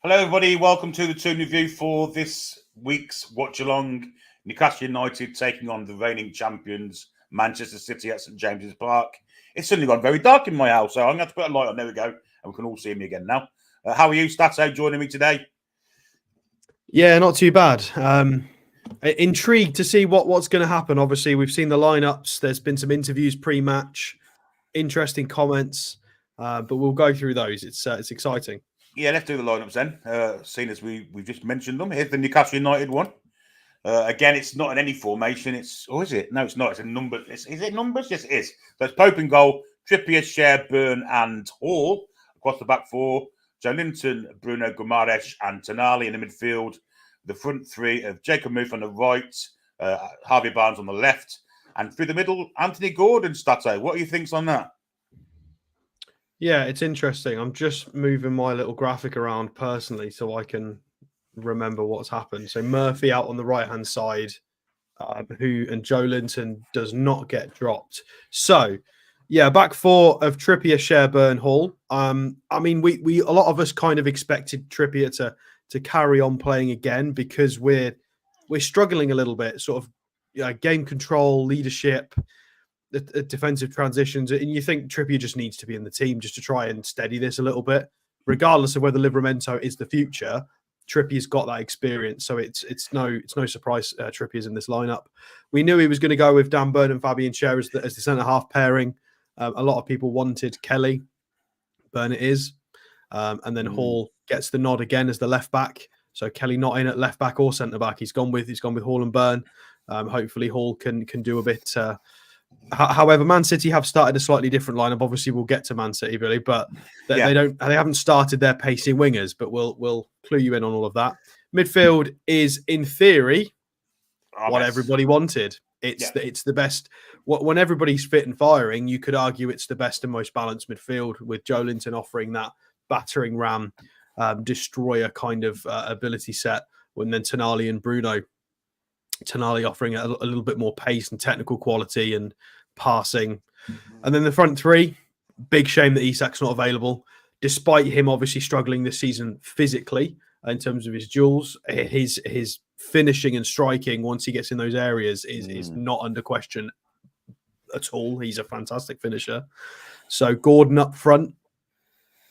Hello, everybody. Welcome to the Toon review for this week's watch-along. Newcastle United taking on the reigning champions, Manchester City at St James's Park. It's suddenly gone very dark in my house, so I'm going to have to put a light on. There we go. And we can all see me again now. How are you, Stato, joining me today? Yeah, not too bad. Intrigued to see what's going to happen. Obviously, we've seen the lineups. There's been some interviews pre-match, interesting comments, but we'll go through those. It's exciting. Yeah, let's do the lineups then. Seeing as we've just mentioned them. Here's the Newcastle United one. Again, it's not in any formation. Or is it? No, it's not. It's a number. Is it numbers? Yes, it is. So it's Pope in goal, Trippier, Cher, Burn, and Hall across the back four. Joe Linton, Bruno Guimaraes, and Tonali in the midfield. The front three of Jacob Mouth on the right, Harvey Barnes on the left, and through the middle, Anthony Gordon. Stato, what are your thinks on that? Yeah, it's interesting. I'm just moving my little graphic around personally so I can remember what's happened. So Murphy out on the right-hand side, and Joe Linton does not get dropped. So, yeah, back four of Trippier, Cher, Burn, Hall. I mean, we a lot of us kind of expected Trippier to carry on playing again because we're struggling a little bit, sort of game control, leadership, the defensive transitions, and you think Trippier just needs to be in the team just to try and steady this a little bit, regardless of whether Livramento is the future. Trippier's got that experience, so it's no surprise Trippier's in this lineup. We knew he was going to go with Dan Burn and Fabian Cher as the centre half pairing. A lot of people wanted Kelly, Burn it is, and then Hall gets the nod again as the left back. So Kelly not in at left back or centre back. He's gone with Hall and Burn. Hopefully Hall can do a bit. However, Man City have started a slightly different lineup. Obviously, we'll get to Man City, really, but they haven't started their pacey wingers. But we'll clue you in on all of that. Midfield is, in theory, what everybody wanted. It's the best. When everybody's fit and firing, you could argue it's the best and most balanced midfield, with Joe Linton offering that battering ram, destroyer kind of ability set, when then Tonali and Bruno. Tonali offering a little bit more pace and technical quality and passing. And then the front three, big shame that Isak's not available, despite him obviously struggling this season physically in terms of his duels. His finishing and striking, once he gets in those areas, is not under question at all. He's a fantastic finisher. So Gordon up front.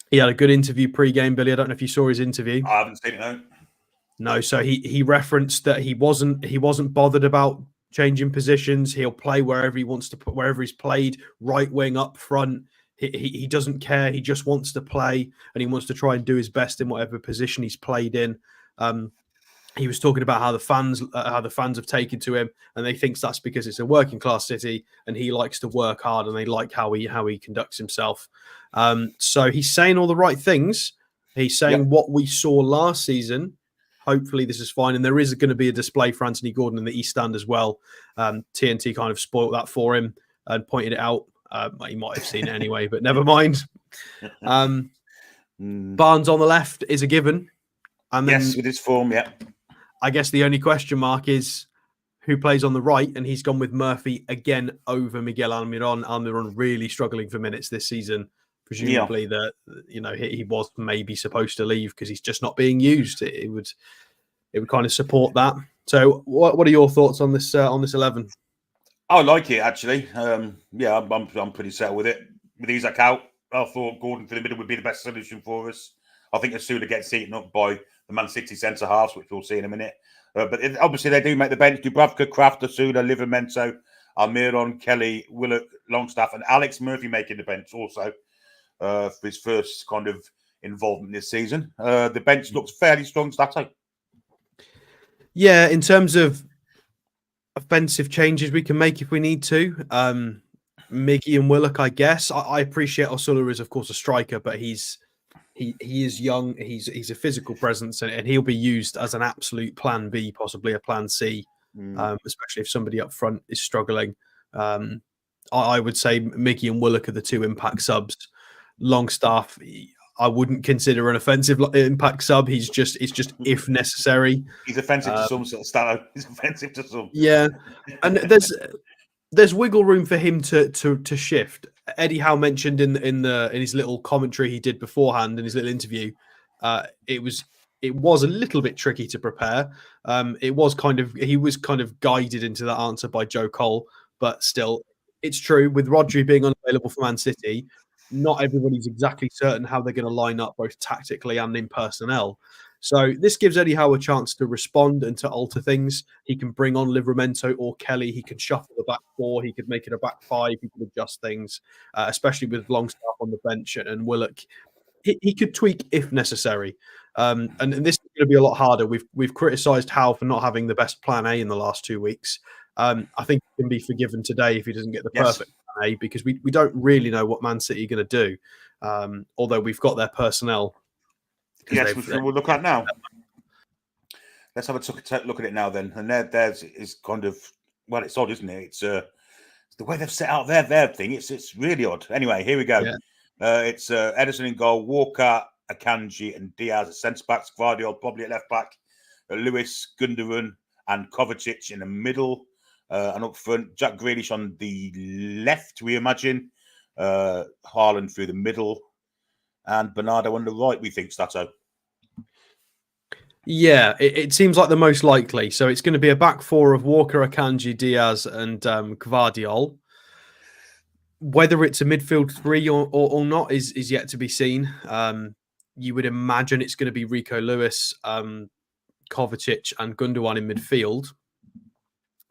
He had a good interview pre-game, Billy. I don't know if you saw his interview. I haven't seen it, no. No, so he referenced that he wasn't bothered about changing positions. He'll play wherever he wants to put, wherever he's played, right wing, up front. He doesn't care. He just wants to play, and he wants to try and do his best in whatever position he's played in. He was talking about how the fans have taken to him, and they think that's because it's a working class city, and he likes to work hard, and they like how he conducts himself. So he's saying all the right things. He's saying what we saw last season. Hopefully this is fine. And there is going to be a display for Anthony Gordon in the East Stand as well. TNT kind of spoiled that for him and pointed it out. He might have seen it anyway, but never mind. Barnes on the left is a given. And then, yes, with his form, yeah. I guess the only question mark is who plays on the right, and he's gone with Murphy again over Miguel Almiron. Almiron really struggling for minutes this season. Presumably that he was maybe supposed to leave because he's just not being used. It would kind of support that. So what are your thoughts on this 11? I like it actually. Yeah, I'm pretty settled with it. With Isaac out, I thought Gordon through the middle would be the best solution for us. I think Asuda gets eaten up by the Man City centre halves, which we'll see in a minute. Obviously they do make the bench. Dubravka, Kraft, Asuda, Livramento, Almiron, Kelly, Willock, Longstaff, and Alex Murphy making the bench also for his first kind of involvement this season. The bench looks fairly strong, Stato. Yeah, in terms of offensive changes we can make if we need to. Miggy and Willock, I guess. I appreciate Osula is, of course, a striker, but he is young. He's a physical presence, and he'll be used as an absolute plan B, possibly a plan C, especially if somebody up front is struggling. I would say Miggy and Willock are the two impact subs. Longstaff, I wouldn't consider an offensive impact sub. It's just if necessary. He's offensive to some, sort of style. He's offensive to some. Yeah, and there's wiggle room for him to shift. Eddie Howe mentioned in his little commentary he did beforehand in his little interview, it was a little bit tricky to prepare. He was kind of guided into that answer by Joe Cole, but still, it's true with Rodri being unavailable for Man City. Not everybody's exactly certain how they're going to line up both tactically and in personnel. So this gives Eddie Howe a chance to respond and to alter things. He can bring on Livramento or Kelly. He can shuffle the back four. He could make it a back five. He could adjust things, especially with Longstaff on the bench and Willock. He could tweak if necessary. And this is going to be a lot harder. We've criticised Howe for not having the best plan A in the last 2 weeks. I think he can be forgiven today if he doesn't get the perfect plan A, because we don't really know what Man City are going to do, although we've got their personnel. Yes, which we'll look at now. Let's have a look at it now then. And there's is kind of, well, it's odd, isn't it? It's the way they've set out their thing. It's really odd. Anyway, here we go. Yeah. It's Edison in goal, Walker, Akanji, and Diaz at centre backs. Guardiola probably at left back. Lewis, Gundogan, and Kovacic in the middle. And up front, Jack Grealish on the left, we imagine. Haaland through the middle. And Bernardo on the right, we think, Stato. Yeah, it seems like the most likely. So it's going to be a back four of Walker, Akanji, Diaz, and Gvardiol. Whether it's a midfield three or not is yet to be seen. You would imagine it's going to be Rico Lewis, Kovacic, and Gundogan in midfield.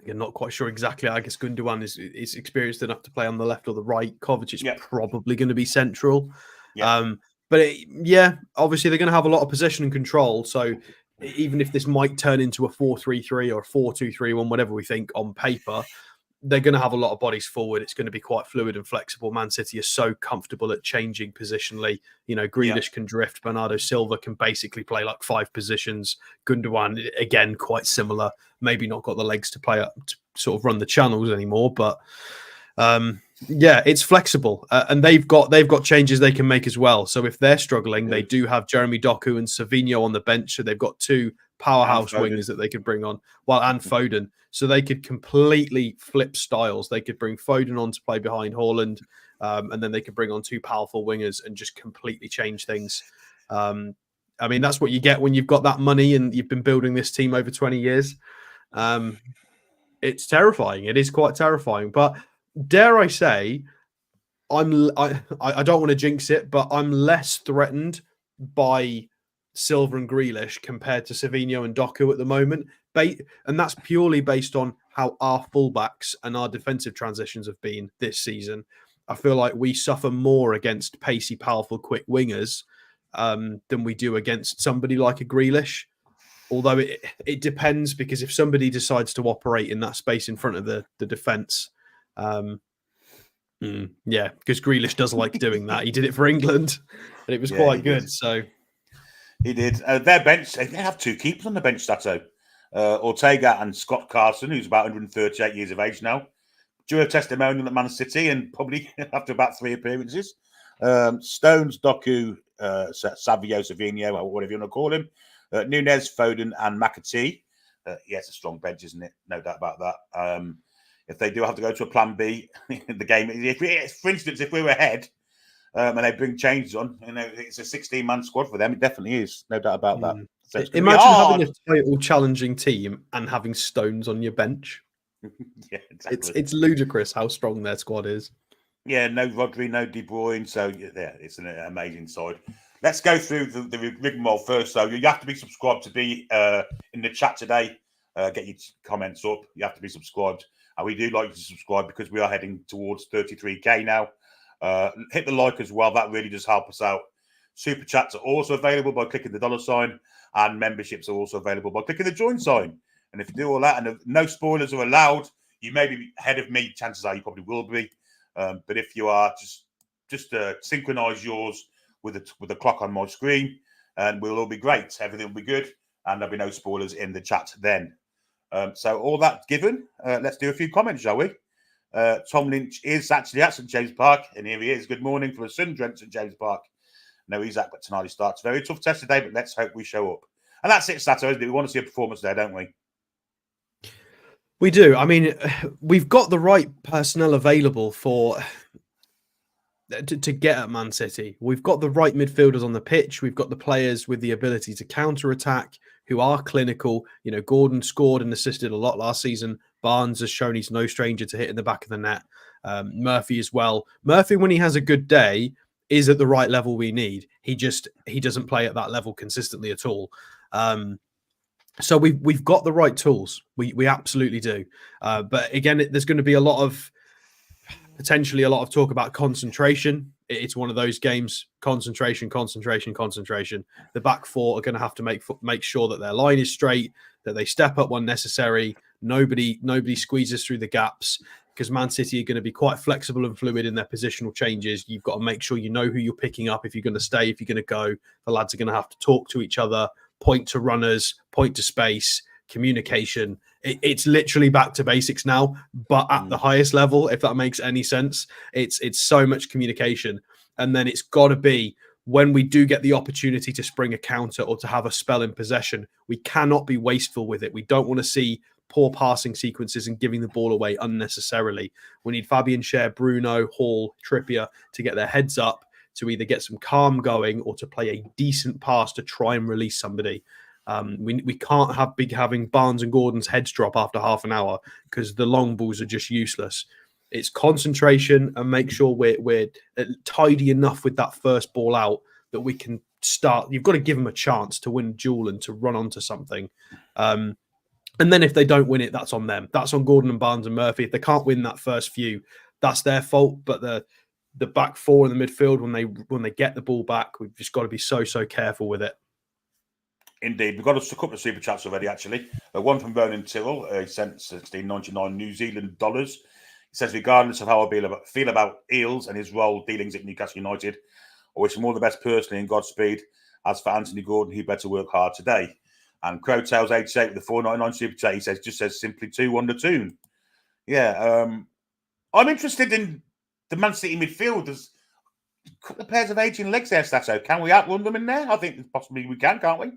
You're not quite sure exactly. I guess Gundogan is experienced enough to play on the left or the right. Kovacic is probably going to be central. Yeah. Obviously they're going to have a lot of possession and control. So even if this might turn into a 4-3-3 or a 4-2-3-1, whatever we think on paper, they're going to have a lot of bodies forward. It's going to be quite fluid and flexible. Man City is so comfortable at changing positionally. You know, Grealish can drift. Bernardo Silva can basically play like 5 positions. Gundogan, again, quite similar. Maybe not got the legs to play up to sort of run the channels anymore, but it's flexible, and they've got changes they can make as well. So if they're struggling, they do have Jeremy Doku and Savinho on the bench, so they've got 2 powerhouse wingers that they could bring on, and Foden. So they could completely flip styles. They could bring Foden on to play behind Haaland, and then they could bring on 2 powerful wingers and just completely change things. I mean, that's what you get when you've got that money and you've been building this team over 20 years. It's terrifying. It is quite terrifying, but dare I say, I don't want to jinx it, but I'm less threatened by Silva and Grealish compared to Savinho and Doku at the moment. And that's purely based on how our fullbacks and our defensive transitions have been this season. I feel like we suffer more against pacey, powerful, quick wingers than we do against somebody like a Grealish. Although it depends, because if somebody decides to operate in that space in front of the defence, because Grealish does like doing that. He did it for England, and it was quite good. Did. So he did. Their bench, they have 2 keepers on the bench, Stato. Ortega and Scott Carson, who's about 138 years of age now. Due a testimonial at Man City, and probably after about 3 appearances. Stones, Doku, Savio, Savinho, or whatever you want to call him. Nunez, Foden, and McAtee. It's a strong bench, isn't it? No doubt about that. If they do have to go to a plan B in the game, for instance, if we were ahead and they bring changes on, it's a 16-man squad for them. It definitely is, no doubt about that. So imagine having a title challenging team and having Stones on your bench. Yeah, exactly. It's ludicrous how strong their squad is. Yeah, no Rodri, no De Bruyne. So yeah, it's an amazing side. Let's go through the rigmarole first. So you have to be subscribed to be in the chat today. Get your comments up. You have to be subscribed, and we do like you to subscribe because we are heading towards 33k now. Hit the like as well. That really does help us out. Super chats are also available by clicking the $sign, and memberships are also available by clicking the join sign. And if you do all that, and no spoilers are allowed, you may be ahead of me. Chances are you probably will be. But if you are, just synchronize yours with the clock on my screen, and we'll all be great. Everything will be good, and there'll be no spoilers in the chat then. So all that given, let's do a few comments, shall we? Tom Lynch is actually at St James Park, and here he is. Good morning from a sun-drenched St James Park. No, he's at, but tonight starts. Very tough test today, but let's hope we show up. And that's it, Sato, isn't it? We want to see a performance there, don't we? We do. I mean, we've got the right personnel available to get at Man City. We've got the right midfielders on the pitch. We've got the players with the ability to counter-attack who are clinical. You know, Gordon scored and assisted a lot last season. Barnes has shown he's no stranger to hitting the back of the net. Murphy as well. Murphy, when he has a good day, is at the right level we need. He doesn't play at that level consistently at all. So we've got the right tools. We absolutely do. But again, there's going to be potentially a lot of talk about concentration. It's one of those games: concentration. The back four are going to have to make sure that their line is straight, that they step up when necessary. Nobody squeezes through the gaps, because Man City are going to be quite flexible and fluid in their positional changes. You've got to make sure you know who you're picking up if you're going to stay, if you're going to go. The lads are going to have to talk to each other, point to runners, point to space, communication. It's literally back to basics now, but at the highest level, if that makes any sense. It's so much communication. And then it's got to be, when we do get the opportunity to spring a counter or to have a spell in possession, we cannot be wasteful with it. We don't want to see poor passing sequences and giving the ball away unnecessarily. We need Fabian Schär, Bruno, Hall, Trippier to get their heads up, to either get some calm going or to play a decent pass to try and release somebody. We can't have having Barnes and Gordon's heads drop after half an hour, because the long balls are just useless. It's concentration and make sure we're tidy enough with that first ball out that we can start. You've got to give them a chance to win a duel and to run onto something. And then if they don't win it, that's on them. That's on Gordon and Barnes and Murphy. If they can't win that first few, that's their fault. But the back four in the midfield, when they get the ball back, we've just got to be so careful with it. Indeed. We've got a couple of super chats already, actually. One from Vernon Tyrrell. He sent 16.99 New Zealand dollars. He says, regardless of how I feel about Eels and his role dealings at Newcastle United, I wish him all the best personally and Godspeed. As for Anthony Gordon, he better work hard today. And Crowtails 88 with the 4.99 super chat, he says simply 2-1 to Toon. Yeah, I'm interested in the Man City midfield. There's a couple of pairs of aging legs there, Stato. Can we outrun them in there? I think possibly we can, can't we?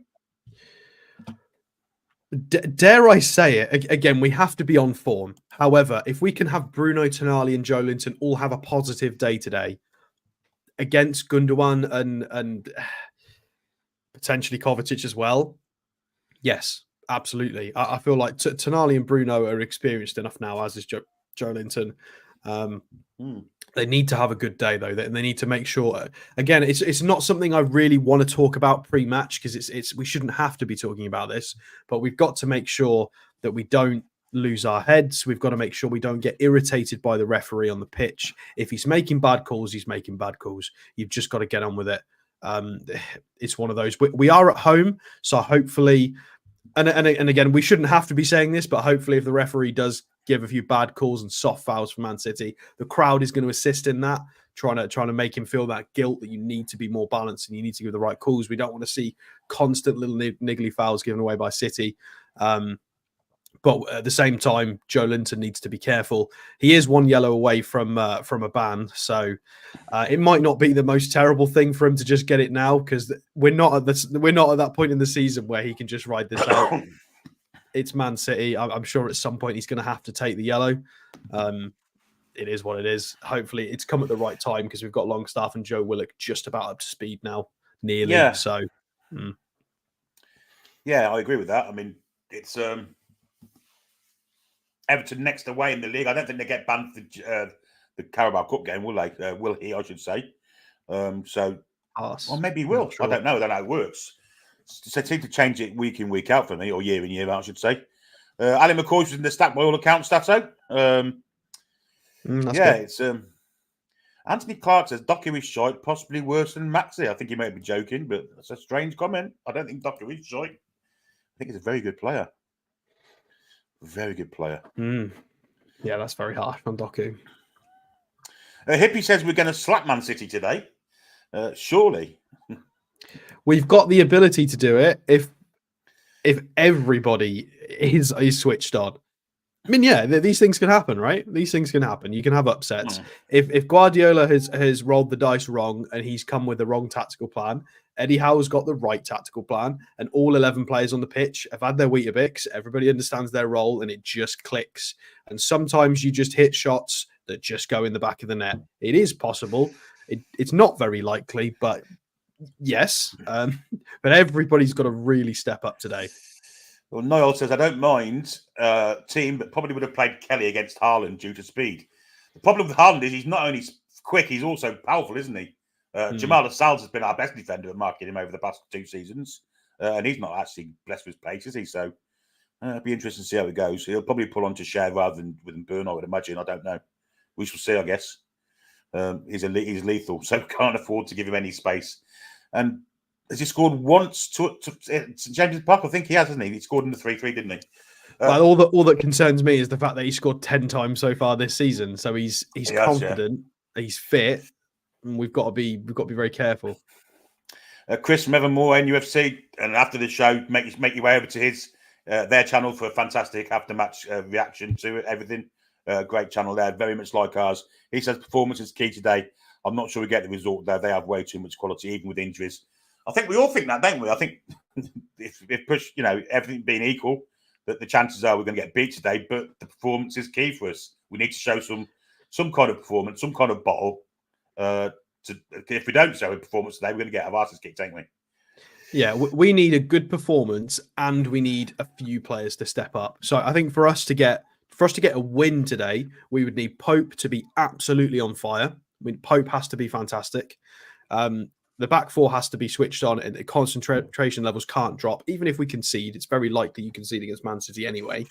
Dare I say it? Again, we have to be on form. However, if we can have Bruno, Tonali and Joe Linton all have a positive day today against Gundogan and potentially Kovacic as well, yes, absolutely. I feel like Tonali and Bruno are experienced enough now, as is Joe Linton. They need to have a good day, though. They need to make sure. Again, it's not something I really want to talk about pre-match, because we shouldn't have to be talking about this. But we've got to make sure that we don't lose our heads. We've got to make sure we don't get irritated by the referee on the pitch. If he's making bad calls, he's making bad calls. You've just got to get on with it. It's one of those. We are at home, so hopefully, and again, we shouldn't have to be saying this, but hopefully, if the referee does give a few bad calls and soft fouls for Man City, the crowd is going to assist in that, trying to make him feel that guilt that you need to be more balanced and you need to give the right calls. We don't want to see constant little niggly fouls given away by City. But at the same time, Joe Linton needs to be careful. He is one yellow away from a ban, so it might not be the most terrible thing for him to just get it now, because we're not at that point in the season where he can just ride this out. It's Man City. I'm sure at some point he's going to have to take the yellow. It is what it is. Hopefully, it's come at the right time, because we've got Longstaff and Joe Willock just about up to speed now, nearly. Yeah. So, yeah, I agree with that. I mean, it's Everton next away in the league. I don't think they get banned for the Carabao Cup game, will they? Will he? I should say. So, or maybe he will. Sure. I don't know. I don't know how it works. They seem to change it week in, week out for me, or year in, year out, I should say. Ali McCoy was in the stack by all accounts, Stato. Good. It's Anthony Clark says Doku is shite, possibly worse than Maxi. I think he might be joking, but that's a strange comment. I don't think Doku is shite. I think he's a very good player. Very good player. Yeah, that's very harsh on Doku. Hippie says we're going to slap Man City today. Surely. We've got the ability to do it if everybody is switched on. I mean, yeah, these things can happen, right? These things can happen. You can have upsets. If Guardiola has rolled the dice wrong and he's come with the wrong tactical plan, Eddie Howe's got the right tactical plan, and all 11 players on the pitch have had their Weetabix. Everybody understands their role, and it just clicks. And sometimes you just hit shots that just go in the back of the net. It is possible. It's not very likely, but yes. But everybody's got to really step up today. Well, Niall says, I don't mind team, but probably would have played Kelly against Haaland due to speed. The problem with Haaland is he's not only quick, he's also powerful, isn't he? Jamal Lascelles has been our best defender at marking him over the past 2 seasons. And he's not actually blessed with pace, is he? So it'll be interesting to see how it goes. He'll probably pull on to Shea rather than with Burn, I would imagine. I don't know. We shall see, I guess. He's lethal, so can't afford to give him any space. And has he scored once to St James's Park? I think he has, hasn't he? He scored in the 3-3, didn't he? But all that concerns me is the fact that he scored 10 times so far this season. So he's confident, he's fit, and we've got to be very careful. Chris from Evermore NUFC, and after the show, make your way over to his their channel for a fantastic after match reaction to everything. Great channel there, very much like ours. He says performance is key today. I'm not sure we get the result there. They have way too much quality, even with injuries. I think we all think that, don't we? I think if push, everything being equal, that the chances are we're going to get beat today. But the performance is key for us. We need to show some kind of performance, some kind of bottle. If we don't show a performance today, we're going to get our asses kicked, ain't we? Yeah, we need a good performance, and we need a few players to step up. So I think for us to get a win today, we would need Pope to be absolutely on fire. I mean, Pope has to be fantastic. The back four has to be switched on, and the concentration levels can't drop. Even if we concede, it's very likely you concede against Man City anyway.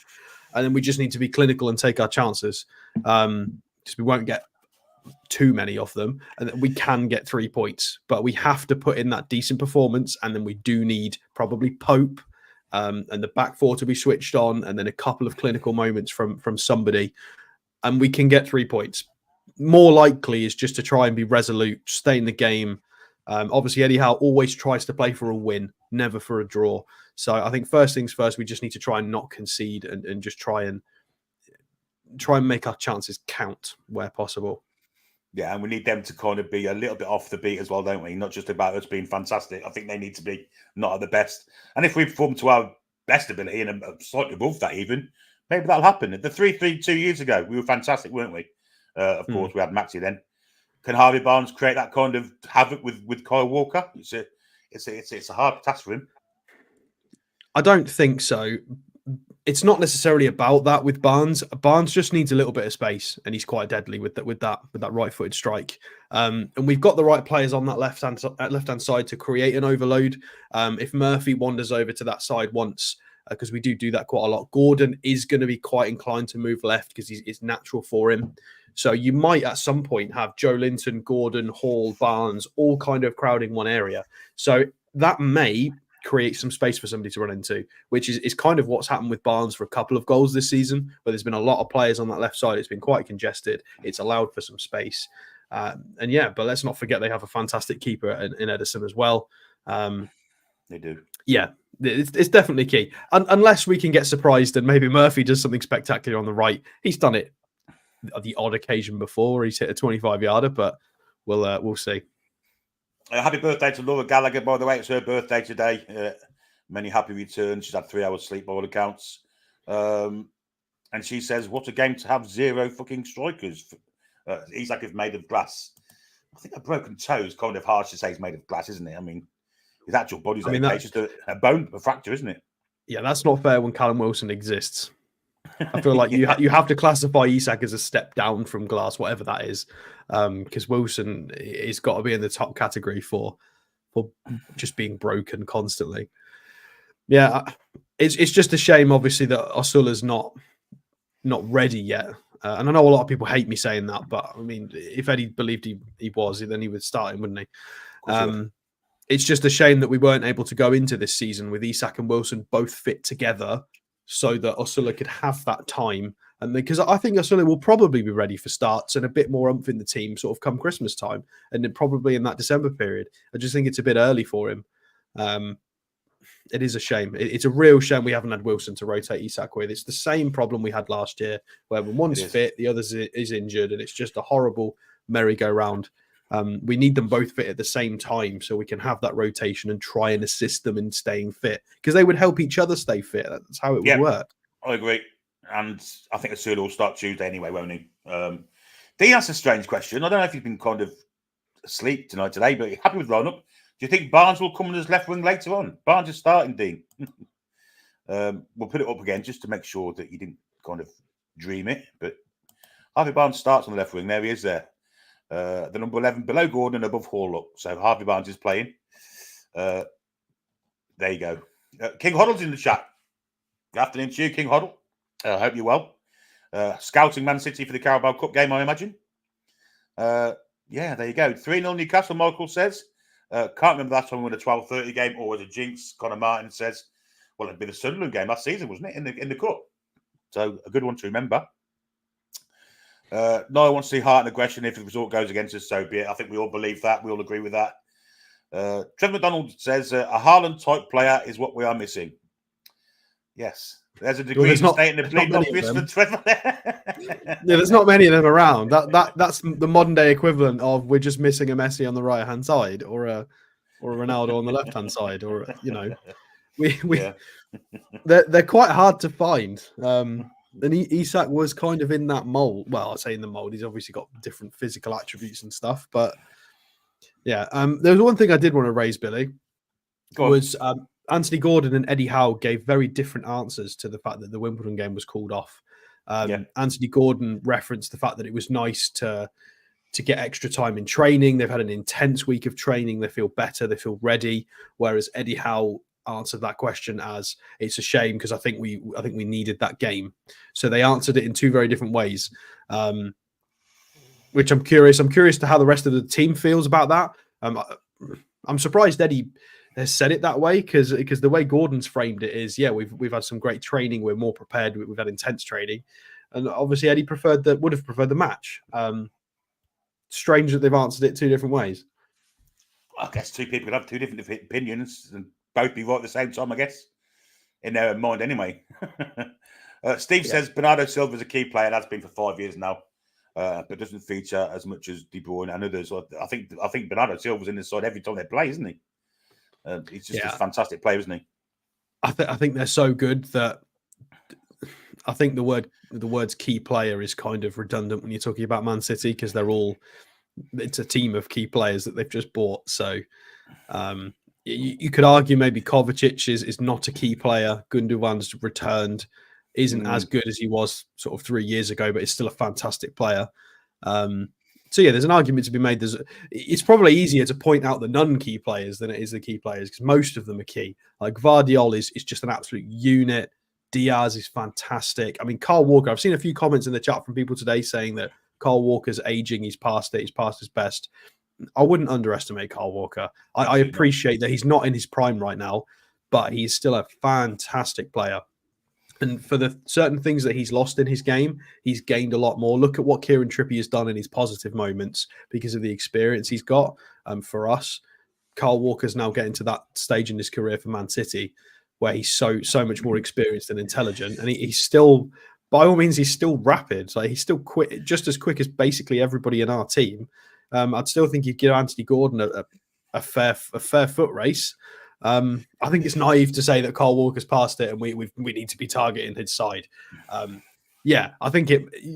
And then we just need to be clinical and take our chances, because we won't get too many of them, and we can get 3 points. But we have to put in that decent performance, and then we do need probably Pope and the back four to be switched on, and then a couple of clinical moments from somebody, and we can get 3 points. More likely is just to try and be resolute, stay in the game. Obviously, Eddie Howe always tries to play for a win, never for a draw. So I think first things first, we just need to try and not concede and just try and make our chances count where possible. Yeah, and we need them to kind of be a little bit off the beat as well, don't we? Not just about us being fantastic. I think they need to be not at the best. And if we perform to our best ability and slightly above that even, maybe that'll happen. The 3-3 2 years ago, we were fantastic, weren't we? Of course, we had Maxi then. Can Harvey Barnes create that kind of havoc with Kyle Walker? It's a hard task for him. I don't think so. It's not necessarily about that with Barnes. Barnes just needs a little bit of space, and he's quite deadly with that right-footed strike. And we've got the right players on that left-hand side to create an overload. If Murphy wanders over to that side once, because we do that quite a lot, Gordon is going to be quite inclined to move left because it's natural for him. So you might at some point have Joe Linton, Gordon, Hall, Barnes, all kind of crowding one area. So that may create some space for somebody to run into, which is kind of what's happened with Barnes for a couple of goals this season, where there's been a lot of players on that left side. It's been quite congested. It's allowed for some space. But let's not forget they have a fantastic keeper in Edison as well. They do. Yeah, it's definitely key. Unless we can get surprised and maybe Murphy does something spectacular on the right. He's done it the odd occasion before. He's hit a 25-yarder, but we'll see. Happy birthday to Laura Gallagher, by the way. It's her birthday today. Many happy returns. She's had 3 hours sleep by all accounts. And she says, what a game to have 0 fucking strikers. Isak is made of glass. I think a broken toe is kind of harsh to say he's made of glass, isn't it? I mean, his actual body's okay. It's just a bone, a fracture, isn't it? Yeah, that's not fair when Callum Wilson exists. I feel like Yeah. you have to classify Isak as a step down from Glass, whatever that is, because Wilson is got to be in the top category for just being broken constantly. Yeah, it's just a shame, obviously, that Osula's not ready yet. And I know a lot of people hate me saying that, but I mean, if Eddie believed he was, then he would start him, wouldn't he? It's just a shame that we weren't able to go into this season with Isak and Wilson both fit together, so that Osula could have that time. And because I think Osula will probably be ready for starts and a bit more umph in the team, sort of come Christmas time, and then probably in that December period. I just think it's a bit early for him. It is a shame. It's a real shame we haven't had Wilson to rotate Isak with. It's the same problem we had last year, where when one's fit, the other is injured, and it's just a horrible merry-go-round. We need them both fit at the same time so we can have that rotation and try and assist them in staying fit, because they would help each other stay fit. That's how it would work. I agree. And I think Asula will start Tuesday anyway, won't he? Dean asked a strange question. I don't know if you've been kind of asleep today, but happy with lineup. Do you think Barnes will come in as left wing later on? Barnes is starting, Dean. We'll put it up again just to make sure that you didn't kind of dream it. But Harvey Barnes starts on the left wing. There he is there. The number 11 below Gordon, above Horlock. So Harvey Barnes is playing. There you go. King Hoddle's in the chat. Good afternoon to you, King Hoddle. I hope you're well. Scouting Man City for the Carabao Cup game, I imagine. Yeah, there you go. 3-0 Newcastle, Michael says. Can't remember that time we won a 12:30 game, or was a jinx. Connor Martin says, well, it'd be the Sunderland game last season, wasn't it, in the cup? So a good one to remember. No, I want to see heart and aggression. If the result goes against us, so be it. I think we all believe that. We all agree with that. Trevor McDonald says, a Haaland-type player is what we are missing. Yes. There's a degree of stating the bleeding obvious for Trevor. Yeah, there's not many of them around. That's the modern day equivalent of we're just missing a Messi on the right hand side, or a Ronaldo on the left hand side, or they're quite hard to find. And Isak was kind of in that mold. Well, I say in the mold. He's obviously got different physical attributes and stuff, but yeah. There was one thing I did want to raise, Billy, was Anthony Gordon and Eddie Howe gave very different answers to the fact that the Wimbledon game was called off. Anthony Gordon referenced the fact that it was nice to get extra time in training. They've had an intense week of training. They feel better. They feel ready. Whereas Eddie Howe answered that question as, it's a shame because I think we needed that game. So they answered it in two very different ways, which I'm curious. I'm curious to how the rest of the team feels about that. I'm surprised Eddie has said it that way, because the way Gordon's framed it is, we've had some great training, we're more prepared, we've had intense training, and obviously Eddie would have preferred the match. Strange that they've answered it two different ways. I guess two people could have two different opinions and both be right at the same time, I guess, in their mind anyway. Steve says Bernardo Silva is a key player and has been for 5 years now, but doesn't feature as much as De Bruyne and others. I think Bernardo Silva's in the side every time they play, isn't he? He's just a fantastic player, isn't he? I think they're so good that I think the words key player is kind of redundant when you're talking about Man City, because it's a team of key players that they've just bought. So you could argue maybe Kovacic is not a key player. Gundogan's returned, isn't as good as he was sort of 3 years ago, but is still a fantastic player. So yeah, there's an argument to be made. It's probably easier to point out the non-key players than it is the key players, because most of them are key. Like Vardiol is just an absolute unit. Diaz is fantastic. I mean, Kyle Walker, I've seen a few comments in the chat from people today saying that Kyle Walker's aging, he's past it, he's past his best. I wouldn't underestimate Kyle Walker. I appreciate that he's not in his prime right now, but he's still a fantastic player. And for the certain things that he's lost in his game, he's gained a lot more. Look at what Kieran Trippier has done in his positive moments because of the experience he's got. For us, Kyle Walker's now getting to that stage in his career for Man City where he's so much more experienced and intelligent. And he's still, by all means, he's still rapid. So he's still quick, just as quick as basically everybody in our team. I'd still think you'd give Anthony Gordon a fair foot race. I think it's naive to say that Kyle Walker's past it and we need to be targeting his side. I think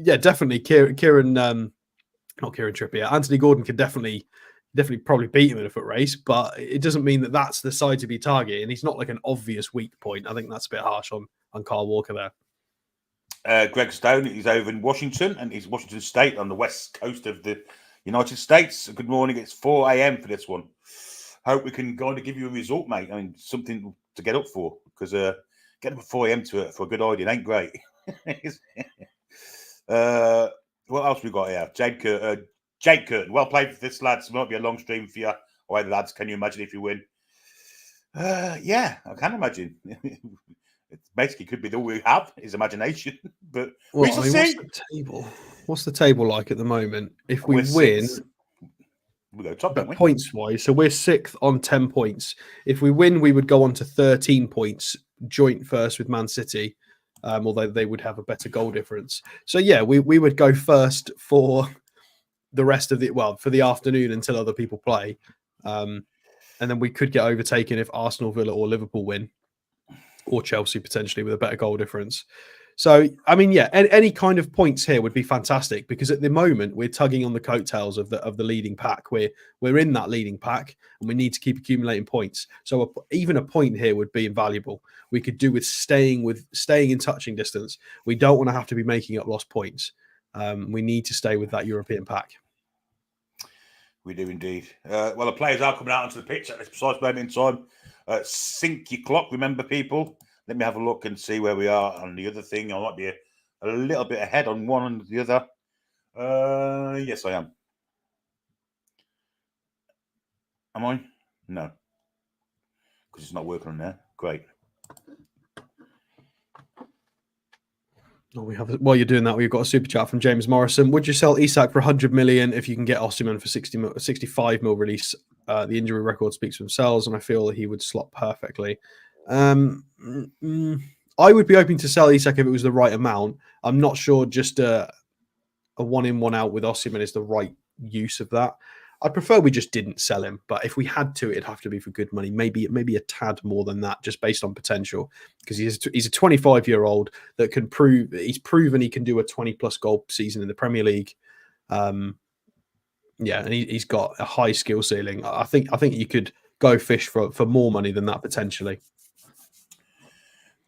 definitely Kieran, not Kieran Trippier, Anthony Gordon can definitely probably beat him in a foot race, but it doesn't mean that that's the side to be targeting. He's not like an obvious weak point. I think that's a bit harsh on Kyle Walker there. Greg Stone, he's over in Washington, and he's Washington State on the west coast of the United States. Good morning. It's 4 a.m. for this one. Hope we can kind of give you a result, mate. I mean, something to get up for, because getting up at 4 a.m. to it for a good idea ain't great. What else we got here? Jake Curtin. Well played for this, lads. Might be a long stream for you. All right, lads. Can you imagine if you win? Yeah, I can imagine. It basically could be all we have is imagination, but we shall see. What's the table like at the moment? If we win, sixth. We go top, don't we? Points wise, so we're 6th on 10 points. If we win, we would go on to 13 points, joint first with Man City, although they would have a better goal difference. So yeah, we would go first for the rest of for the afternoon until other people play, and then we could get overtaken if Arsenal, Villa, or Liverpool win, or Chelsea potentially with a better goal difference. So, I mean, yeah, any kind of points here would be fantastic, because at the moment we're tugging on the coattails of the leading pack. We're in that leading pack, and we need to keep accumulating points. So even a point here would be invaluable. We could do with staying in touching distance. We don't want to have to be making up lost points. We need to stay with that European pack. We do indeed. Well, the players are coming out onto the pitch at this precise moment in time. Sync your clock, remember, people. Let me have a look and see where we are on the other thing. I might be a little bit ahead on one and the other. Yes, I am. Am I? No. Because it's not working on there. Great. While you're doing that, we've got a super chat from James Morrison. Would you sell Isak for 100 million if you can get Osimhen for 65 mil release? The injury record speaks for themselves, and I feel that he would slot perfectly. I would be hoping to sell Isak if it was the right amount. I'm not sure just a one in, one out with Osimhen is the right use of that. I'd prefer we just didn't sell him, but if we had to, it'd have to be for good money. Maybe a tad more than that, just based on potential, because he's a 25-year-old that can prove he's proven he can do a 20+ goal season in the Premier League. And he's got a high skill ceiling. I think you could go fish for more money than that potentially.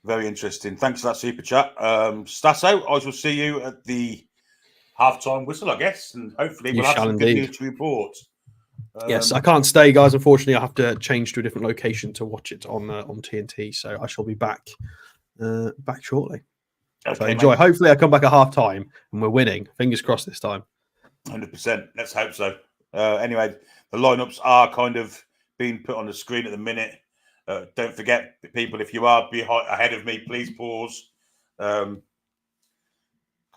Very interesting. Thanks for that super chat. Stasso, I shall see you at the half-time whistle, I guess, and hopefully we'll have some good news to report. Yes, I can't stay, guys. Unfortunately, I have to change to a different location to watch it on TNT, so I shall be back shortly. Okay, so enjoy. Mate. Hopefully, I come back at half-time and we're winning. Fingers crossed this time. 100%. Let's hope so. Anyway, the lineups are kind of being put on the screen at the minute. Don't forget, people, if you are ahead of me, please pause. I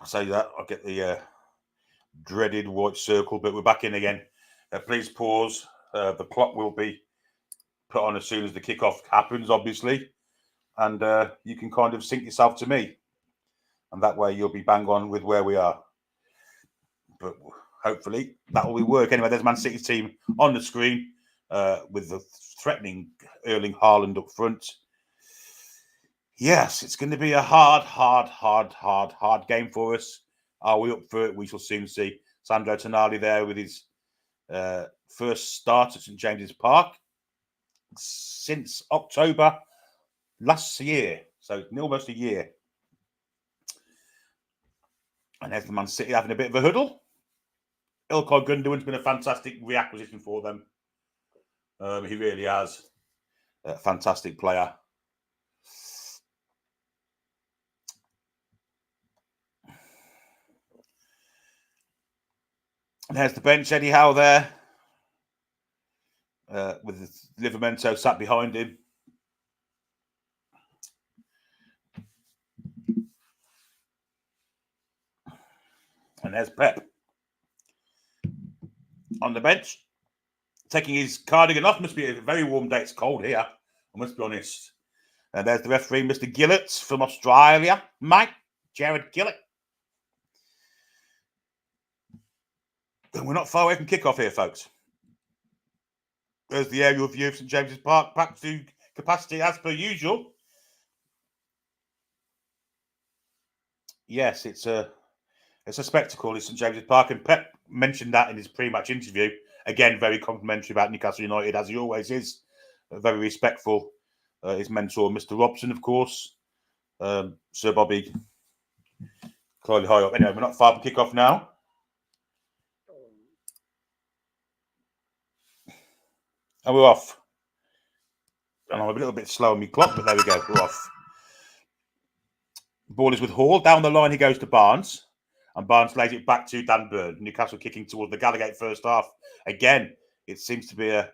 say that, I'll get the dreaded white circle, but we're back in again. Please pause. The clock will be put on as soon as the kickoff happens, obviously. And you can kind of sync yourself to me. And that way you'll be bang on with where we are. But hopefully that will work. Anyway, there's Man City's team on the screen with the threatening Erling Haaland up front. Yes, it's going to be a hard game for us. Are we up for it? We shall soon see. Sandro Tonali there with his first start at St James's Park since October last year. So almost a year. And there's the Man City having a bit of a huddle. Ilkay Gundogan's been a fantastic reacquisition for them. He really has. A fantastic player. And there's the bench, Eddie Howe there. With Livramento sat behind him. And there's Pep on the bench, taking his cardigan off. Must be a very warm day. It's cold here, I must be honest. And there's the referee, Mr. Gillett from Australia. Mike, Jared Gillett. And we're not far away from kickoff here, folks. There's the aerial view of St James's Park, back to capacity as per usual. Yes, it's a spectacle in St James's Park, and Pep mentioned that in his pre-match interview. Again, very complimentary about Newcastle United, as he always is. Very respectful. His mentor, Mr. Robson, of course. Sir Bobby Slightly high up. Anyway, we're not far from kickoff now. And we're off. And I'm a little bit slow on my clock, but there we go. We're off. Ball is with Hall. Down the line, he goes to Barnes. And Barnes lays it back to Dan Burn. Newcastle kicking towards the Gallagate first half. Again, it seems to be a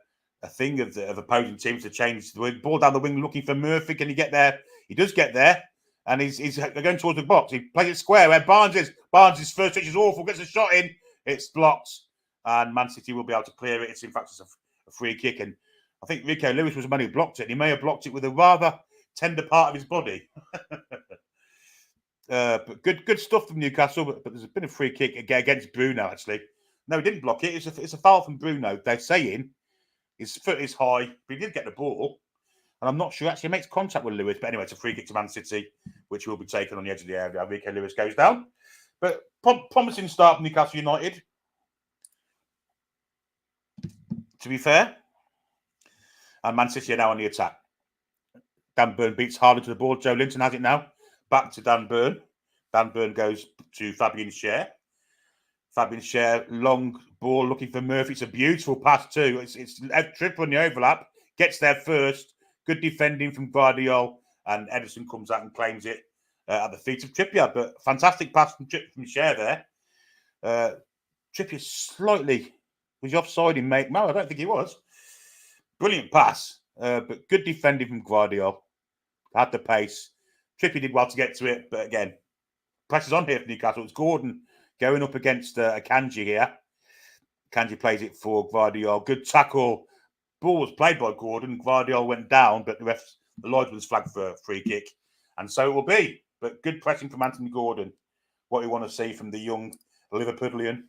thing of opposing teams to change the ball down the wing, looking for Murphy. Can he get there? He does get there. And he's going towards the box. He plays it square where Barnes is. Barnes' first touch is awful. Gets a shot in. It's blocked. And Man City will be able to clear it. It's in fact a free kick. And I think Rico Lewis was the man who blocked it. He may have blocked it with a rather tender part of his body. But good stuff from Newcastle. But there's been a free kick against Bruno, actually. No, he didn't block it. It's a foul from Bruno. They're saying his foot is high, but he did get the ball. And I'm not sure actually makes contact with Lewis. But anyway, it's a free kick to Man City, which will be taken on the edge of the area. Rico Lewis goes down. But promising start from Newcastle United. To be fair. And Man City are now on the attack. Dan Burn beats Haaland to the ball. Joe Linton has it now. Back to Dan Burn. Dan Burn goes to Fabian Schär. Fabian Schär, long ball looking for Murphy. It's a beautiful pass too. It's a trip on the overlap. Gets there first. Good defending from Guardiola. And Ederson comes out and claims it at the feet of Trippier. But fantastic pass from Schär there. Trippier slightly... Was he offside in mate? No, I don't think he was. Brilliant pass. But good defending from Guardiola. Had the pace. Trippier did well to get to it. But again, pressure's on here for Newcastle. It's Gordon going up against Akanji here. Akanji plays it for Guardiola. Good tackle. Ball was played by Gordon. Guardiola went down, but the linesman's flagged for a free kick. And so it will be. But good pressing from Anthony Gordon. What we want to see from the young Liverpudlian.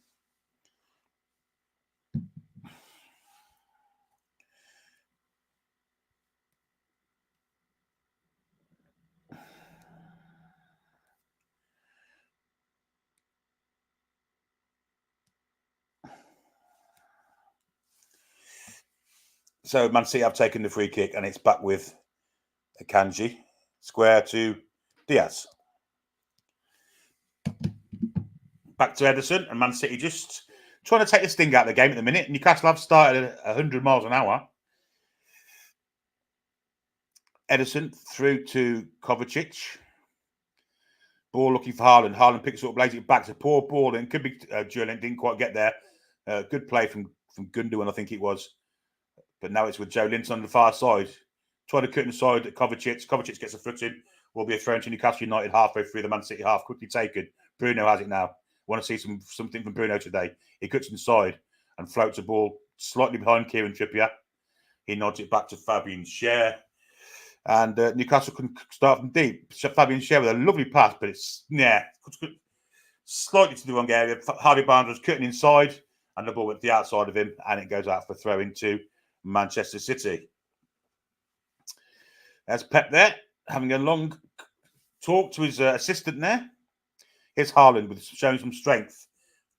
So Man City have taken the free kick and it's back with Akanji. Square to Diaz. Back to Ederson and Man City just trying to take the sting out of the game at the minute. Newcastle have started at 100 miles an hour. Ederson through to Kovacic. Ball looking for Haaland. Haaland picks it up, lays it back. It's a poor ball and could be Julian. Didn't quite get there. Good play from Gundogan, I think it was. But now it's with Joe Linton on the far side. Trying to cut inside Kovacic. Kovacic gets a foot in. Will be a throw to Newcastle United halfway through the Man City half. Quickly taken. Bruno has it now. Want to see something from Bruno today. He cuts inside and floats the ball slightly behind Kieran Trippier. He nods it back to Fabian Schär. And Newcastle can start from deep. Fabian Schär with a lovely pass, but it's slightly to the wrong area. Harvey Barnes was cutting inside and the ball went to the outside of him and it goes out for a throw into Manchester City. There's Pep there, having a long talk to his assistant there. Here's Haaland with showing some strength.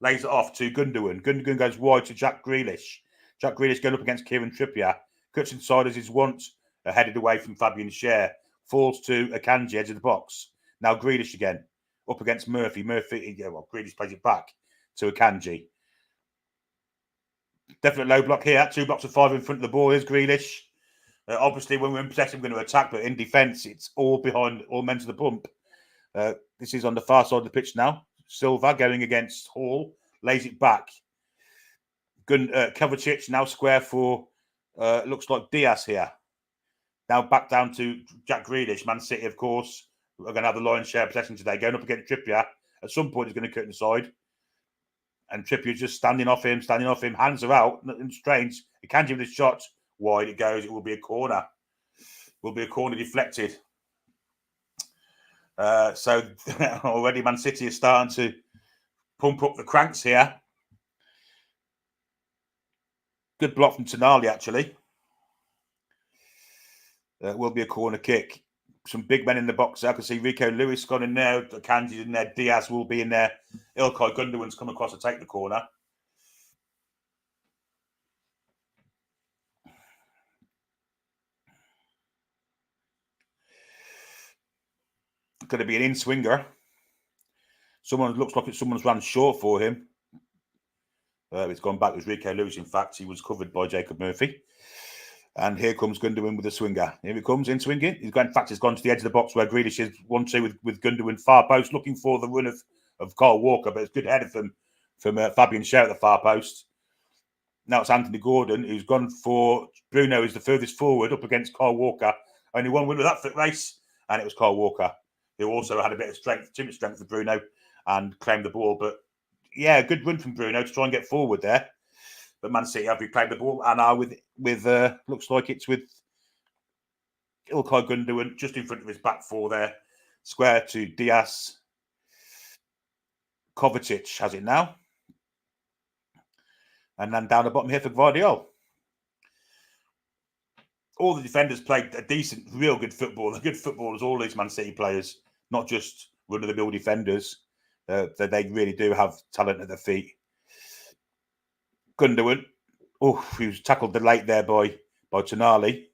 Lays it off to Gundogan. Gundogan goes wide to Jack Grealish. Jack Grealish going up against Kieran Trippier. Cuts inside as his want. Headed away from Fabian Schär. Falls to Akanji, edge of the box. Now Grealish again. Up against Murphy. Grealish plays it back to Akanji. Definite low block here. 2 blocks of 5 in front of the ball. Here's Grealish. Obviously, when we're in possession, we're going to attack, but in defence, it's all behind, all men to the pump. This is on the far side of the pitch now. Silva going against Hall. Lays it back. Kovacic now square for, looks like Diaz here. Now back down to Jack Grealish. Man City, of course, are going to have the lion's share of possession today. Going up against Trippier. At some point, he's going to cut inside. And Trippier's just standing off him. Hands are out. Nothing strange. He can give the shot. Wide it goes. It will be a corner. Deflected. So already Man City is starting to pump up the cranks here. Good block from Tonali, actually. Will be a corner kick. Some big men in the box. I can see Rico Lewis gone in there. Kanji's in there. Diaz will be in there. Ilkay Gundogan's come across to take the corner. Going to be an in-swinger. Looks like someone's ran short for him. It's gone back with Rico Lewis. In fact, he was covered by Jacob Murphy. And here comes Gundogan with a swinger. Here he comes in swinging. He's gone to the edge of the box where Grealish is 1-2 with Gundogan far post, looking for the run of Kyle Walker, but it's good header from Fabian Schär at the far post. Now it's Anthony Gordon, who's gone for Bruno, who's the furthest forward up against Kyle Walker. Only one winner of that foot race, and it was Kyle Walker, who also had a bit of strength, too much strength for Bruno, and claimed the ball. But yeah, good run from Bruno to try and get forward there. But Man City have reclaimed the ball and are with looks like it's with Ilkay Gundogan just in front of his back four there. Square to Diaz. Kovacic has it now. And then down the bottom here for Gvardiol. All the defenders played a decent, real good football. They're good footballers, all these Man City players, not just run-of-the-mill defenders. They really do have talent at their feet. Gundogan, he was tackled late there by Tonali.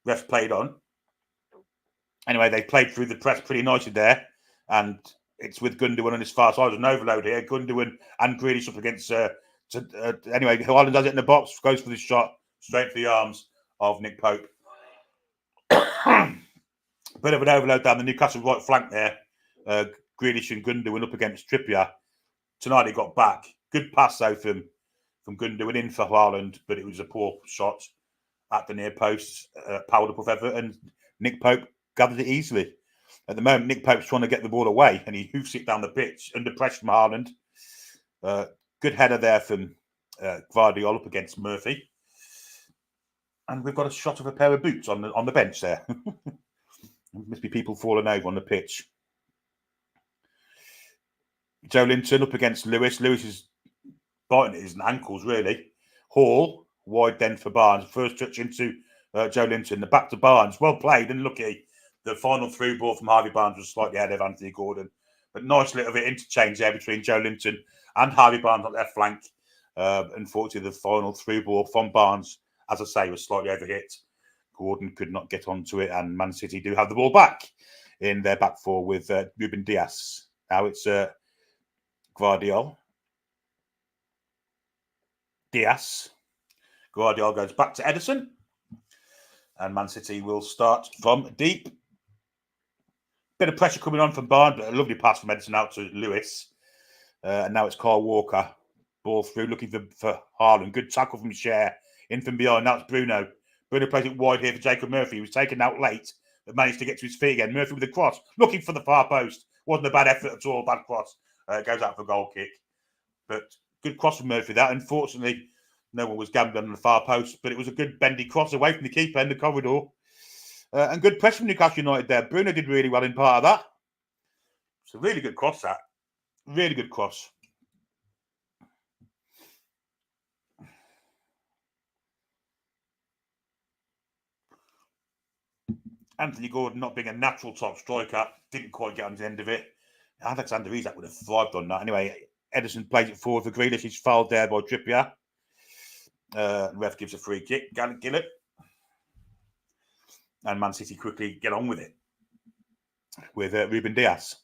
Ref played on. Anyway, they played through the press pretty nicely there, and it's with Gundogan on his far side. There's an overload here. Gundogan and Grealish up against. Anyway, Haaland does it in the box, goes for the shot straight for the arms of Nick Pope. Bit of an overload down the Newcastle right flank there. Grealish and Gundogan up against Trippier. Tonight he got back. Good pass though from Gundogan in for Haaland, but it was a poor shot at the near post, powered up of effort, and Nick Pope gathered it easily. At the moment, Nick Pope's trying to get the ball away, and he hoofs it down the pitch under pressure from Haaland. Good header there from Gvardiol up against Murphy. And we've got a shot of a pair of boots on the bench there. Must be people falling over on the pitch. Joe Linton up against Lewis. Lewis is biting at his ankles, really. Hall, wide then for Barnes. First touch into Joe Linton. The back to Barnes. Well played and lucky. The final through ball from Harvey Barnes was slightly ahead of Anthony Gordon. But nice little bit interchange there between Joe Linton and Harvey Barnes on the left flank. Unfortunately, the final through ball from Barnes, as I say, was slightly overhit. Gordon could not get onto it, and Man City do have the ball back in their back four with Ruben Diaz. Now it's Gvardiol. Diaz. Gvardiol goes back to Ederson. And Man City will start from deep. Bit of pressure coming on from Barnes, but a lovely pass from Ederson out to Lewis. And now it's Kyle Walker. Ball through, looking for Haaland. Good tackle from Schär. In from behind. Now it's Bruno. Bruno plays it wide here for Jacob Murphy. He was taken out late, but managed to get to his feet again. Murphy with a cross. Looking for the far post. Wasn't a bad effort at all. Bad cross. Goes out for a goal kick. But good cross from Murphy. That, unfortunately, no one was gambling on the far post, but it was a good bendy cross away from the keeper in the corridor. And good pressure from Newcastle United there. Bruno did really well in part of that. It's a really good cross, that. Really good cross. Anthony Gordon, not being a natural top striker, didn't quite get on the end of it. Alexander Isak would have thrived on that. Anyway, Ederson plays it forward for Grealish. He's fouled there by Trippier. Ref gives a free kick. Gillett. And Man City quickly get on with it with Ruben Diaz.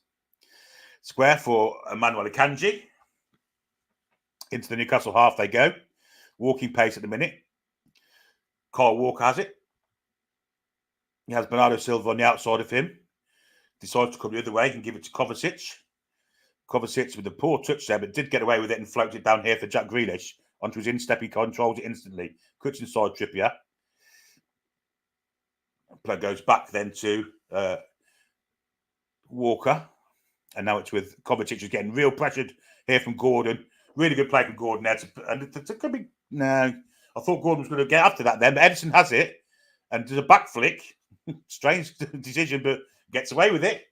Square for Emmanuel Akanji. Into the Newcastle half they go. Walking pace at the minute. Kyle Walker has it. He has Bernardo Silva on the outside of him. Decides to come the other way and give it to Kovacic. Kovacic with a poor touch there, but did get away with it and floats it down here for Jack Grealish. Onto his instep, he controls it instantly. Cuts inside Trippier. Play goes back then to Walker. And now it's with Kovacic, who's getting real pressured here from Gordon. Really good play from Gordon there. No, I thought Gordon was going to get after that then, but Ederson has it. And does a back flick. Strange decision, but gets away with it.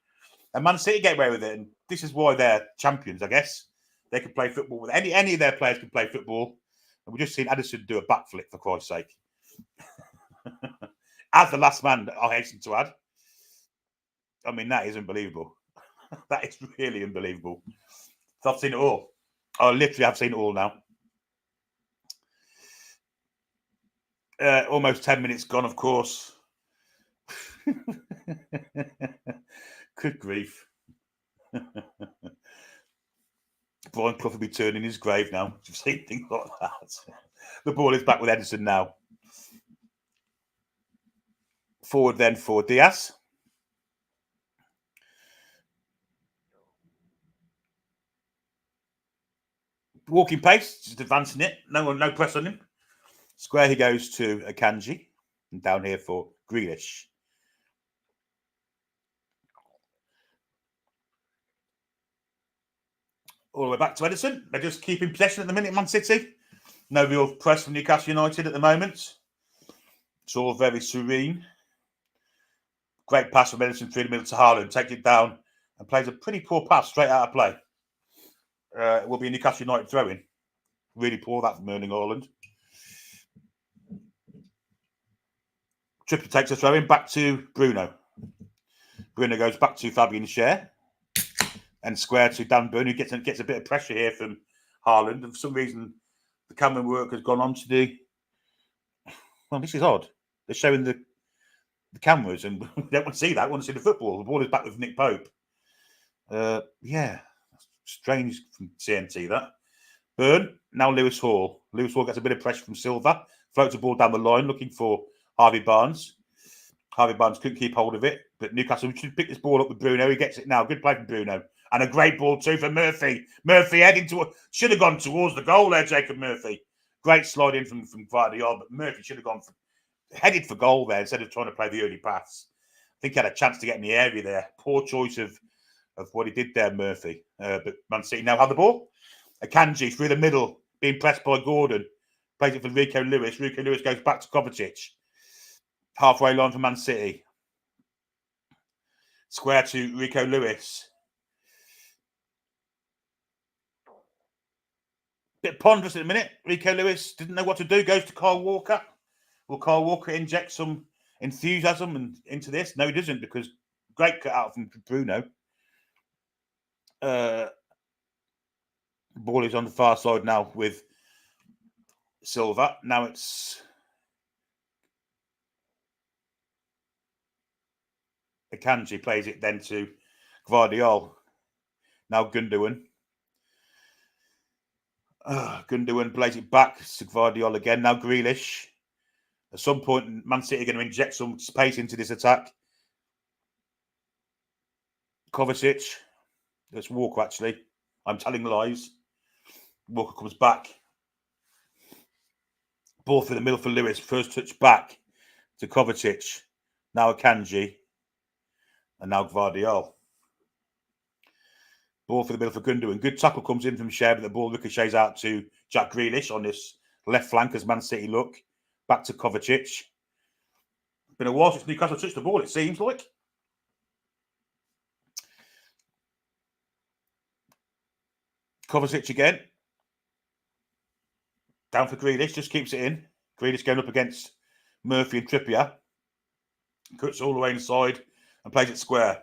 And Man City get away with it. And this is why they're champions, I guess. They can play football with any of their players can play football. And we've just seen Ederson do a backflip, for Christ's sake. As the last man, I hasten to add. I mean, that is unbelievable. That is really unbelievable. So I've seen it all. I literally have seen it all now. Almost 10 minutes gone, of course. Good grief. Brian Clough will be turning his grave now. You've seen things like that. The ball is back with Edison now. Forward then for Diaz. Walking pace, just advancing it. No press on him. Square he goes to Akanji. And down here for Grealish. All the way back to Edison. They're just keeping possession at the minute, Man City. No real press from Newcastle United at the moment. It's all very serene. Great pass from Edison through the middle to Haaland. Takes it down and plays a pretty poor pass straight out of play. It will be a Newcastle United throw-in. Really poor that from Erling Haaland. Trippier takes a throw-in back to Bruno. Bruno goes back to Fabian Schär. And square to Dan Burn, who gets a bit of pressure here from Haaland. And for some reason, the camera work has gone on to the... Well, this is odd. They're showing the cameras, and we don't want to see that. We want to see the football. The ball is back with Nick Pope. Yeah, strange from TNT, that. Burn, now Lewis Hall. Lewis Hall gets a bit of pressure from Silva. Floats the ball down the line, looking for Harvey Barnes. Harvey Barnes couldn't keep hold of it, but Newcastle should pick this ball up with Bruno. He gets it now. Good play from Bruno. And a great ball too for Murphy. Murphy heading should have gone towards the goal there, Jacob Murphy. Great slide in from Guardiola, but Murphy should have headed for goal there instead of trying to play the early pass. I think he had a chance to get in the area there. Poor choice of what he did there, Murphy. But Man City now have the ball. Akanji through the middle, being pressed by Gordon. Plays it for Rico Lewis. Rico Lewis goes back to Kovacic. Halfway line for Man City. Square to Rico Lewis. Bit ponderous at the minute. Rico Lewis didn't know what to do. Goes to Kyle Walker. Will Kyle Walker inject some enthusiasm into this? No, he doesn't, because great cut out from Bruno. Ball is on the far side now with Silva. Now it's Akanji plays it then to Guardiola. Now Gundogan. Gundogan plays it back to Guardiola again. Now Grealish. At some point, Man City are going to inject some space into this attack. Kovacic. That's Walker, actually. I'm telling lies. Walker comes back. Ball through the middle for Lewis. First touch back to Kovacic. Now Akanji. And now Guardiola. Ball for the middle for Gundogan. Good tackle comes in from Schär, but the ball ricochets out to Jack Grealish on this left flank as Man City look. Back to Kovacic. Been a while since Newcastle touched the ball, it seems like. Kovacic again. Down for Grealish, just keeps it in. Grealish going up against Murphy and Trippier. Cuts all the way inside and plays it square.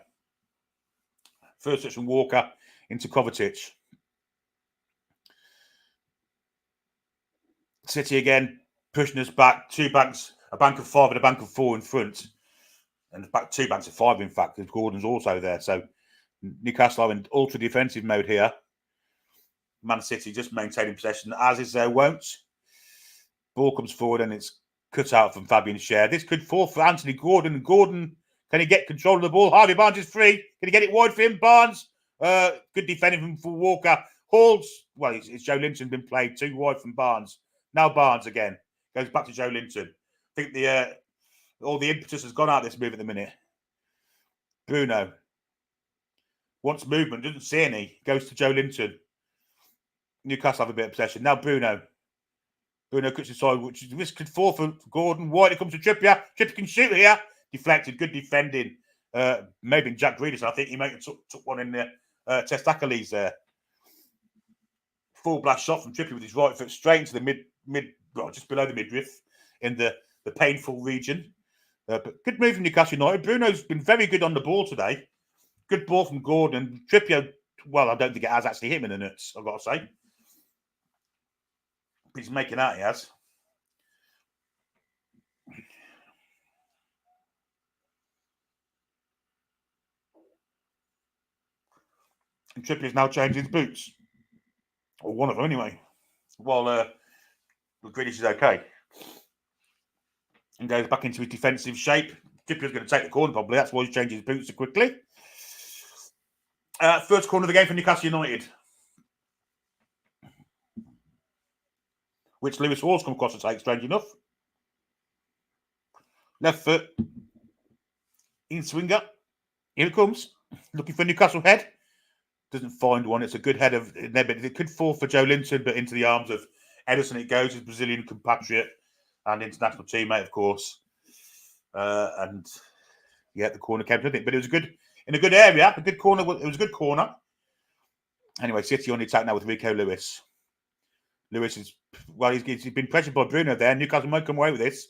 First touch from Walker into Kovacic. City again, pushing us back. Two banks, a bank of five and a bank of four in front. And back two banks of five, in fact, because Gordon's also there. So Newcastle are in ultra defensive mode here. Man City just maintaining possession, as is their wont. Ball comes forward and it's cut out from Fabian Schär. This could fall for Anthony Gordon. Gordon, can he get control of the ball? Harvey Barnes is free. Can he get it wide for him? Barnes, good defending from Walker. Hall's, well, it's Joe Linton been played too wide from Barnes. Now Barnes again. Goes back to Joe Linton. I think all the impetus has gone out of this move at the minute. Bruno wants movement, doesn't see any. Goes to Joe Linton. Newcastle have a bit of possession. Now Bruno. Bruno cuts inside, which this could fall for Gordon. Wide it comes to Trippier. Trippier can shoot here. Deflected. Good defending. Maybe Jack Grealish. I think he might have took one in the testicles there. Full blast shot from Trippier with his right foot straight into the mid, well, just below the midriff in the painful region. But good move from Newcastle United. Bruno's been very good on the ball today. Good ball from Gordon. Trippier, well, I don't think it has actually hit him in the nuts, I've got to say. But he's making out he has. And Trippier's now changing his boots. or one of them anyway. While Grealish is okay. And goes back into his defensive shape. Trippier's going to take the corner probably. That's why he's changing his boots so quickly. First corner of the game for Newcastle United. Which Lewis Hall's come across to take, strange enough. Left foot. In swinger. Here it comes. Looking for Newcastle head. Doesn't find one. It's a good head of... It could fall for Joe Linton, but into the arms of Ederson it goes, his Brazilian compatriot and international teammate, of course. And yeah, the corner came with it. But it was in a good area. A good corner. It was a good corner. Anyway, City on the attack now with Rico Lewis. Lewis is... Well, he's been pressured by Bruno there. Newcastle might come away with this.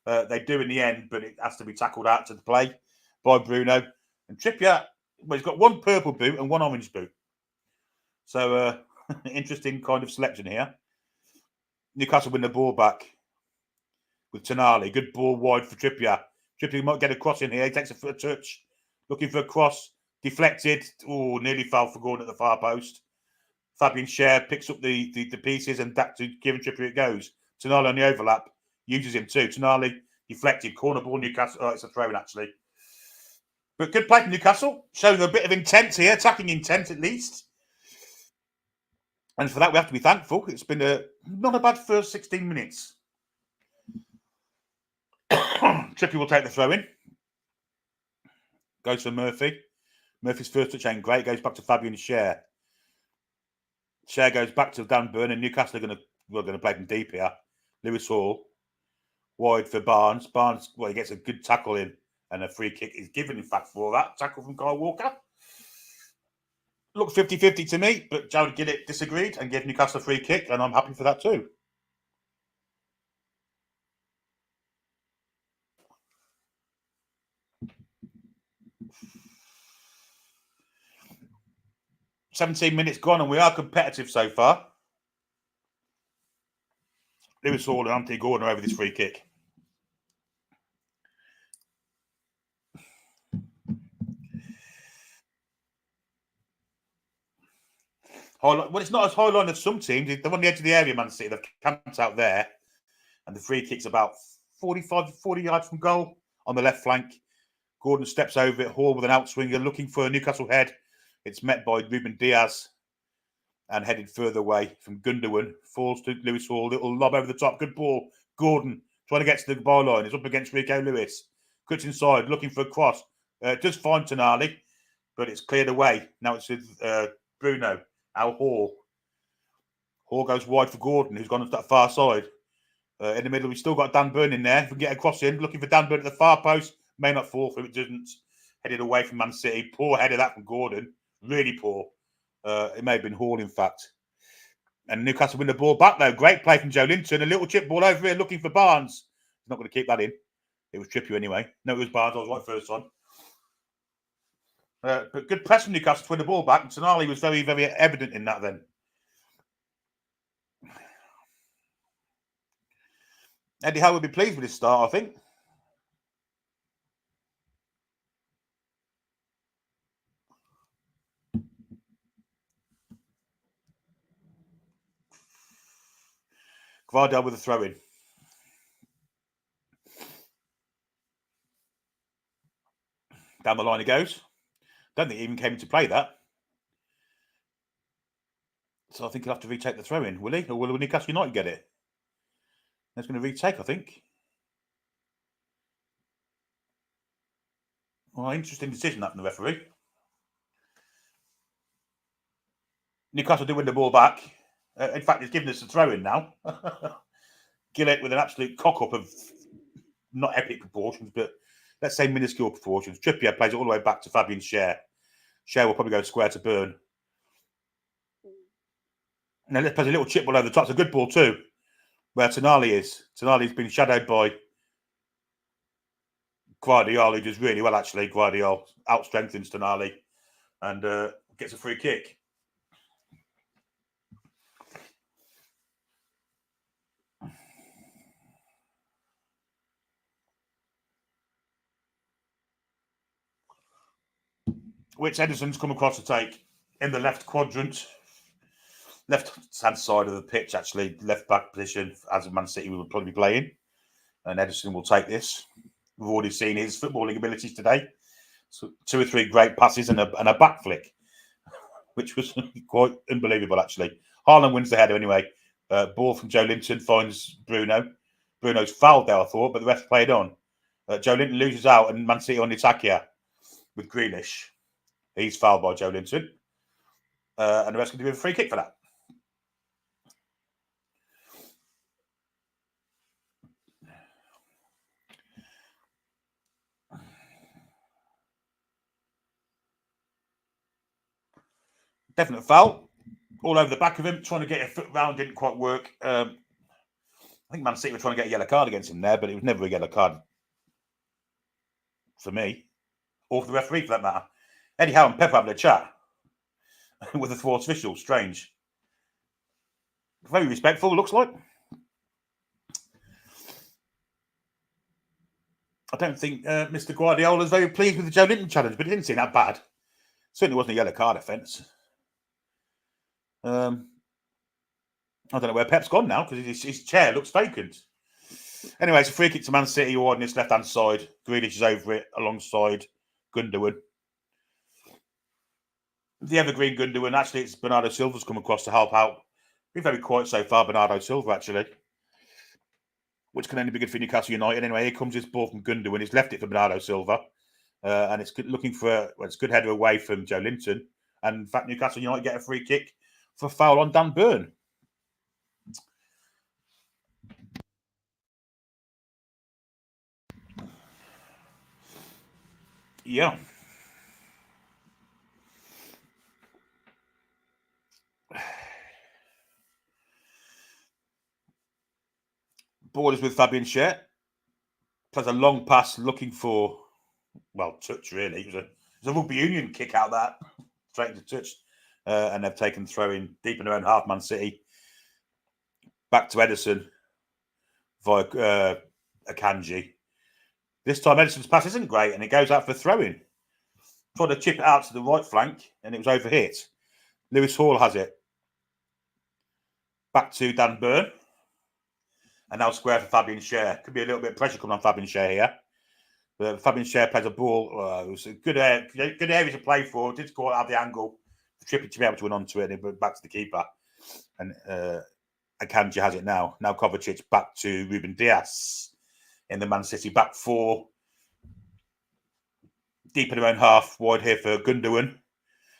They do in the end, but it has to be tackled out to the play by Bruno. And Trippier, well, he's got one purple boot and one orange boot. So, interesting kind of selection here. Newcastle win the ball back with Tonali. Good ball wide for Trippier. Trippier might get a cross in here. He takes a foot touch. Looking for a cross. Deflected. Oh, nearly fell for Gordon at the far post. Fabian Schär picks up the pieces and back to giving Trippier it goes. Tonali on the overlap. Uses him too. Tonali deflected. Corner ball Newcastle. Oh, it's a throw-in actually. But good play from Newcastle. Showing a bit of intent here. Attacking intent at least. And for that, we have to be thankful. It's been not a bad first 16 minutes. Trippier will take the throw-in. Goes for Murphy. Murphy's first touch ain't great. Goes back to Fabian Schär. Schär goes back to Dan Burn, and Newcastle are going to play them deep here. Lewis Hall. Wide for Barnes. Barnes, well, he gets a good tackle in, and a free kick is given, in fact, for that. Tackle from Kyle Walker. Looked 50-50 to me, but Jared Gillett disagreed and gave Newcastle a free kick, and I'm happy for that too. "17 minutes gone, and we are competitive so far." Lewis Hall and Anthony Gordon are over this free kick. Well, it's not as high line as some teams. They're on the edge of the area, Man City. They've camped out there. And the free kick's about 45 to 40 yards from goal on the left flank. Gordon steps over it. Hall with an outswinger looking for a Newcastle head. It's met by Ruben Diaz and headed further away from Gundogan. Falls to Lewis Hall. Little lob over the top. Good ball. Gordon trying to get to the byline. It's up against Rico Lewis. Cuts inside, looking for a cross. Does find Tonali, but it's cleared away. Now it's with Bruno. Al Hall. Hall goes wide for Gordon, who's gone to that far side. In the middle, we've still got Dan Burn in there. If we can get a cross in, looking for Dan Burn at the far post. May not fall for it, doesn't. Headed away from Man City. Poor head of that from Gordon. Really poor. It may have been Hall, in fact. And Newcastle win the ball back, though. Great play from Joe Linton. A little chip ball over here looking for Barnes. He's not going to keep that in. It was Trippier anyway. No, it was Barnes. I was right first time. But good press from Newcastle to win the ball back. And Tonali was very, very evident in that then. Eddie Howe will be pleased with his start, I think. Gvardiol with a throw-in. Down the line he goes. Don't think he even came into play that. So I think he'll have to retake the throw-in, will he? Or will Newcastle United get it? He's going to retake, I think. Well, interesting decision that from the referee. Newcastle do win the ball back. In fact, he's given us a throw-in now. Gillett with an absolute cock-up of not epic proportions, but let's say minuscule proportions. Trippier plays it all the way back to Fabian Schär. Schär will probably go square to Burn. Now let's play a little chip ball over the top. It's a good ball too, where Tonali is. Tonali's been shadowed by Gvardiol, who does really well actually. Gvardiol out-strengthens Tonali and gets a free kick. Which Ederson's come across to take in the left quadrant. left-hand side of the pitch, actually, left-back position, as Man City will probably be playing. And Ederson will take this. We've already seen his footballing abilities today. So 2 or 3 great passes and a back flick, which was quite unbelievable, actually. Haaland wins the header anyway. Ball from Joe Linton finds Bruno. Bruno's fouled there, I thought, but the ref played on. Joe Linton loses out, and Man City on the attack here with Grealish. He's fouled by Joe Linton. And the ref's going to give him a free kick for that. Definite foul. All over the back of him, trying to get a foot round, didn't quite work. I think Man City were trying to get a yellow card against him there, but it was never a yellow card for me, or for the referee for that matter. Eddie Howe and Pepper having a chat with the fourth official. Strange. Very respectful, looks like. I don't think Mr. Guardiola is very pleased with the Joe Linton challenge, but it didn't seem that bad. Certainly wasn't a yellow card offence. I don't know where Pep's gone now because his chair looks vacant. Anyway, it's a free kick to Man City on this left-hand side. Grealish is over it alongside Gundogan. The evergreen Gundogan, actually, it's Bernardo Silva's come across to help out. Been very quiet so far, Bernardo Silva, actually. Which can only be good for Newcastle United. Anyway, here comes this ball from Gundogan. He's left it for Bernardo Silva. And it's looking for it's good header away from Joe Linton. And in fact, Newcastle United get a free kick for foul on Dan Burn. Yeah. Borders with Fabian Schär. Plays a long pass looking for, well, touch really. It was a rugby union kick out that. Straight into touch. And they've taken throw in deep in their own half, Man City. Back to Ederson via Akanji. This time Ederson's pass isn't great and it goes out for throw-in. Tried to chip it out to the right flank and it was overhit. Lewis Hall has it. Back to Dan Burn. And now square for Fabian Schär. Could be a little bit of pressure coming on Fabian Schär here. But Fabian Schär plays a ball. It was a good area to play for. Did score out of the angle. Trippy to be able to win onto it. And it back to the keeper. And Akanji has it now. Now Kovacic back to Ruben Dias in the Man City back four. Deep in their own half. Wide here for Gundogan.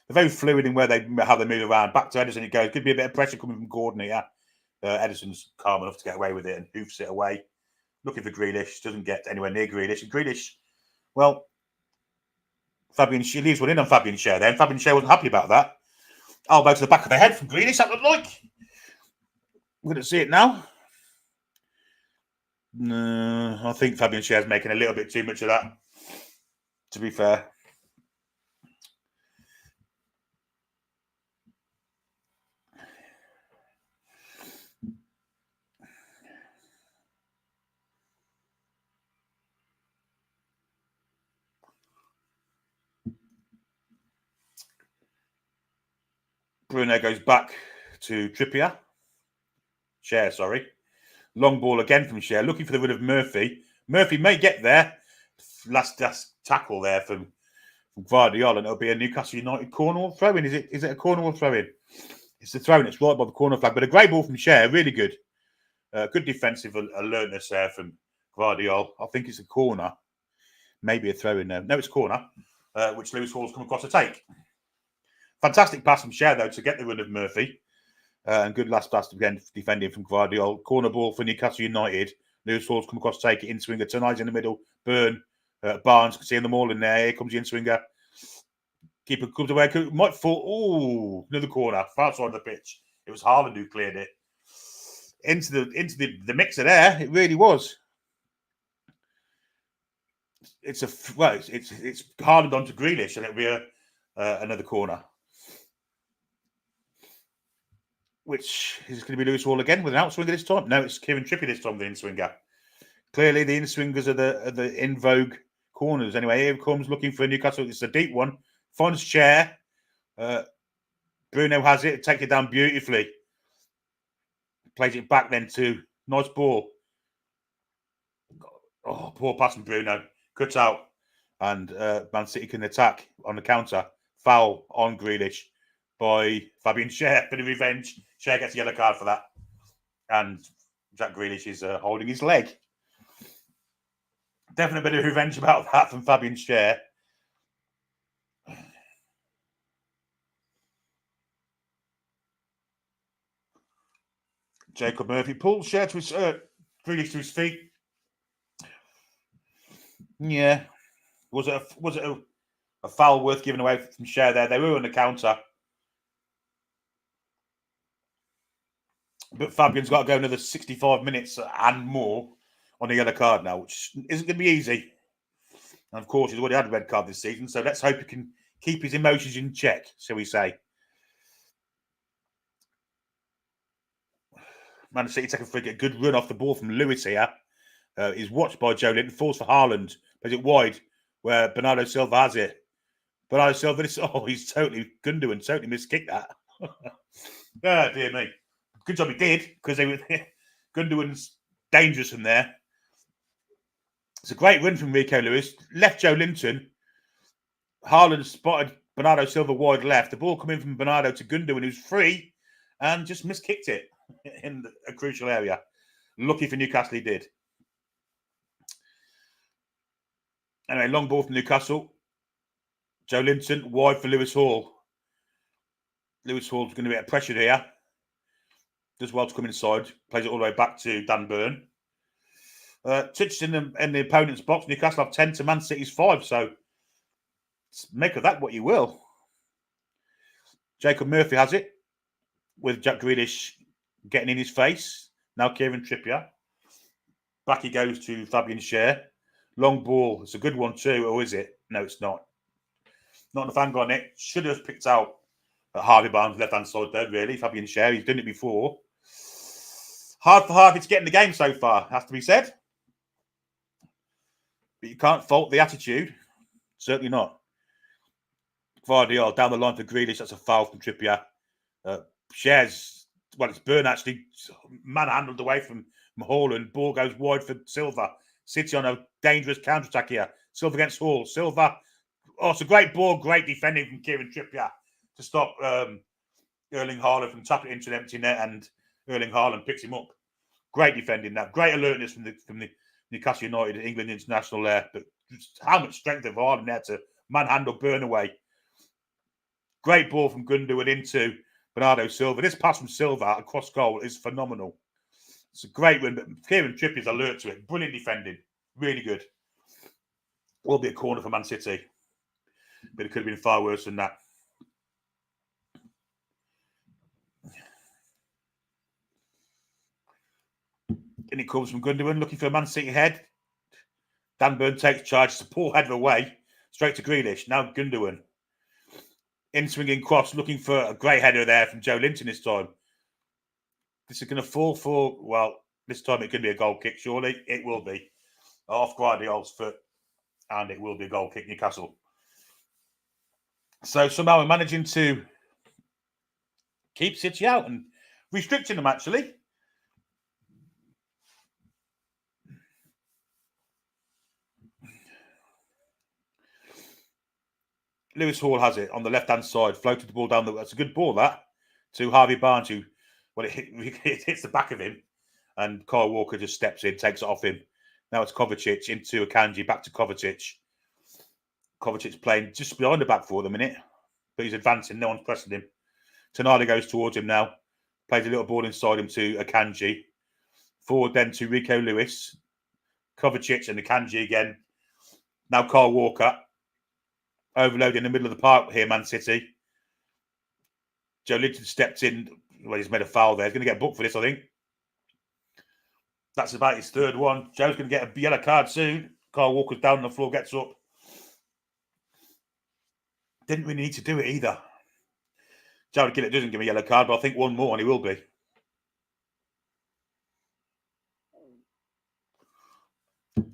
They're very fluid in how they move around. Back to Ederson it goes. Could be a bit of pressure coming from Gordon here. Ederson's calm enough to get away with it and hoofs it away. Looking for Grealish. Doesn't get anywhere near Grealish. And Grealish, well, Fabian Schär leaves one in on Fabian Schär then. Fabian Schär wasn't happy about that. Elbow to the back of the head from Grealish. That looked like. We're going to see it now. No, I think Fabian Schär's making a little bit too much of that, to be fair. Bruno goes back to Trippier. Schär, sorry. Long ball again from Schär, looking for the win of Murphy. Murphy may get there. Last tackle there from Guardiola, and it'll be a Newcastle United corner or throw-in. Is it a corner or throw-in? It's the throw-in. It's right by the corner flag, but a great ball from Schär, really good. Good defensive alertness there from Guardiola. I think it's a corner. Maybe a throw-in there. No, it's a corner, which Lewis Hall's come across to take. Fantastic pass from Schär, though, to get the run of Murphy. And good last pass again, defending from Guardiola. Corner ball for Newcastle United. Lewis Hall's come across to take it. In swinger. Tonight's in the middle. Burn. Barnes can see them all in there. Here comes the in swinger. Keeper comes away. Might fall. Oh, another corner. Far side of the pitch. It was Haaland who cleared it. Into the mixer there. It really was. It's Haaland onto Grealish, and it'll be another corner. Which is going to be Lewis Hall again with an outswinger this time. No, it's Kieran Trippier this time with the in-swinger. Clearly, the in-swingers are the in vogue corners. Anyway, here comes looking for Newcastle. It's a deep one. Finds Schär. Bruno has it. Takes it down beautifully. Plays it back then to nice ball. Oh, poor pass from Bruno. Cuts out. And Man City can attack on the counter. Foul on Grealish by Fabian Schär. Bit of revenge. Schär gets a yellow card for that. And Jack Grealish is holding his leg. Definitely a bit of revenge about that from Fabian Schär. Jacob Murphy pulls Schär to his Grealish to his feet. Yeah. Was it a foul worth giving away from Schär there? They were on the counter. But Fabian's got to go another 65 minutes and more on the yellow card now, which isn't going to be easy. And of course, he's already had a red card this season, so let's hope he can keep his emotions in check, shall we say. Man City take a good run off the ball from Lewis here. He's watched by Joe Linton, falls for Haaland, plays it wide, where Bernardo Silva has it. Bernardo Silva, he's totally Gundogan, totally miskicked that. Oh, dear me. Good job he did, because Gundogan's dangerous from there. It's a great run from Rico Lewis. Left Joe Linton. Haaland spotted Bernardo Silva wide left. The ball coming from Bernardo to Gundogan, who's free, and just miskicked it in a crucial area. Lucky for Newcastle he did. Anyway, long ball from Newcastle. Joe Linton, wide for Lewis Hall. Lewis Hall's going to get pressured here. Does well to come inside. Plays it all the way back to Dan Burn. Touched in the opponent's box. Newcastle have 10 to Man City's 5. So make of that what you will. Jacob Murphy has it with Jack Grealish getting in his face. Now Kieran Trippier. Back he goes to Fabian Schär. Long ball. It's a good one too. Or is it? No, it's not. Not enough angle on it. Should have picked out Harvey Barnes left-hand side there, really. Fabian Schär. He's done it before. Hard for Harvey to get in the game so far, has to be said. But you can't fault the attitude. Certainly not. Guardiola down the line for Grealish. That's a foul from Trippier. Schär's, it's Burn actually manhandled away from Haaland. Ball goes wide for Silva. City on a dangerous counter-attack here. Silva against Hall. Silva. Oh, it's a great ball. Great defending from Kieran Trippier to stop Erling Haaland from tapping it into an empty net, and Erling Haaland picks him up. Great defending that. Great alertness from the Newcastle United England international there. But how much strength of Haaland there to manhandle Burn away. Great ball from Gundogan into Bernardo Silva. This pass from Silva across goal is phenomenal. It's a great win, but Kieran Trippier's alert to it. Brilliant defending. Really good. Will be a corner for Man City. But it could have been far worse than that. And it comes from Gundogan looking for a Man City head. Dan Burn takes charge. It's a poor header away. Straight to Grealish. Now Gundogan. In swinging cross, looking for a great header there from Joe Linton this time. This is going to fall for, this time it could be a goal kick, surely. It will be. Off Guardiola's foot. And it will be a goal kick, Newcastle. So somehow we're managing to keep City out and restricting them, actually. Lewis Hall has it on the left-hand side, floated the ball down. That's a good ball, that, to Harvey Barnes, who, it hits the back of him, and Kyle Walker just steps in, takes it off him. Now it's Kovacic into Akanji, back to Kovacic. Kovacic's playing just behind the back four at the minute, but he's advancing. No one's pressing him. Tonali goes towards him now. Plays a little ball inside him to Akanji. Forward then to Rico Lewis. Kovacic and Akanji again. Now Kyle Walker. Overload in the middle of the park here, Man City. Joe Linton stepped in. Well, he's made a foul there. He's going to get booked for this, I think. That's about his third one. Joe's going to get a yellow card soon. Kyle Walker's down on the floor, gets up. Didn't really need to do it either. Jared Gillett doesn't give a yellow card, but I think one more and he will be.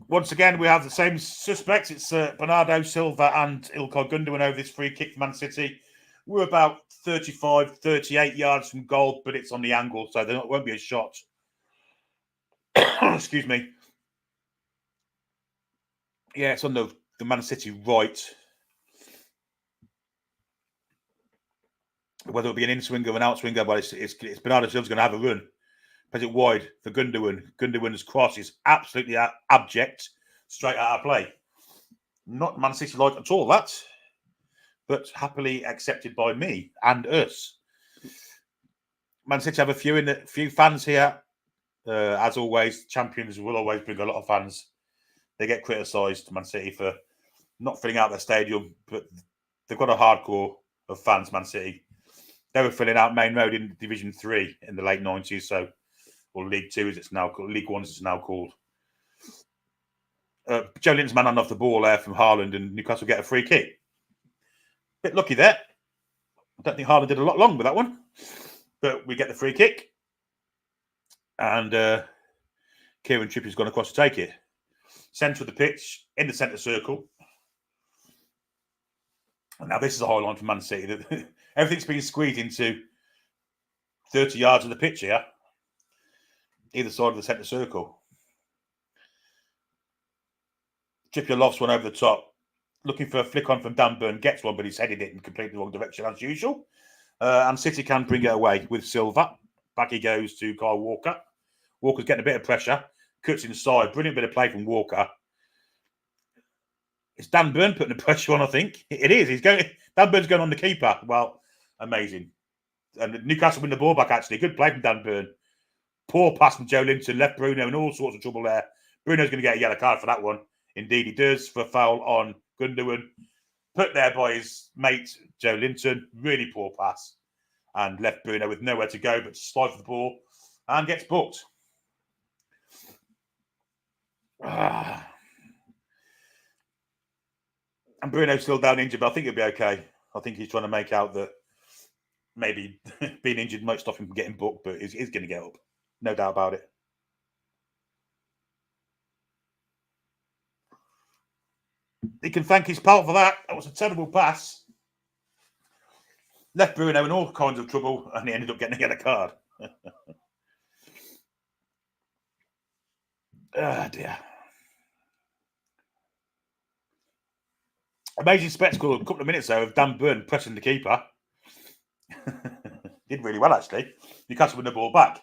Once again, we have the same suspects. It's Bernardo Silva and Ilkay Gundogan over this free kick for Man City. We're about 35, 38 yards from goal, but it's on the angle, so there won't be a shot. Excuse me. Yeah, it's on the Man City right. Whether it'll be an in-swinger or an out-swinger, but it's Bernardo Silva's going to have a run. Plays it wide for Gundogan. Gundogan's cross is absolutely abject, straight out of play. Not Man City like at all, that. But happily accepted by me and us. Man City have a few fans here. As always, champions will always bring a lot of fans. They get criticised, Man City, for not filling out their stadium, but they've got a hardcore of fans, Man City. They were filling out Main Road in Division 3 in the late 90s, or League 2 as it's now called, League 1 as it's now called. Joe Linton's man on off the ball there from Haaland, and Newcastle get a free kick. Bit lucky there. I don't think Haaland did a lot wrong with that one, but we get the free kick, and Kieran Trippier's gone across to take it. Centre of the pitch, in the centre circle. And now this is a high line for Man City. Everything's been squeezed into 30 yards of the pitch here, either side of the centre circle. Trippier lofts one over the top, looking for a flick on from Dan Burn, gets one, but he's headed it in completely the wrong direction as usual. And City can bring it away with Silva. Back he goes to Kyle Walker. Walker's getting a bit of pressure, cuts inside. Brilliant bit of play from Walker. It's Dan Burn putting the pressure on, I think. It is. Dan Burn's going on the keeper. Well, amazing. And Newcastle win the ball back, actually. Good play from Dan Burn. Poor pass from Joe Linton. Left Bruno in all sorts of trouble there. Bruno's going to get a yellow card for that one. Indeed, he does, for a foul on Gundogan. Put there by his mate, Joe Linton. Really poor pass. And left Bruno with nowhere to go but to slide for the ball. And gets booked. And Bruno's still down injured, but I think he'll be okay. I think he's trying to make out that maybe being injured might stop him from getting booked, but he's going to get up. No doubt about it. He can thank his pal for that. That was a terrible pass. Left Bruno in all kinds of trouble, and he ended up getting a yellow card. Oh, dear. Amazing spectacle a couple of minutes there of Dan Burn pressing the keeper. Did really well, actually. Newcastle win the ball back.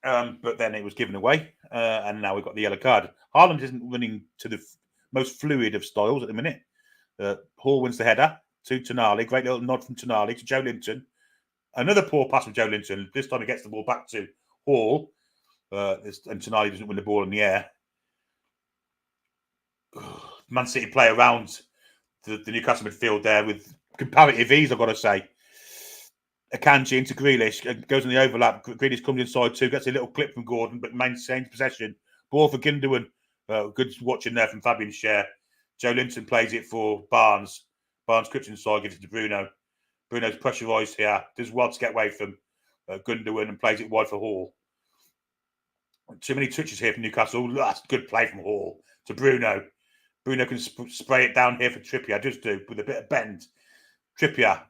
But then it was given away. And now we've got the yellow card. Haaland isn't running to the most fluid of styles at the minute. Hall wins the header to Tonali. Great little nod from Tonali to Joe Linton. Another poor pass from Joe Linton. This time he gets the ball back to Hall. And Tonali doesn't win the ball in the air. Man City play around the Newcastle midfield there with comparative ease, I've got to say. Akanji into Grealish, goes on the overlap. Grealish comes inside too, gets a little clip from Gordon, but maintains possession. Ball for Gundogan. Good watching there from Fabian Schär. Joe Linton plays it for Barnes. Barnes cuts inside, gives it to Bruno. Bruno's pressurised here. Does well to get away from Gundogan and plays it wide for Hall. Too many touches here from Newcastle. That's good play from Hall to Bruno. Bruno can spray it down here for Trippier. Just do with a bit of bend. Trippier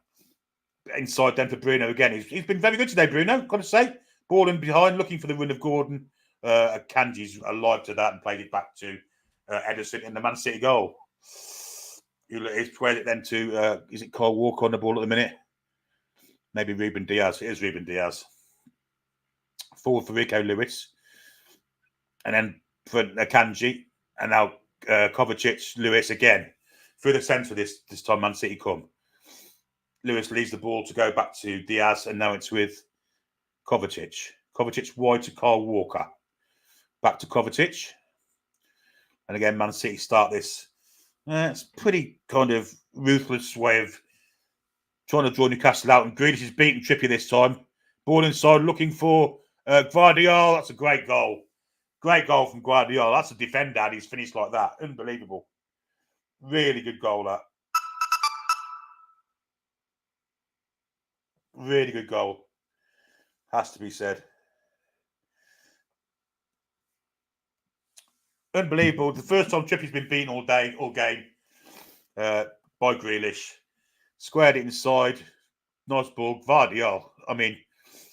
inside then for Bruno again. He's been very good today, Bruno, got to say. Ball in behind, looking for the run of Gordon. Kanji's alive to that and played it back to Ederson in the Man City goal. He's played it then to, is it Kyle Walker on the ball at the minute? Maybe Ruben Diaz. It is Ruben Diaz. Forward for Rico Lewis. And then for Akanji. And now Kovacic, Lewis again. Through the centre this time, Man City come. Lewis leaves the ball to go back to Diaz, and now it's with Kovacic. Kovacic wide to Kyle Walker. Back to Kovacic. And again, Man City start this. It's pretty kind of ruthless way of trying to draw Newcastle out. And Grealish is beating Trippier this time. Ball inside, looking for Guardiola. That's a great goal. Great goal from Guardiola. That's a defender, and he's finished like that. Unbelievable. Really good goal, that. Really good goal. Has to be said. Unbelievable. The first time Trippier's been beaten all day, all game, by Grealish. Squared it inside. Nice ball. Vardy, I mean,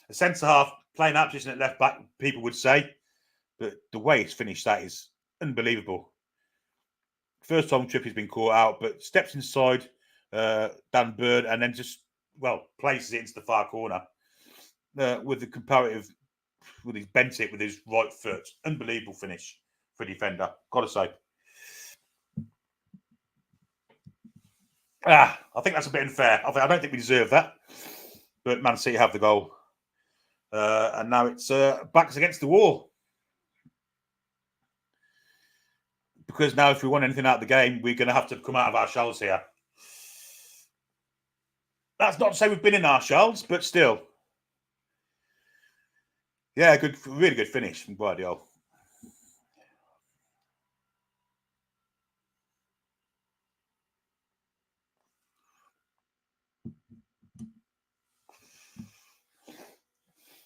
a centre half playing that position at left back, people would say, but the way it's finished, that is unbelievable. First time Trippier's been caught out, but steps inside Dan Bird and then just, places it into the far corner with the comparative, with his bent it with his right foot. Unbelievable finish for a defender, got to say. I think that's a bit unfair. I don't think we deserve that, but Man City have the goal. And now it's backs against the wall. Because now if we want anything out of the game, we're going to have to come out of our shells here. That's not to say we've been in our shells, but still. Yeah, really good finish from Guardiola.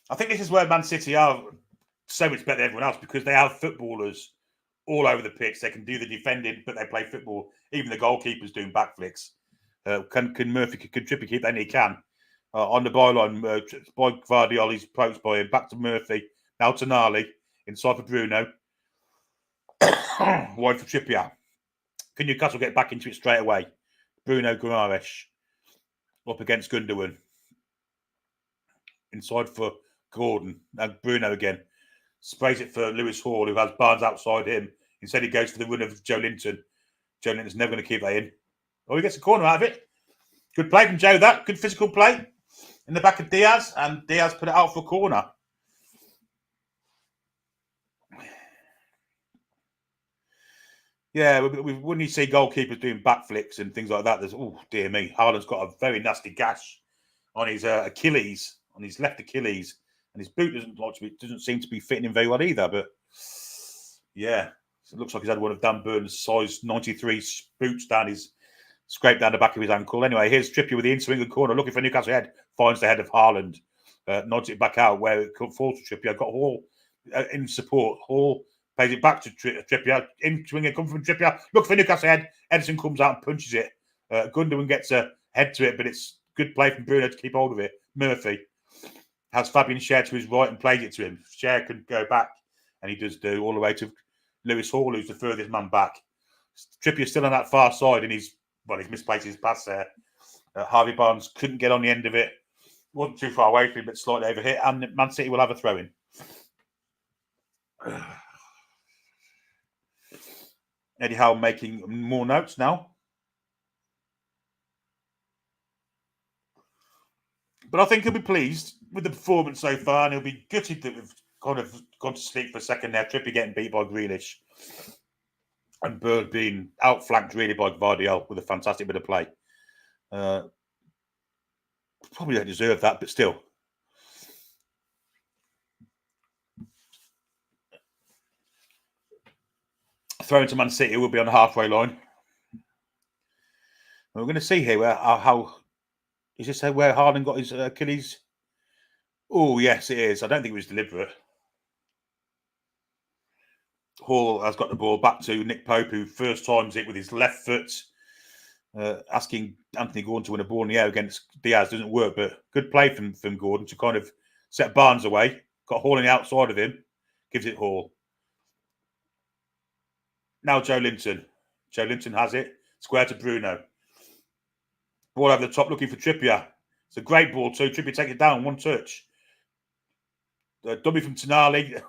I think this is where Man City are so much better than everyone else, because they have footballers all over the pitch. They can do the defending, but they play football. Even the goalkeeper's doing backflips. Can Trippier keep that? He can. On the byline, by Guardiola, he's approached by him. Back to Murphy. Now to Tonali. Inside for Bruno. Wide for Trippier. Can Newcastle get back into it straight away? Bruno Guimaraes up against Gundogan. Inside for Gordon. And Bruno again. Sprays it for Lewis Hall, who has Barnes outside him. Instead, he goes for the run of Joe Linton. Joe Linton's never going to keep that in. Oh, he gets a corner out of it. Good play from Joe, that. Good physical play in the back of Diaz. And Diaz put it out for a corner. Yeah, when you see goalkeepers doing backflips and things like that, there's, oh, dear me, Haaland's got a very nasty gash on his Achilles, on his left Achilles. And his boot doesn't seem to be fitting him very well either. But, yeah, it looks like he's had one of Dan Burns' size 93 boots scraped down the back of his ankle. Anyway, here's Trippier with the in-swing corner, looking for Newcastle head, finds the head of Haaland, nods it back out where it falls to Trippier. Got Hall in support. Hall plays it back to Trippier. In-swinger come from Trippier. Look for Newcastle head. Edison comes out and punches it. Gundogan gets a head to it, but it's good play from Bruno to keep hold of it. Murphy has Fabian Schär to his right and plays it to him. Schär can go back, and he does do, all the way to Lewis Hall, who's the furthest man back. Trippier's still on that far side, and he's misplaced his pass there. Harvey Barnes couldn't get on the end of it. Wasn't too far away from him, but slightly overhit, and Man City will have a throw-in. Eddie Howe making more notes now. But I think he'll be pleased with the performance so far, and he'll be gutted that we've kind of gone to sleep for a second there. Trippier getting beat by Grealish, and Bird being outflanked really by Guardiola with a fantastic bit of play. Probably don't deserve that, but still. Thrown to Man City, will be on the halfway line. We're going to see here how is this where Haaland got his Achilles? Oh, yes, it is. I don't think it was deliberate. Hall has got the ball back to Nick Pope, who first times it with his left foot, asking Anthony Gordon to win a ball in the air against Diaz. Doesn't work, but good play from Gordon to kind of set Barnes away. Got Hall on the outside of him. Gives it Hall. Now Joe Linton. Joe Linton has it. Square to Bruno. Ball over the top looking for Trippier. It's a great ball too. Trippier takes it down, one touch. Dummy from Tonali.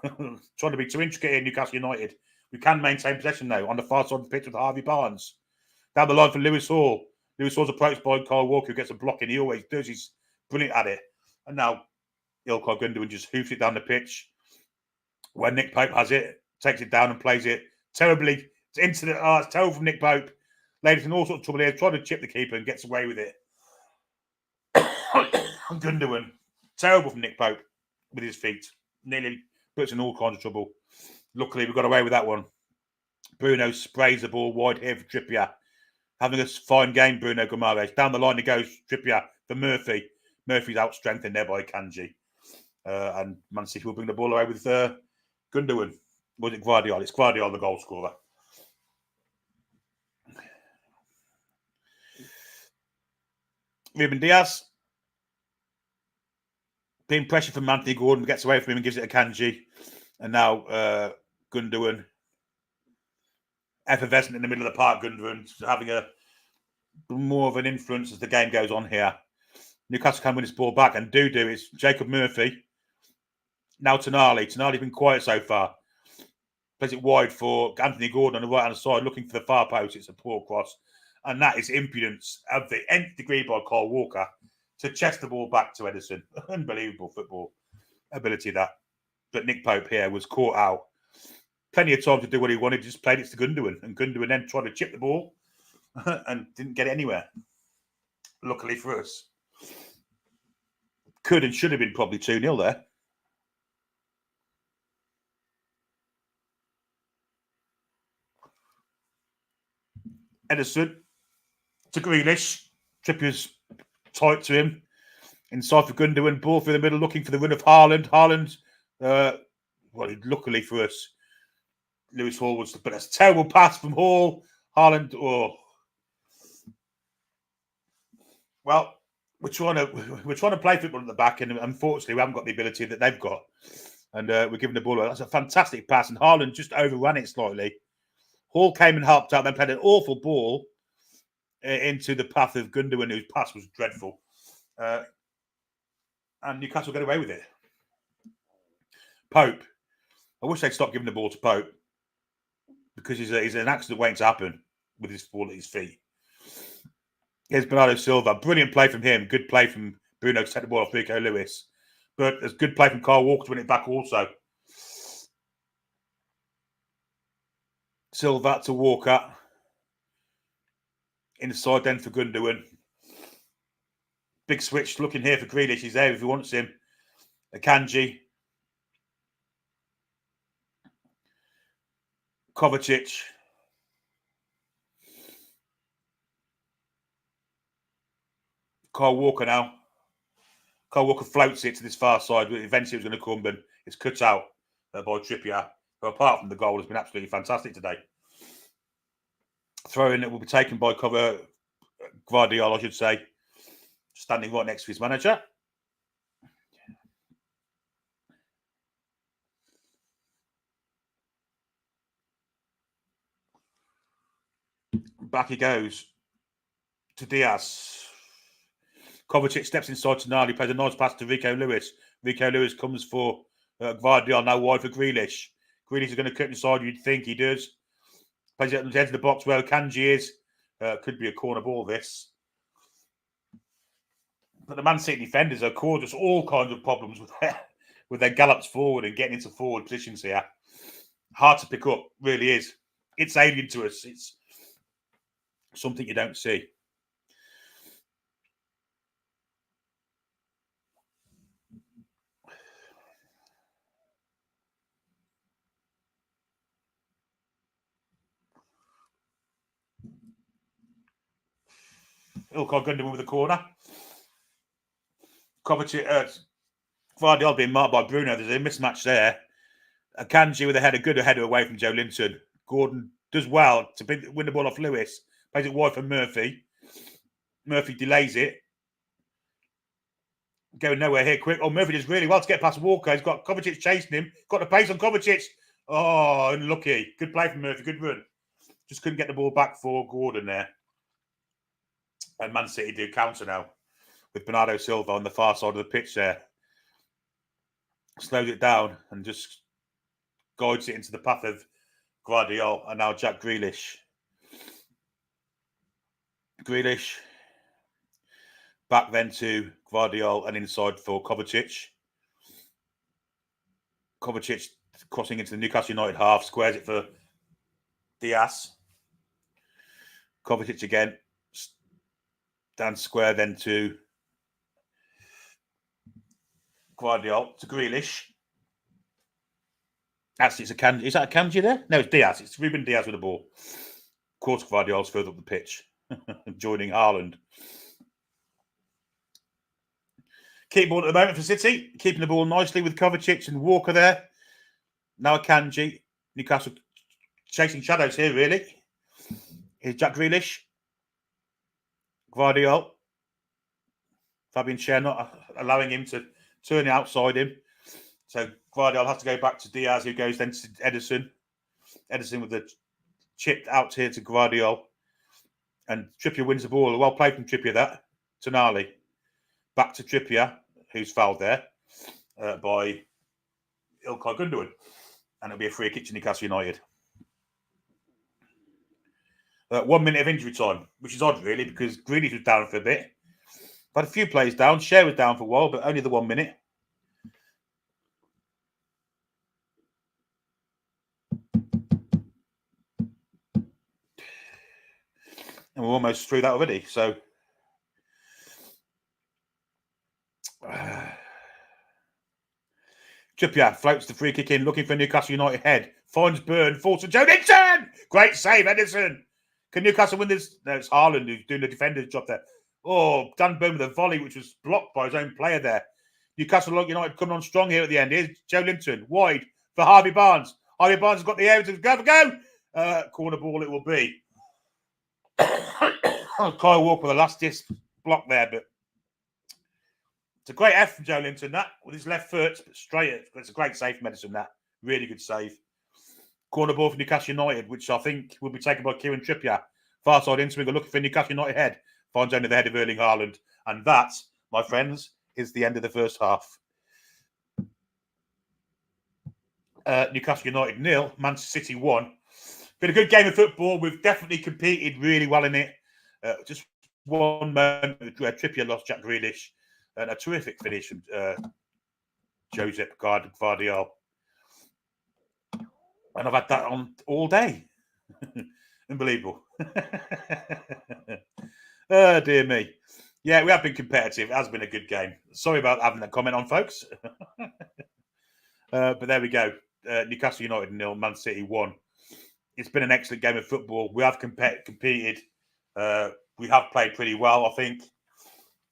Trying to be too intricate here, Newcastle United. We can maintain possession now on the far side of the pitch with Harvey Barnes. Down the line for Lewis Hall. Lewis Hall's approached by Kyle Walker, who gets a block in. He always does. He's brilliant at it. And now Ilkay Gundogan just hoofs it down the pitch. Where Nick Pope has it, takes it down and plays it terribly. It's it's terrible from Nick Pope. Ladies in all sorts of trouble here, trying to chip the keeper and gets away with it. Gundogan, terrible from Nick Pope with his feet. Nearly puts in all kinds of trouble. Luckily, we got away with that one. Bruno sprays the ball wide here for Trippier. Having a fine game, Bruno Guimaraes. Down the line it goes, Trippier for Murphy. Murphy's out strengthened there by Kanji. And Man City will bring the ball away with Gundogan. Was it Guardiola? It's Guardiola, the goal scorer. Ruben Diaz being pressure from Anthony Gordon, gets away from him and gives it to Kanji. And now Gundogan, effervescent in the middle of the park, Gundogan, having a more of an influence as the game goes on here. Newcastle can win this ball back, and do is Jacob Murphy. Now Tonali. Tonali's been quiet so far. Plays it wide for Anthony Gordon on the right-hand side, looking for the far post. It's a poor cross. And that is impudence of the nth degree by Kyle Walker to chest the ball back to Ederson. Unbelievable football ability, that. But Nick Pope here was caught out. Plenty of time to do what he wanted, just played it to Gundogan. And Gundogan then tried to chip the ball and didn't get it anywhere. Luckily for us. Could and should have been probably 2-0 there. Ederson to Grealish. Trippier's tight to him. Inside for Gundogan. Ball through the middle, looking for the run of Haaland. Haaland, luckily for us, Lewis Hall was, but that's a terrible pass from Hall. Haaland, well, we're trying to play football at the back, and unfortunately, we haven't got the ability that they've got. And we're giving the ball away. That's a fantastic pass, and Haaland just overran it slightly. Hall came and helped out, then played an awful ball into the path of Gundogan, whose pass was dreadful. And Newcastle get away with it. Pope. I wish they'd stop giving the ball to Pope, because he's an accident waiting to happen with his ball at his feet. Here's Bernardo Silva. Brilliant play from him. Good play from Bruno to take the ball off Rico Lewis. But there's good play from Kyle Walker to win it back also. Silva to Walker. Inside then for Gundogan. Big switch looking here for Grealish. He's there if he wants him. Akanji. Kovacic. Kyle Walker now. Kyle Walker floats it to this far side. Eventually it was going to come, but it's cut out by Trippier. But apart from the goal, has been absolutely fantastic today. Throw in that will be taken by Gvardiol, I should say, standing right next to his manager. Back he goes to Diaz. Kovacic steps inside to Tonali, plays a nice pass to Rico Lewis. Rico Lewis comes for Gvardiol, now wide for Grealish. Grealish is going to cut inside, you'd think he does. Plays it at the edge of the box where Kanji is. Could be a corner ball, this. But the Man City defenders have caused us all kinds of problems with their gallops forward and getting into forward positions here. Hard to pick up, really is. It's alien to us. It's something you don't see. Ilkay Gundogan with the corner. Kovacic, Gvardiol being marked by Bruno. There's a mismatch there. Akanji with a header, good header away from Joe Linton. Gordon does well to win the ball off Lewis. Plays it wide for Murphy. Murphy delays it. Going nowhere here quick. Oh, Murphy does really well to get past Walker. He's got Kovacic chasing him. Got the pace on Kovacic. Oh, unlucky. Good play from Murphy. Good run. Just couldn't get the ball back for Gordon there. And Man City do counter now with Bernardo Silva on the far side of the pitch there. Slows it down and just guides it into the path of Gvardiol and now Jack Grealish. Grealish back then to Gvardiol and inside for Kovacic. Kovacic crossing into the Newcastle United half, squares it for Diaz. Kovacic again. Down square then to Gvardiol to Grealish. Actually, is that Akanji there? No, it's Diaz. It's Ruben Diaz with the ball. Of course, Gvardiol's further up the pitch, joining Haaland. Keep ball at the moment for City, keeping the ball nicely with Kovacic and Walker there. Now Akanji. Newcastle chasing shadows here, really. Here's Jack Grealish. Gvardiol. Fabian Schär not allowing him to turn it outside him. So Guardiola has to go back to Diaz, who goes then to Ederson. Ederson with the chipped out here to Guardiola. And Trippier wins the ball. Well played from Trippier, that. Tonali. Back to Trippier, who's fouled there by Ilkay Gundogan. And it'll be a free kick to Newcastle United. 1 minute of injury time, which is odd, really, because Grealish was down for a bit. Had a few players down. Shea was down for a while, but only the 1 minute. And we're almost through that already. So, Trippier floats the free kick in, looking for Newcastle United head. Finds Burn, falls to Joelinton! Great save, Ederson. Can Newcastle win this? No, it's Haaland who's doing the defender's job there. Oh, Dan Burn with a volley, which was blocked by his own player there. Newcastle United coming on strong here at the end. Here's Joelinton, wide for Harvey Barnes. Harvey Barnes has got the area to go. Corner ball it will be. Kyle Walker, the last disc block there, but it's a great effort from Joelinton, that, with his left foot, straight. It's a great save from Ederson, that. Really good save. Corner ball for Newcastle United, which I think will be taken by Kieran Trippier. Far side in swinger, looking for Newcastle United head. Finds only the head of Erling Haaland. And that, my friends, is the end of the first half. Newcastle United 0, Manchester City 1. Been a good game of football. We've definitely competed really well in it. Just one moment where Trippier lost Jack Grealish. And a terrific finish from Josep Guardiola. And I've had that on all day. Unbelievable. Oh, dear me. Yeah, we have been competitive. It has been a good game. Sorry about having that comment on, folks. But there we go. Newcastle United 0, Man City 1. It's been an excellent game of football. We have competed. We have played pretty well, I think.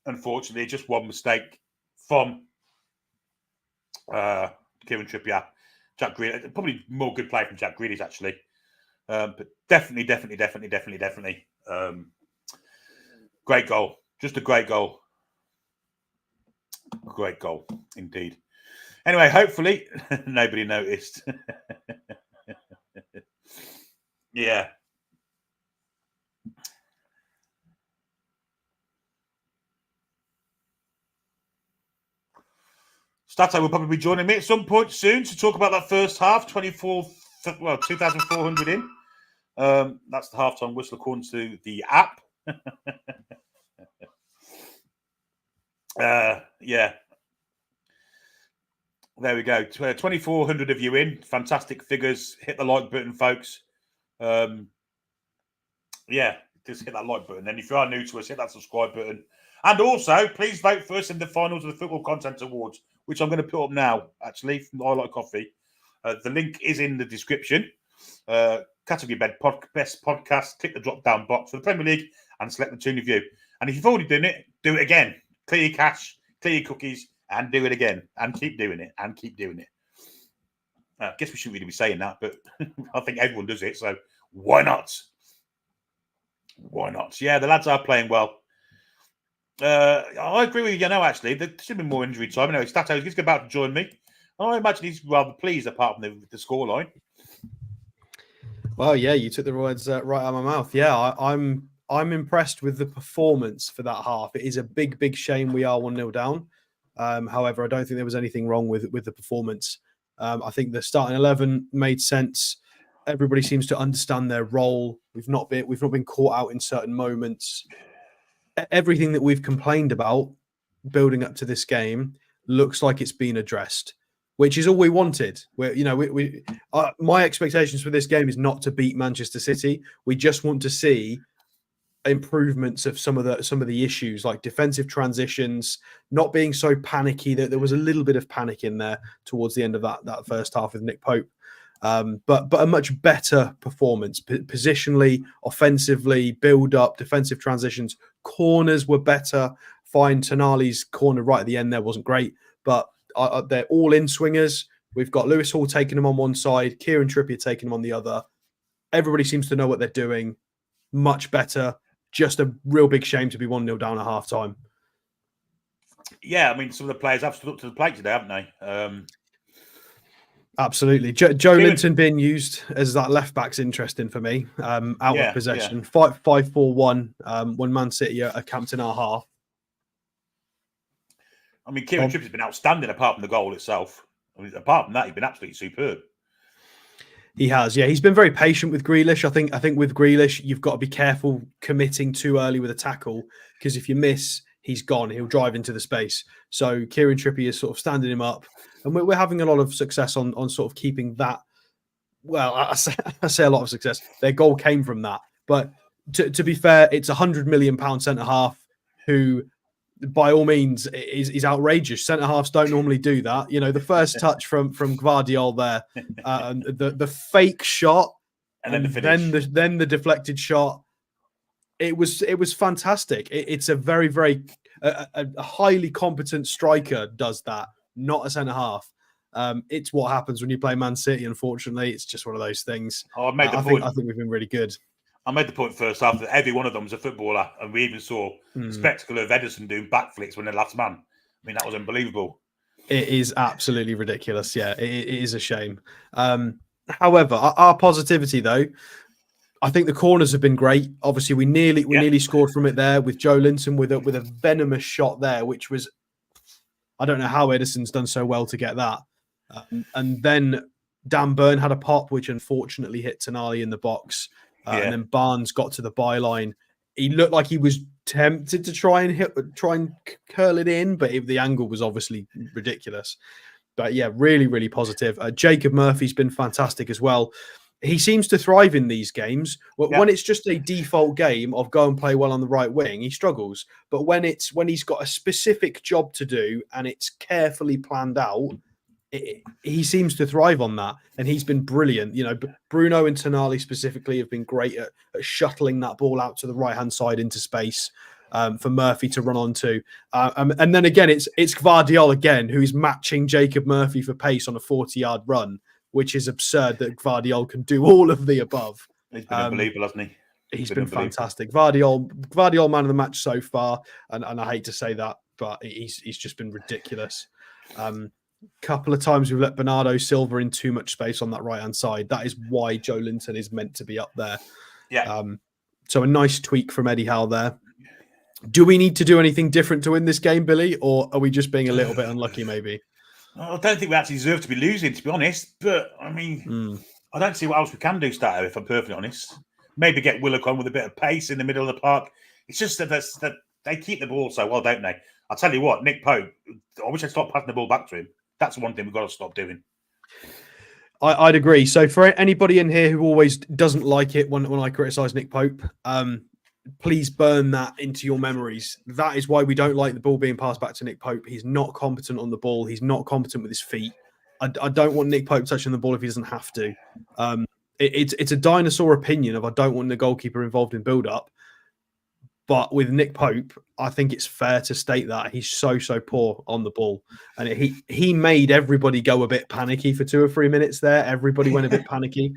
Unfortunately, just one mistake from Kieran Trippier. Jack Grealish, probably more good play from Jack Grealish, actually. But definitely. Great goal. Just a great goal. A great goal, indeed. Anyway, hopefully, nobody noticed. Yeah. Stato will probably be joining me at some point soon to talk about that first half, 2,400 in. That's the halftime whistle according to the app. Yeah. There we go. 2,400 of you in. Fantastic figures. Hit the like button, folks. Yeah, just hit that like button. And if you are new to us, hit that subscribe button. And also, please vote for us in the finals of the Football Content Awards, which I'm going to put up now, actually, from I Like Coffee. The link is in the description. Category Best Podcast. Click the drop-down box for the Premier League and select the Toon review. And if you've already done it, do it again. Clear your cache, clear your cookies, and do it again. And keep doing it, and keep doing it. I guess we shouldn't really be saying that, but I think everyone does it, so why not? Why not? Yeah, the lads are playing well. I agree with you, actually. There should be more injury time. Anyway, Stato is about to join me. I imagine he's rather pleased, apart from the scoreline. Well, yeah, you took the words right out of my mouth. Yeah, I'm impressed with the performance for that half. It is a big shame we are 1-0 down. However, I don't think there was anything wrong with the performance. I think the starting 11 made sense. Everybody seems to understand their role. We've not been caught out in certain moments. Everything that we've complained about building up to this game looks like it's been addressed, which is all we wanted. My expectations for this game is not to beat Manchester City. We just want to see improvements of some of the issues, like defensive transitions, not being so panicky. That there was a little bit of panic in there towards the end of that first half with Nick Pope. But a much better performance positionally, offensively, build up, defensive transitions, corners were better. Fine, Tonali's corner right at the end there wasn't great, but they're all in swingers. We've got Lewis Hall taking them on one side, Kieran Trippier taking them on the other. Everybody seems to know what they're doing. Much better. Just a real big shame to be 1-0 down at half time. Yeah, I mean, some of the players have stood up to the plate today, haven't they? Absolutely. Joe Linton being used as that left back's interesting for me. Out of possession. 5-4-1 when Man City are camped in our half. I mean, Kieran Trippier's been outstanding apart from the goal itself. I mean, apart from that, he's been absolutely superb. He has, yeah. He's been very patient with Grealish. I think with Grealish, you've got to be careful committing too early with a tackle, because if you miss, he's gone. He'll drive into the space. So Kieran Trippier is sort of standing him up, and we're having a lot of success on sort of keeping that. Well, I say a lot of success. Their goal came from that. But to be fair, it's £100 million centre half who, by all means, is outrageous. Centre halves don't normally do that. You know, the first touch from Gvardiol there, and the fake shot, and then the deflected shot. It was fantastic. It's a very, very a highly competent striker does that, not a centre half. It's what happens when you play Man City. Unfortunately, it's just one of those things. I think we've been really good. I made the point first half that every one of them was a footballer, and we even saw the spectacle of Ederson doing backflips when the last man. I mean, that was unbelievable. It is absolutely ridiculous. Yeah, it is a shame. However, our positivity though, I think the corners have been great. Obviously, we nearly scored from it there with Joe Linton with a venomous shot there, which was, I don't know how Ederson's done so well to get that. And then Dan Burn had a pop, which unfortunately hit Tonali in the box. And then Barnes got to the byline. He looked like he was tempted to try and curl it in, but the angle was obviously ridiculous. But yeah, really, really positive. Jacob Murphy's been fantastic as well. He seems to thrive in these games. When it's just a default game of go and play well on the right wing, he struggles. But when he's got a specific job to do and it's carefully planned out, he seems to thrive on that, and he's been brilliant. You know, Bruno and Tonali specifically have been great at shuttling that ball out to the right-hand side into space for Murphy to run onto. And then again, it's Gvardiol again, who's matching Jacob Murphy for pace on a 40-yard run, which is absurd that Gvardiol can do all of the above. He's been unbelievable, hasn't he? He's been fantastic. Gvardiol man of the match so far, and I hate to say that, but he's just been ridiculous. Couple of times we've let Bernardo Silva in too much space on that right-hand side. That is why Joe Linton is meant to be up there. Yeah. So a nice tweak from Eddie Howe there. Do we need to do anything different to win this game, Billy, or are we just being a little bit unlucky maybe? I don't think we actually deserve to be losing, to be honest. But, I mean, I don't see what else we can do, Stato, if I'm perfectly honest. Maybe get Willock on with a bit of pace in the middle of the park. It's just that they keep the ball so well, don't they? I'll tell you what, Nick Pope, I wish I'd stopped passing the ball back to him. That's one thing we've got to stop doing. I'd agree. So for anybody in here who always doesn't like it when I criticise Nick Pope, please burn that into your memories. That is why we don't like the ball being passed back to Nick Pope. He's not competent on the ball. He's not competent with his feet. I don't want Nick Pope touching the ball if he doesn't have to. It's a dinosaur opinion of I don't want the goalkeeper involved in build-up. But with Nick Pope, I think it's fair to state that he's so poor on the ball. And he made everybody go a bit panicky for 2 or 3 minutes there. Everybody went a bit panicky,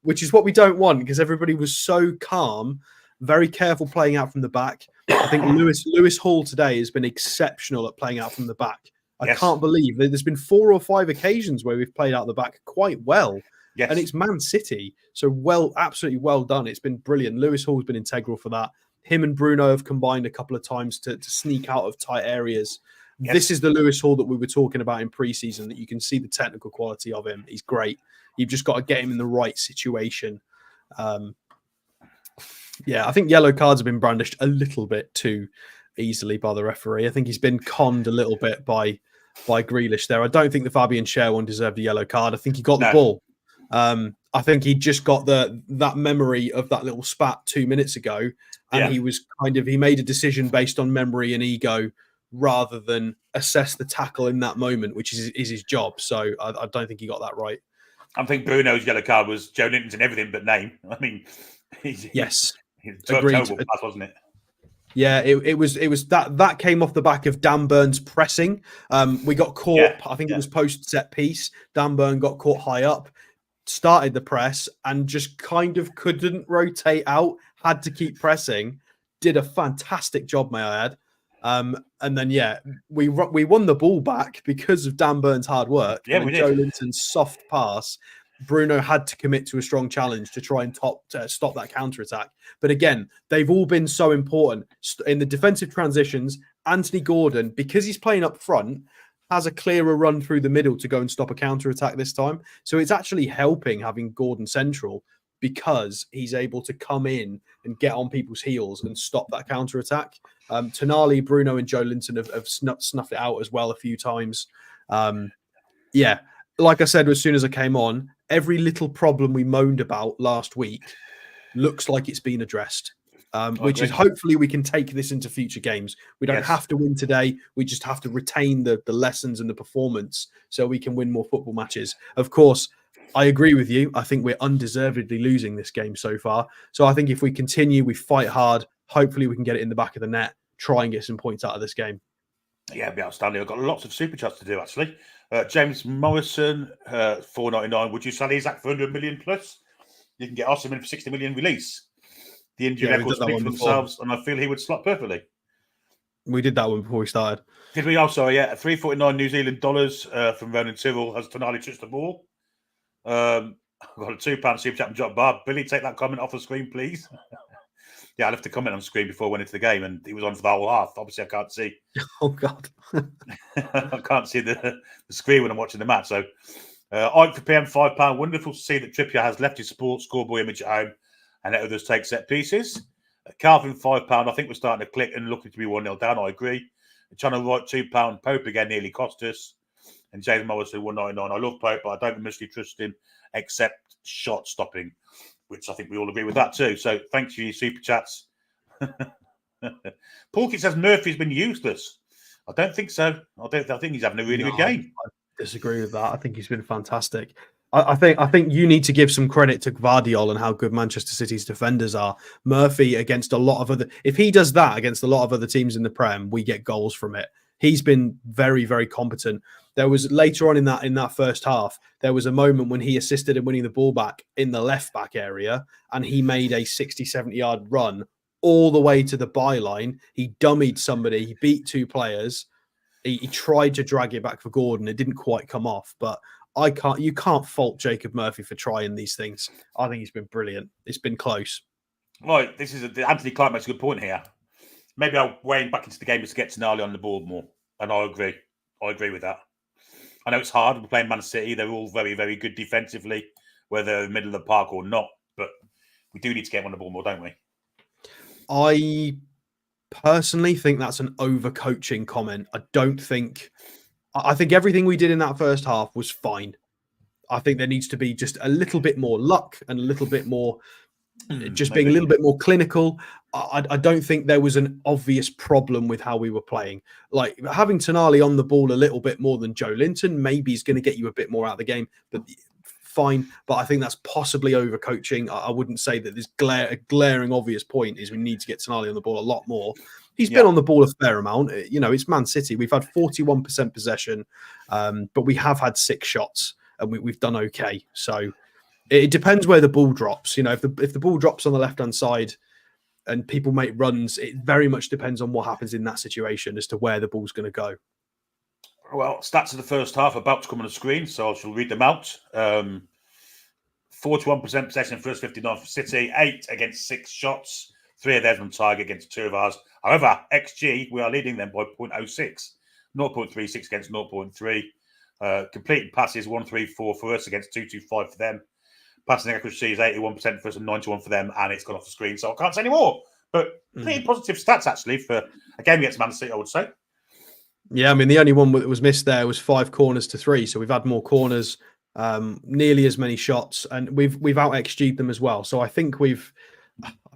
which is what we don't want, because everybody was so calm, very careful playing out from the back. I think Lewis Hall today has been exceptional at playing out from the back. I can't believe that there's been 4 or 5 occasions where we've played out the back quite well. And it's Man City. So absolutely well done. It's been brilliant. Lewis Hall's been integral for that. Him and Bruno have combined a couple of times to sneak out of tight areas. This is the Lewis Hall that we were talking about in pre-season, that you can see the technical quality of him. He's great. You've just got to get him in the right situation. I think yellow cards have been brandished a little bit too easily by the referee. I think he's been conned a little bit by Grealish there. I don't think the Fabian Schär one deserved a yellow card. I think he got the ball. I think he just got that memory of that little spat 2 minutes ago. And he was he made a decision based on memory and ego rather than assess the tackle in that moment, which is his job. So I don't think he got that right. I think Bruno's yellow card was Joe Linton's in everything but name. I mean, he's agreed. Terrible pass, wasn't it? Yeah, it was that came off the back of Dan Burn's pressing. We got caught. I think it was post set piece. Dan Burn got caught high up, started the press, and just couldn't rotate out. Had to keep pressing. Did a fantastic job, may I add. And then, we won the ball back because of Dan Burns' hard work. Yeah, and we Joe did. Linton's soft pass. Bruno had to commit to a strong challenge to try and stop that counter-attack. But again, they've all been so important. In the defensive transitions, Anthony Gordon, because he's playing up front, has a clearer run through the middle to go and stop a counter-attack this time. So it's actually helping having Gordon central, because he's able to come in and get on people's heels and stop that counter-attack. Tonali, Bruno and Joe Linton have snuffed it out as well a few times. Like I said, as soon as I came on, every little problem we moaned about last week looks like it's been addressed, which is hopefully we can take this into future games. We don't have to win today. We just have to retain the lessons and the performance so we can win more football matches. Of course, I agree with you. I think we're undeservedly losing this game so far. So I think if we continue, we fight hard, hopefully we can get it in the back of the net, try and get some points out of this game. Yeah, it'd be outstanding. I've got lots of super chats to do, actually. James Morrison, $4.99. Would you sell Isaac for 100 million plus? You can get Osimhen for 60 million release. The injury records speak for themselves, and I feel he would slot perfectly. We did that one before we started. Did we? Oh, sorry, yeah. $3.49 New Zealand dollars from Ronan Tyrrell. Has Tonali touched the ball? I've got a £2 super chat from John Barr. Billy, take that comment off the screen, please. Yeah, I left a comment on the screen before I went into the game, and he was on for the whole half. Obviously, I can't see. Oh, God. I can't see the screen when I'm watching the match. So, Ike for PM, £5. Wonderful to see that Trippier has left his scoreboard image at home and let others take set pieces. Calvin, £5. I think we're starting to click and looking to be 1-0 down. I agree. Channel Right, £2. Pope again nearly cost us. And James Morrison, $1.99. I love Pope, but I don't mostly trust him except shot stopping, which I think we all agree with that too. So thanks for your super chats. Porky says Murphy's been useless. I don't think so. I think he's having a really good game. I disagree with that. I think he's been fantastic. I think you need to give some credit to Gvardiol and how good Manchester City's defenders are. Murphy against a lot of other. If he does that against a lot of other teams in the Prem, we get goals from it. He's been very, very competent. There was later on in that first half, there was a moment when he assisted in winning the ball back in the left back area, and he made a 60, 70-yard run all the way to the byline. He dummied somebody. He beat two players. He tried to drag it back for Gordon. It didn't quite come off, but you can't fault Jacob Murphy for trying these things. I think he's been brilliant. It's been close. Right, Anthony Clark makes a good point here. Maybe I'll weigh him back into the game just to get Tonali on the board more, and I agree. I agree with that. I know it's hard. We're playing Man City. They're all very, very good defensively, whether in the middle of the park or not. But we do need to get him on the ball more, don't we? I personally think that's an overcoaching comment. I think everything we did in that first half was fine. I think there needs to be just a little bit more luck and a little bit more, being a little bit more clinical. I don't think there was an obvious problem with how we were playing. Like having Tonali on the ball a little bit more than Joe Linton, maybe is going to get you a bit more out of the game, but fine. But I think that's possibly overcoaching. I wouldn't say that there's a glaring obvious point is we need to get Tonali on the ball a lot more. He's been on the ball a fair amount. You know, it's Man City. We've had 41% possession, but we have had 6 shots and we've done okay. So it depends where the ball drops. You know, if the ball drops on the left-hand side and people make runs, it very much depends on what happens in that situation as to where the ball's going to go. Well, stats of the first half are about to come on the screen, so I shall read them out. 41% possession first 59 for City, 8 against 6 shots, 3 of them on target against 2 of ours. However, XG, we are leading them by 0.06, 0.36 against 0.3. Completed passes 134 for us against 225 for them. Passing accuracy is 81% for us and 91 for them, and it's gone off the screen, so I can't say any more. But pretty positive stats, actually, for a game against Man City, I would say. Yeah, I mean, the only one that was missed there was 5 corners to 3, so we've had more corners, nearly as many shots, and we've out-XG'd them as well. So I think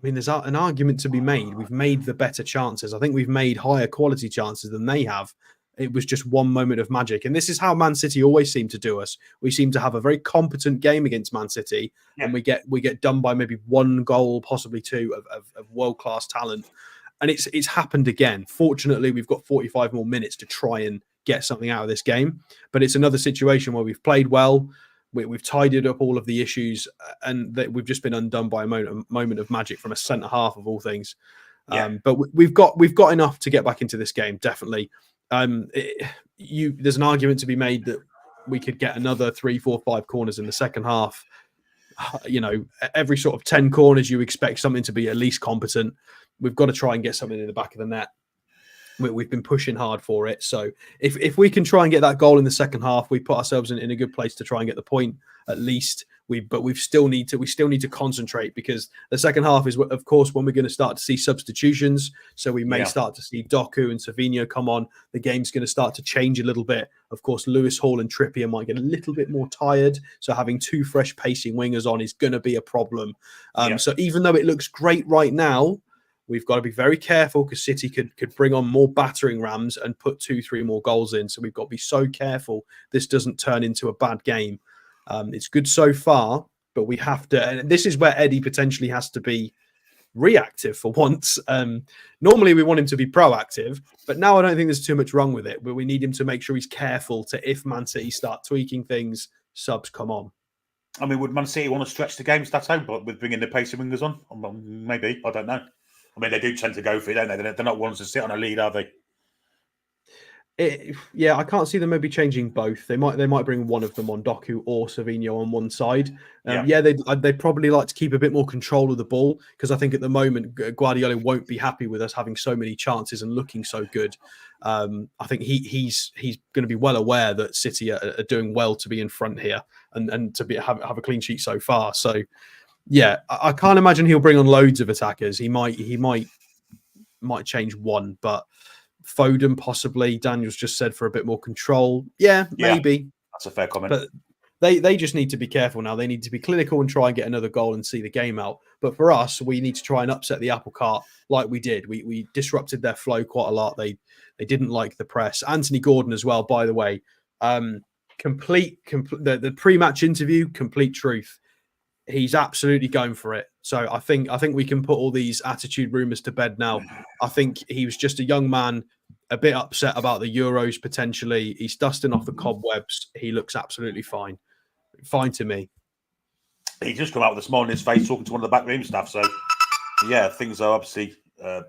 there's an argument to be made. We've made the better chances. I think we've made higher quality chances than they have. It was just one moment of magic. And this is how Man City always seem to do us. We seem to have a very competent game against Man City, and we get done by maybe 1 goal, possibly 2 of world-class talent. And it's happened again. Fortunately, we've got 45 more minutes to try and get something out of this game. But it's another situation where we've played well. We've tidied up all of the issues, and that we've just been undone by a moment of magic from a centre half of all things. Yeah. But we've got enough to get back into this game, definitely. There's an argument to be made that we could get another 3, 4, 5 corners in the second half. Every sort of 10 corners, you expect something to be at least competent. We've got to try and get something in the back of the net. We've been pushing hard for it. So if we can try and get that goal in the second half, we put ourselves in a good place to try and get the point at least. But we still need to concentrate, because the second half is, of course, when we're going to start to see substitutions. So we may start to see Doku and Savinho come on. The game's going to start to change a little bit. Of course, Lewis Hall and Trippier might get a little bit more tired. So having 2 fresh pacing wingers on is going to be a problem. So even though it looks great right now, we've got to be very careful, because City could bring on more battering rams and put 2, 3 more goals in. So we've got to be so careful this doesn't turn into a bad game. It's good so far, but we have to, and this is where Eddie potentially has to be reactive for once. Normally we want him to be proactive, but now I don't think there's too much wrong with it. But we need him to make sure he's careful to, if Man City start tweaking things, subs come on. I mean, would Man City want to stretch the game, Stato, but with bringing the pacey wingers on? Maybe, I don't know. I mean, they do tend to go for it, don't they? They're not ones to sit on a lead, are they? I can't see them maybe changing both. They might bring one of them on, Doku or Savinho on one side. They probably like to keep a bit more control of the ball, because I think at the moment Guardiola won't be happy with us having so many chances and looking so good. I think he's going to be well aware that City are doing well to be in front here and to have a clean sheet so far. So yeah, I can't imagine he'll bring on loads of attackers. He might change one, but Foden possibly. Daniel's just said for a bit more control. Yeah, maybe. That's a fair comment. But they just need to be careful now. They need to be clinical and try and get another goal and see the game out. But for us, we need to try and upset the apple cart like we did. We disrupted their flow quite a lot. They didn't like the press. Anthony Gordon as well, by the way. The pre-match interview, complete truth. He's absolutely going for it. So I think we can put all these attitude rumours to bed now. I think he was just a young man, a bit upset about the Euros potentially. He's dusting off the cobwebs. He looks absolutely fine. Fine to me. He just come out with a smile on his face talking to one of the backroom staff. So, yeah, things are obviously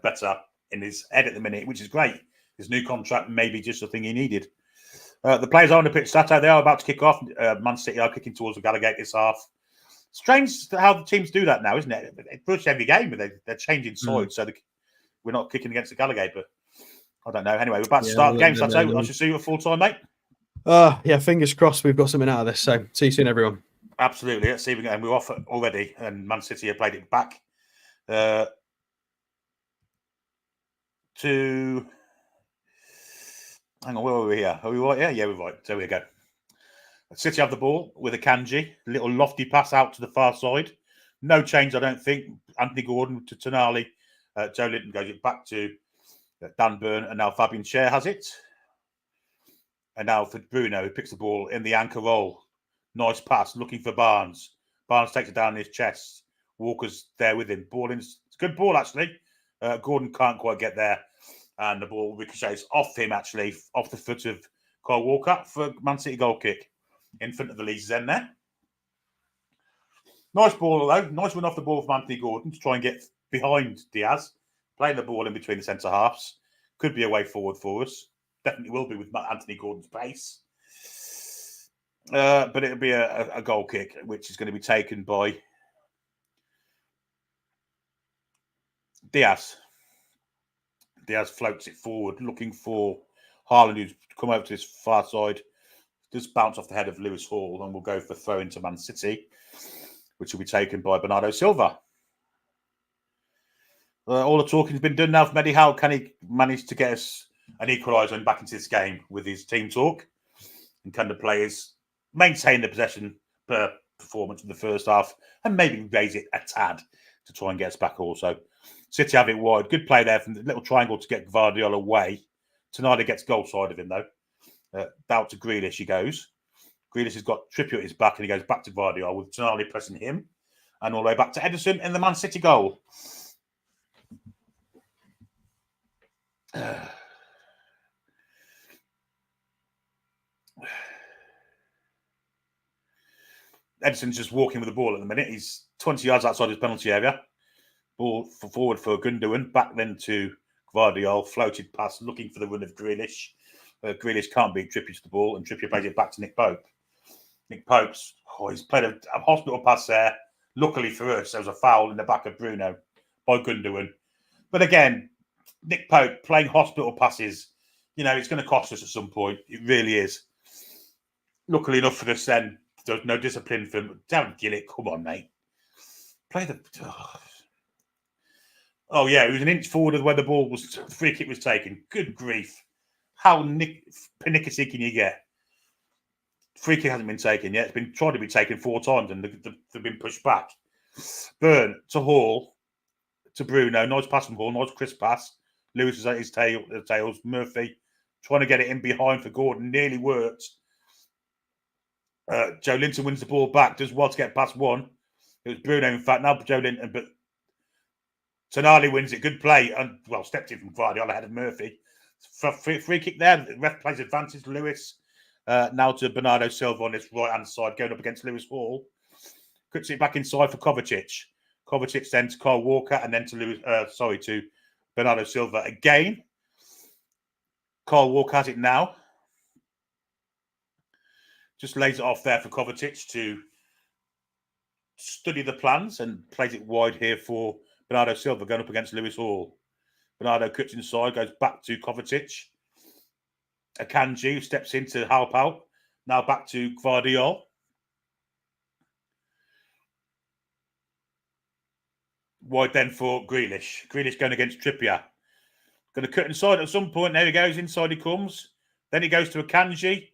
better in his head at the minute, which is great. His new contract may be just the thing he needed. The players are on the pitch. Saturday, they are about to kick off. Man City are kicking towards the Gallagher this half. Strange how the teams do that now, isn't it? It's pretty much every game, but they're changing sides, so we're not kicking against the Gallagher. But I don't know. Anyway, we're about to start the game, so I should see you at full time, mate. Fingers crossed we've got something out of this. So see you soon, everyone. Absolutely. Let's see if we can. We're off already, and Man City have played it back to. Hang on, where are we here? Are we right here? Yeah, we're right. So we go. City have the ball with a Kanji. Little lofty pass out to the far side. No change, I don't think. Anthony Gordon to Tonali. Joe Linton goes it back to Dan Burn. And now Fabian Schär has it. And now for Bruno, who picks the ball in the anchor roll. Nice pass, looking for Barnes. Barnes takes it down in his chest. Walker's there with him. It's a good ball, actually. Gordon can't quite get there. And the ball ricochets off him, actually, off the foot of Kyle Walker for Man City goal kick. In front of the Leeds end there. Nice ball, though. Nice run off the ball from Anthony Gordon to try and get behind Diaz. Playing the ball in between the centre halves. Could be a way forward for us. Definitely will be with Anthony Gordon's pace. But it'll be a goal kick, which is going to be taken by Diaz. Diaz floats it forward, looking for Haaland, who's come over to his far side. Just bounce off the head of Lewis Hall, and we'll go for throw into Man City, which will be taken by Bernardo Silva. All the talking's been done now from Eddie Howe. Can he manage to get us an equaliser and back into this game with his team talk? And can the players maintain the possession per performance in the first half and maybe raise it a tad to try and get us back also? City have it wide. Good play there from the little triangle to get Gvardiol away. Tonali gets goal side of him, though. Out to Grealish he goes. Grealish has got Trippier at his back, and he goes back to Gvardiol with Tonali pressing him, and all the way back to Ederson in the Man City goal. Ederson's just walking with the ball at the minute. He's 20 yards outside his penalty area. Ball forward for Gundogan, back then to Gvardiol, floated past, looking for the run of Grealish. Grealish can't beat Trippier to the ball, and Trippier plays it back to Nick Pope. Nick Pope's, he's played a hospital pass there. Luckily for us, there was a foul in the back of Bruno by Gundogan. But again, Nick Pope playing hospital passes, it's going to cost us at some point. It really is. Luckily enough for us then, there's no discipline for him. Darren Gillett, come on, mate. Play the... Oh, yeah, it was an inch forward of where the free kick was taken. Good grief. How panicky can you get? Free kick hasn't been taken yet. It's been tried to be taken 4 times and they've been pushed back. Burn to Hall, to Bruno. Nice pass from Hall. Nice crisp pass. Lewis is at his tails. Murphy trying to get it in behind for Gordon. Nearly worked. Joe Linton wins the ball back. Does well to get past one. It was Bruno, in fact. Now Joe Linton, but Tonali wins it. Good play. And stepped in from Guardiola ahead of Murphy. Free kick there. The ref plays advantage to Lewis. Now to Bernardo Silva on this right-hand side, going up against Lewis Hall. Cuts it back inside for Kovacic. Kovacic then to Kyle Walker and then to Bernardo Silva again. Kyle Walker has it now. Just lays it off there for Kovacic to study the plans and plays it wide here for Bernardo Silva going up against Lewis Hall. Bernardo cuts inside, goes back to Kovacic. Akanji steps in to help out. Now back to Gvardiol. Wide then for Grealish. Grealish going against Trippier. Going to cut inside at some point. There he goes. Inside he comes. Then he goes to Akanji.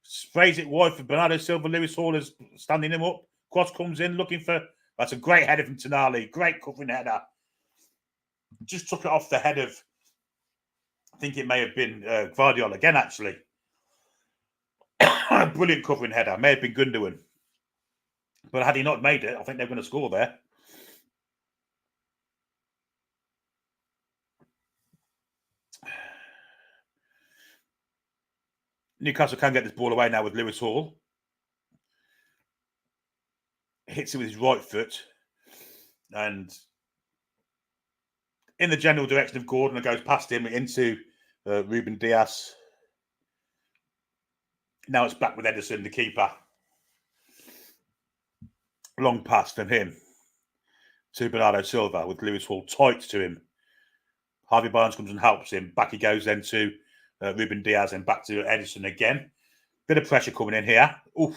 Sprays it wide for Bernardo Silva. Lewis Hall is standing him up. Cross comes in looking for... That's a great header from Tonali. Great covering header. Just took it off the head of... I think it may have been Gvardiol again, actually. Brilliant covering header. May have been Gundogan. But had he not made it, I think they're going to score there. Newcastle can get this ball away now with Lewis Hall. Hits it with his right foot. And in the general direction of Gordon, it goes past him into Ruben Diaz. Now it's back with Ederson, the keeper. Long pass from him to Bernardo Silva with Lewis Hall tight to him. Harvey Barnes comes and helps him. Back he goes then to Ruben Diaz and back to Ederson again. Bit of pressure coming in here. Oof.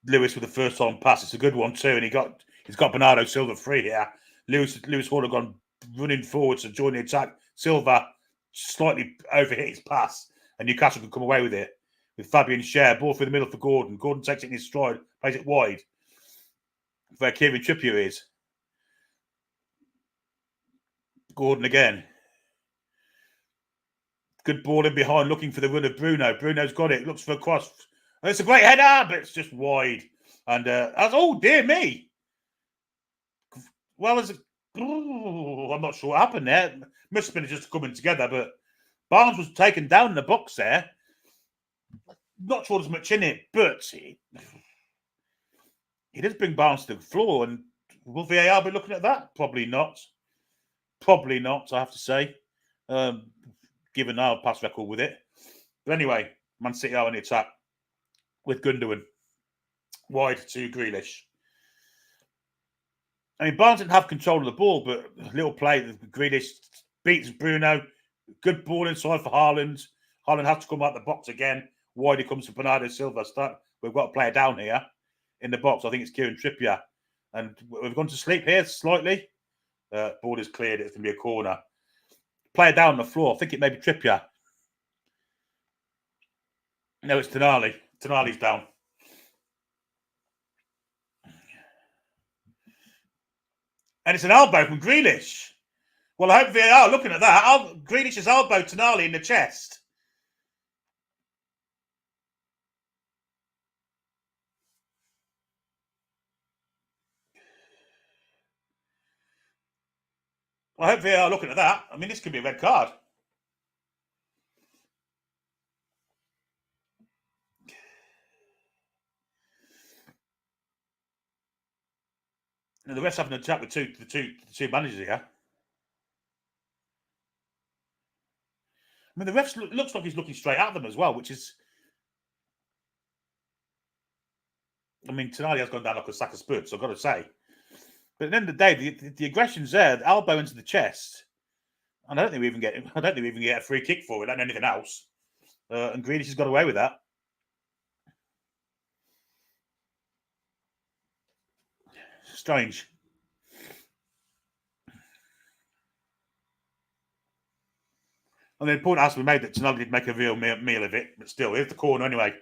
Lewis with the first time pass. It's a good one too. And he's got Bernardo Silva free here. Lewis Hall have gone running forward to join the attack. Silva slightly overhit his pass. And Newcastle can come away with it. With Fabian Schär. Ball through the middle for Gordon. Gordon takes it in his stride. Plays it wide. Where Kieran Trippier is. Gordon again. Good ball in behind, looking for the run of Bruno. Bruno's got it. Looks for a cross. And it's a great header, but it's just wide. And oh dear me. Well, I'm not sure what happened there. Must have been just coming together, but Barnes was taken down in the box there. Not sure there's much in it, but he does bring Barnes to the floor. And will VAR be looking at that? Probably not. Probably not, I have to say. Given our past record with it. But anyway, Man City are on the attack with Gundogan. Wide to Grealish. I mean, Barnes didn't have control of the ball, but a little play. Grealish beats Bruno. Good ball inside for Haaland. Haaland has to come out the box again. Wide he comes to Bernardo Silva. We've got a player down here in the box. I think it's Kieran Trippier. And we've gone to sleep here slightly. Ball is cleared. It's going to be a corner. Player down on the floor. I think it may be Trippier. No, it's Tonali. Tonali's down. And it's an elbow from Grealish. Well, I hope VAR are looking at that. Grealish has elbowed Tonali in the chest. Well, I hope VAR are looking at that. I mean, this could be a red card. And the refs having a chat with the two managers here. I mean, the refs looks like he's looking straight at them as well, which is. I mean, Tonali has gone down like a sack of spuds, I've got to say. But at the end of the day, the aggression's there. The elbow into the chest, and I don't think we even get a free kick for it and anything else. And Grealish has got away with that. Strange. And the point has to be made that Tonali did make a real meal of it, but still, here's the corner anyway,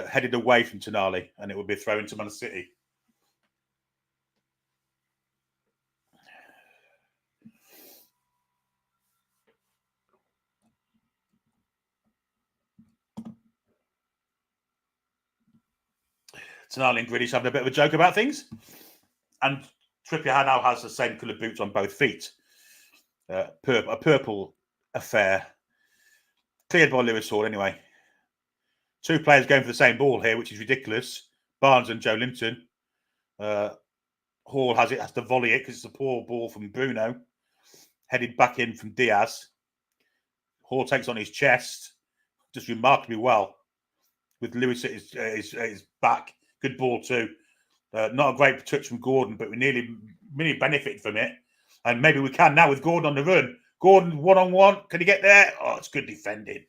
headed away from Tonali, and it would be a throw into Man City. Tonali and Grealish having a bit of a joke about things. And Trippier now has the same colour boots on both feet. A purple affair. Cleared by Lewis Hall anyway. Two players going for the same ball here, which is ridiculous. Barnes and Joe Linton. Hall has to volley it because it's a poor ball from Bruno. Headed back in from Diaz. Hall takes on his chest. Just remarkably well. With Lewis at his back. Good ball too. Not a great touch from Gordon, but we nearly benefited from it. And maybe we can now with Gordon on the run. Gordon one-on-one. Can he get there? Oh, it's good defending.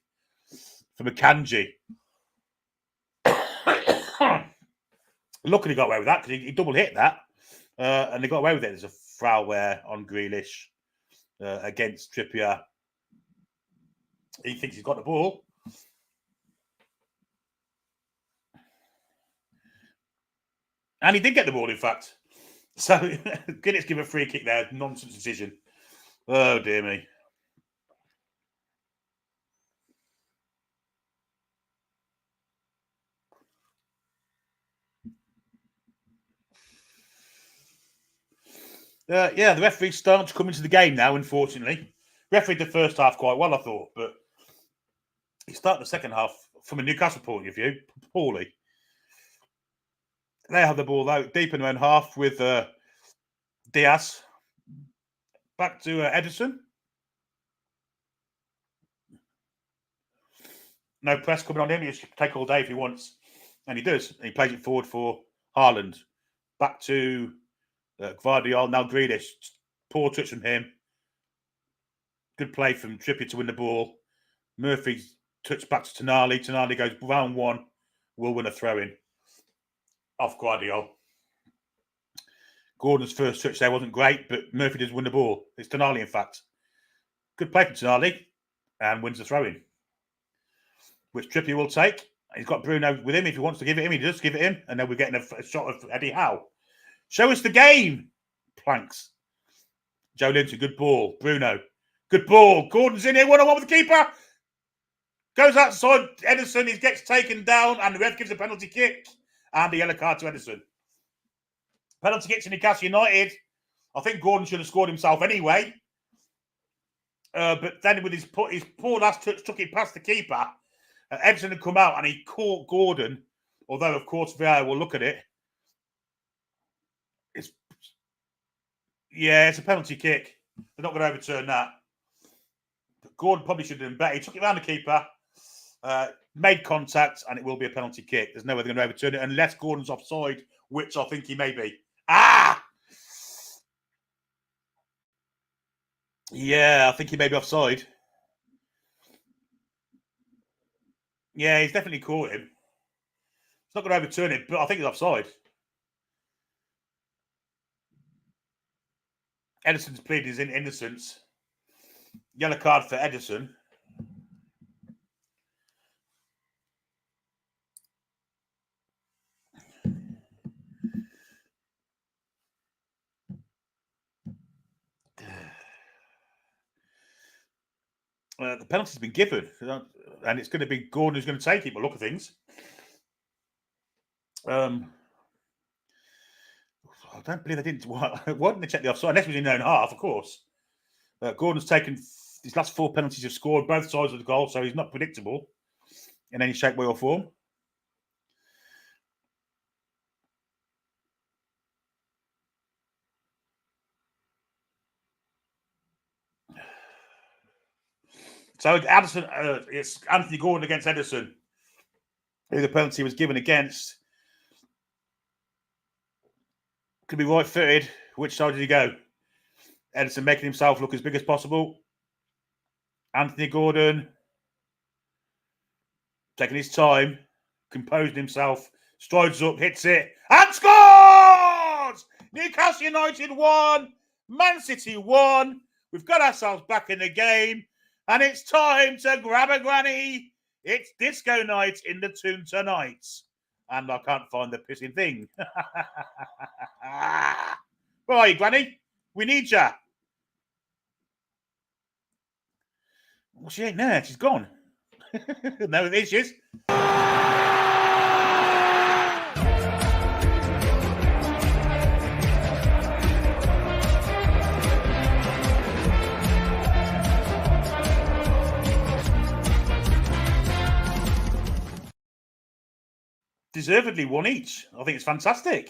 From Akanji. Luckily he got away with that because he double hit that. And they got away with it. There's a foul there on Grealish against Trippier. He thinks he's got the ball. And he did get the ball, in fact. So, Guinness give a free kick there. Nonsense decision. Oh, dear me. The referee's starting to come into the game now, unfortunately. Refereed the first half quite well, I thought, but he started the second half, from a Newcastle point of view, poorly. They have the ball out deep in their own half with Diaz. Back to Edison. No press coming on him. He can take all day if he wants. And he does. And he plays it forward for Haaland. Back to Gvardiol. Now Grealish. Poor touch from him. Good play from Trippier to win the ball. Murphy's touch back to Tonali. Tonali goes round one. Will win a throw-in. Off Gvardiol. Gordon's first touch there wasn't great, but Murphy does win the ball. It's Tonali, in fact. Good play from Tonali. And wins the throw-in. Which Trippier will take. He's got Bruno with him. If he wants to give it him, he does give it him. And then we're getting a shot of Eddie Howe. Show us the game. Planks. Joe Linton, good ball. Bruno, good ball. Gordon's in here, one-on-one with the keeper. Goes outside Edison. He gets taken down. And the ref gives a penalty kick. And a yellow card to Edison. Penalty kick to Newcastle United. I think Gordon should have scored himself anyway. But then with his poor last touch, took it past the keeper. Edison had come out and he caught Gordon. Although, of course, VAR will look at it. It's a penalty kick. They're not going to overturn that. But Gordon probably should have done better. He took it around the keeper, made contact, and it will be a penalty kick. There's no way they're going to overturn it unless Gordon's offside, which I think he may be. Yeah, I think he may be offside. Yeah, he's definitely caught him. It's not going to overturn it, but I think he's offside. Edison's pleaded his innocence. Yellow card for Edison. The penalty's been given, and it's going to be Gordon who's going to take it. But look at things. I don't believe they didn't. Why didn't they check the offside? Unless it was in their own half, of course. Gordon's taken his last 4 penalties have scored both sides of the goal, so he's not predictable in any shape, way, or form. So Addison, it's Anthony Gordon against Ederson, who the penalty was given against. Could be right-footed. Which side did he go? Ederson making himself look as big as possible. Anthony Gordon taking his time, composing himself, strides up, hits it, and scores! Newcastle United 1, Man City 1. We've got ourselves back in the game, and it's time to grab a granny. It's disco night in the Toon tonight. And I can't find the pissing thing. Where are you, Granny? We need you. Well, she ain't there. She's gone. No, there she is. Deservedly one each. I think it's fantastic.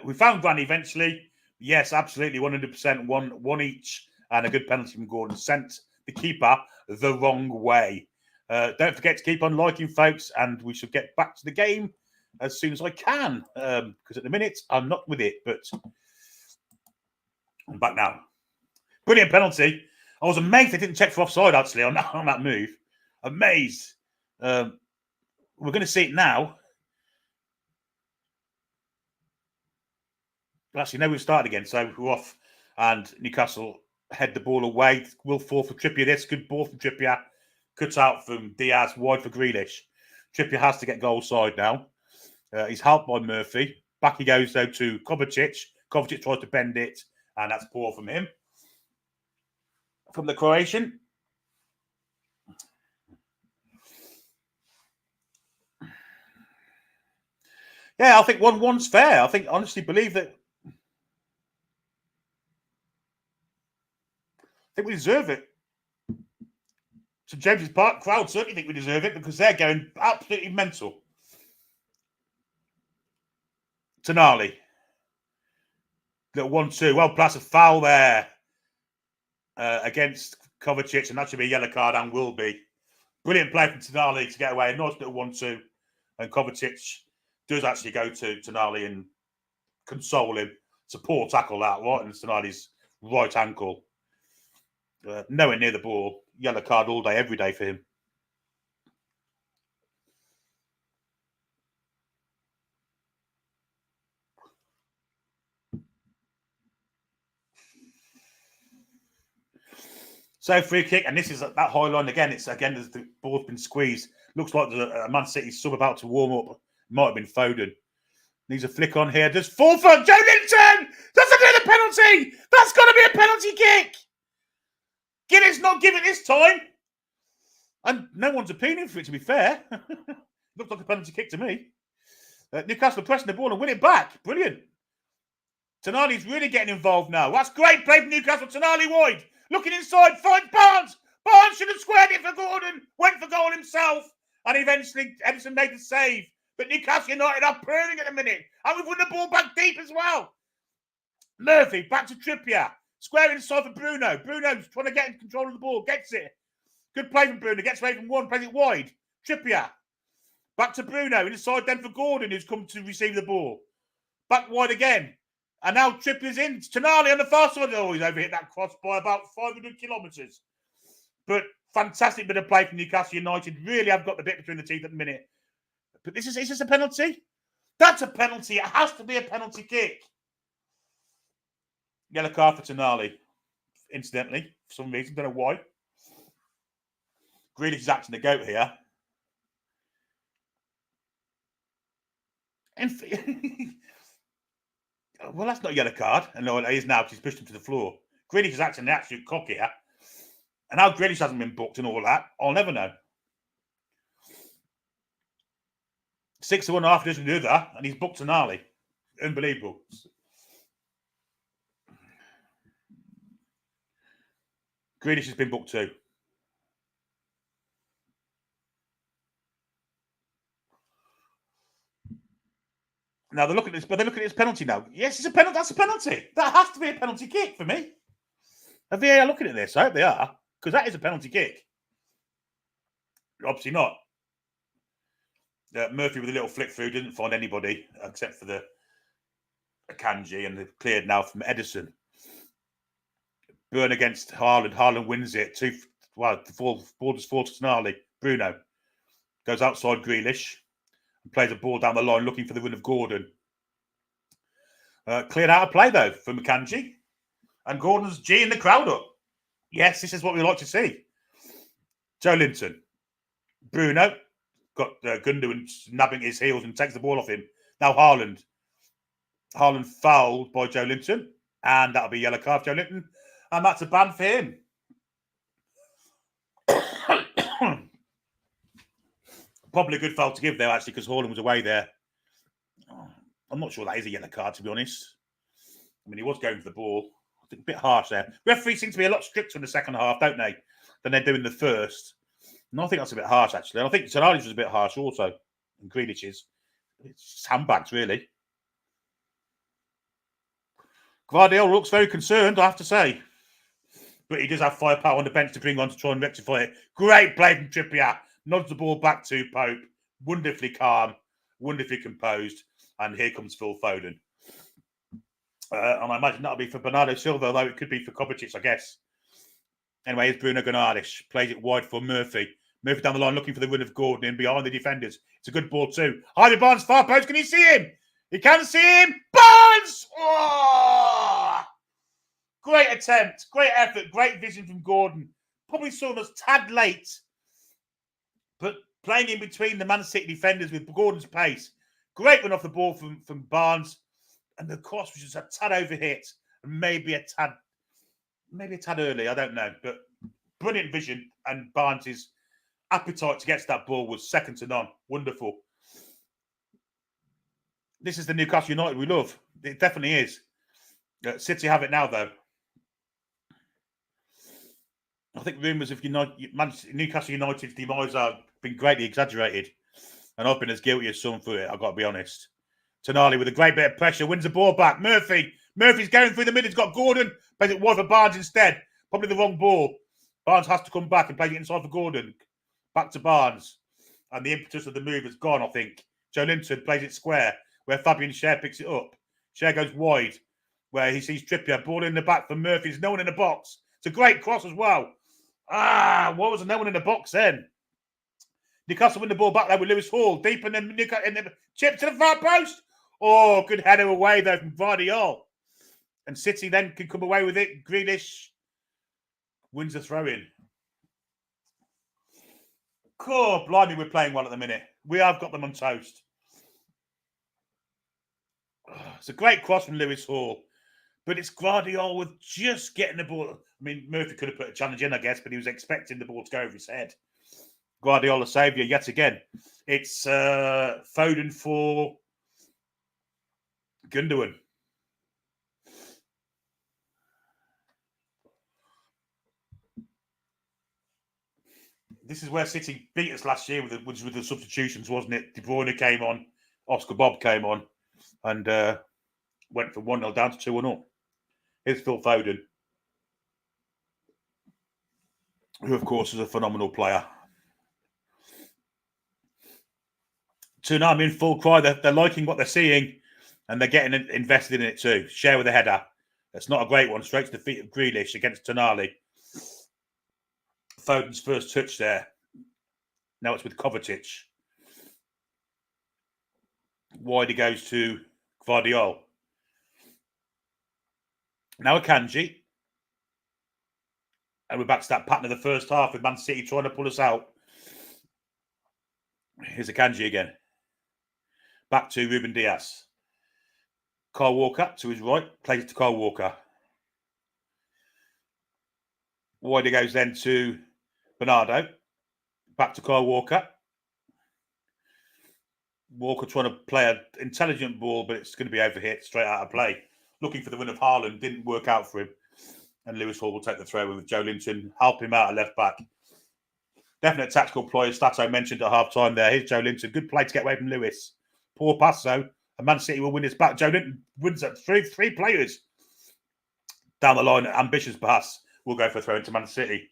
We found Granny eventually. Yes, absolutely, 100% one each. And a good penalty from Gordon sent the keeper the wrong way. Don't forget to keep on liking, folks, and we should get back to the game as soon as I can, because at the minute I'm not with it, but I'm back now. Brilliant penalty. I was amazed they didn't check for offside, actually, on that move. Amazed. We're going to see it now. Actually, no, we've started again, so we're off, and Newcastle head the ball away. Will fall for Trippier. This good ball from Trippier. Cut out from Diaz, wide for Grealish. Trippier has to get goal side now. He's helped by Murphy. Back he goes, though, to Kovacic. Kovacic tries to bend it, and that's poor from him. From the Croatian. Yeah, I think 1-1's fair. I honestly believe that. I think we deserve it. St James's Park crowd certainly think we deserve it because they're going absolutely mental. Tonali. Little 1-2. Well, plus a foul there against Kovacic, and that should be a yellow card and will be. Brilliant play from Tonali to get away. A nice little 1-2. And Kovacic does actually go to Tonali and console him. It's a poor tackle that, right? And Tonali's right ankle. Nowhere near the ball. Yellow card all day, every day for him. So free kick, and this is that high line again. It's again as the ball's been squeezed. Looks like there's a Man City sub about to warm up. Might have been Foden. Needs a flick on here. Just fall for Joe Linton. That's another penalty. That's got to be a penalty kick. Guinness not giving this time. And no one's appealing for it, to be fair. Looks like a penalty kick to me. Newcastle pressing the ball and win it back. Brilliant. Tonali's really getting involved now. That's great play from Newcastle. Tonali wide. Looking inside. Finds Barnes. Barnes should have squared it for Gordon. Went for goal himself. And eventually Ederson made the save. But Newcastle United are purring at the minute. And we've won the ball back deep as well. Murphy back to Trippier. Square inside for Bruno. Bruno's trying to get in control of the ball. Gets it. Good play from Bruno. Gets away from one. Plays it wide. Trippier. Back to Bruno. Inside then for Gordon, who's come to receive the ball. Back wide again. And now Trippier's in. Tonali on the far side. Oh, he's overhit that cross by about 500 kilometres. But fantastic bit of play from Newcastle United. Really have got the bit between the teeth at the minute. But is this a penalty? That's a penalty. It has to be a penalty kick. Yellow card for Tonali, incidentally, for some reason. Don't know why. Grealish is acting the goat here. Well, that's not a yellow card. And no, it is now because he's pushed him to the floor. Grealish is acting the absolute cock here. And how Grealish hasn't been booked and all that, I'll never know. 6-1 after this and the other, and he's booked Tonali. Unbelievable. Grealish has been booked too. Now they're looking at this, but they're looking at this penalty now. Yes, it's a penalty. That's a penalty. That has to be a penalty kick for me. Are VAR looking at this? I hope they are, because that is a penalty kick. Obviously not. Murphy with a little flick through didn't find anybody except for the Akanji, and they've cleared now from Edison. Burn against Haaland. Haaland wins it. The ball just falls to Tonali. Bruno goes outside Grealish and plays a ball down the line looking for the win of Gordon. Cleared out of play, though, from Akanji. And Gordon's G'ing the crowd up. Yes, this is what we like to see. Joe Linton. Bruno got Gundogan nabbing his heels and takes the ball off him. Now Haaland. Haaland fouled by Joe Linton. And that'll be yellow card for Joe Linton. And that's a ban for him. Probably a good foul to give there, actually, because Haaland was away there. I'm not sure that is a yellow card, to be honest. I mean, he was going for the ball. I think a bit harsh there. Referees seem to be a lot stricter in the second half, don't they, than they do in the first. And I think that's a bit harsh, actually. And I think Tonali's was a bit harsh also. And Grealish's. It's handbags, really. Guardiola looks very concerned, I have to say. But he does have firepower on the bench to bring on to try and rectify it. Great play from Trippier. Nods the ball back to Pope. Wonderfully calm. Wonderfully composed. And here comes Phil Foden. And I imagine that'll be for Bernardo Silva, although it could be for Kovacic, I guess. Anyway, here's Bruno Guimaraes. Plays it wide for Murphy. Murphy down the line looking for the win of Gordon in behind the defenders. It's a good ball too. Harvey Barnes, far post. Can you see him? He can see him. Barnes! Oh! Great attempt. Great effort. Great vision from Gordon. Probably saw him as tad late. But playing in between the Man City defenders with Gordon's pace. Great run off the ball from Barnes. And the cross was just a tad overhit. And maybe a tad early. I don't know. But brilliant vision. And Barnes' appetite to get to that ball was second to none. Wonderful. This is the Newcastle United we love. It definitely is. City have it now, though. I think rumours of Newcastle United's demise have been greatly exaggerated. And I've been as guilty as some for it, I've got to be honest. Tonali with a great bit of pressure wins the ball back. Murphy's going through the middle. He's got Gordon. Plays it wide for Barnes instead. Probably the wrong ball. Barnes has to come back and play it inside for Gordon. Back to Barnes. And the impetus of the move has gone, I think. Joe Linton plays it square, where Fabian Schär picks it up. Schär goes wide, where he sees Trippier. Ball in the back for Murphy. There's no one in the box. It's a great cross as well. What was no one in the box then? Newcastle win the ball back there with Lewis Hall. Deep in the chip to the far post. Oh, good header away there from Vardiol. And City then can come away with it. Grealish wins the throw-in. Cool, blimey, we're playing well at the minute. We have got them on toast. It's a great cross from Lewis Hall. But it's Guardiola with just getting the ball. I mean, Murphy could have put a challenge in, I guess, but he was expecting the ball to go over his head. Guardiola saviour yet again. It's Foden for Gundogan. This is where City beat us last year with the substitutions, wasn't it? De Bruyne came on, Oscar Bob came on, and went from 1-0 down to 2-1 up. Here's Phil Foden, who, of course, is a phenomenal player. Toon in full cry. They're liking what they're seeing, and they're getting invested in it too. Schär with a header. That's not a great one. Straight to the feet of Grealish against Tonali. Foden's first touch there. Now it's with Kovacic. Wide he goes to Gvardiol. Now Akanji. And we're back to that pattern of the first half with Man City trying to pull us out. Here's Akanji again. Back to Ruben Dias. Kyle Walker to his right. Plays it to Kyle Walker. Wide he goes then to Bernardo. Back to Kyle Walker. Walker trying to play an intelligent ball, but it's going to be overhit straight out of play. Looking for the win of Haaland. Didn't work out for him. And Lewis Hall will take the throw with Joe Linton. Help him out at left back. Definite tactical ploy, as Stato mentioned at half time there. Here's Joe Linton. Good play to get away from Lewis. Poor pass, though. And Man City will win this back. Joe Linton wins at three players. Down the line, ambitious pass. We'll go for a throw into Man City.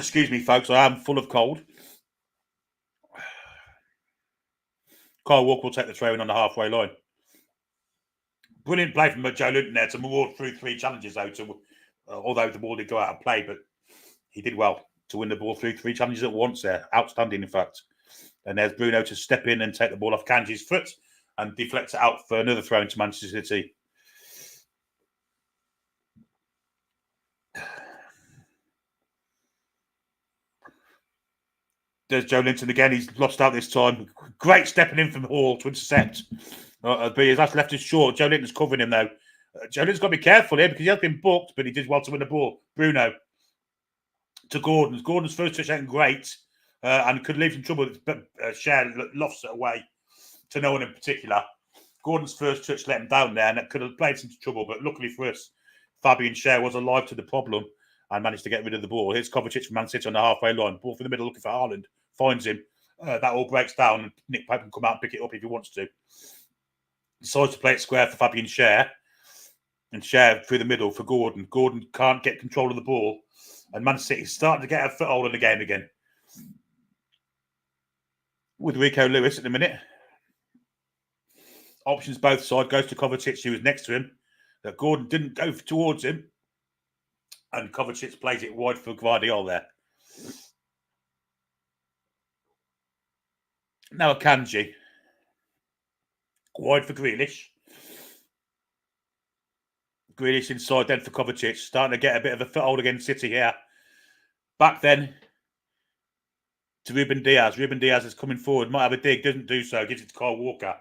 Excuse me, folks. I am full of cold. Kyle Walker will take the throw in on the halfway line. Brilliant play from Joe Linton there to move through 3 challenges, though. Although the ball did go out of play, but he did well to win the ball through 3 challenges at once there. Outstanding, in fact. And there's Bruno to step in and take the ball off Kanji's foot and deflect it out for another throw into Manchester City. There's Joe Linton again. He's lost out this time. Great stepping in from Hall to intercept. But his last left is short. Joe Linton's covering him, though. Joe Linton's got to be careful here because he has been booked, but he did well to win the ball. Bruno to Gordon. Gordon's first touch ain't great and could leave some trouble. Share lofts it away to no one in particular. Gordon's first touch let him down there, and that could have played some trouble. But luckily for us, Fabian Schär was alive to the problem and managed to get rid of the ball. Here's Kovacic from Man City on the halfway line. Ball for the middle, looking for Haaland. Finds him. That all breaks down, and Nick Pope can come out and pick it up if he wants to. Decides to play it square for Fabian Schär. And Schär through the middle for Gordon. Gordon can't get control of the ball. And Man City's starting to get a foothold in the game again. With Rico Lewis at the minute. Options both sides. Goes to Kovacic, who was next to him. That Gordon didn't go towards him. And Kovacic plays it wide for Gvardiol there. Now Akanji. Wide for Grealish. Grealish inside then for Kovacic. Starting to get a bit of a foothold against City here. Back then to Ruben Diaz. Ruben Diaz is coming forward. Might have a dig. Doesn't do so. Gives it to Kyle Walker.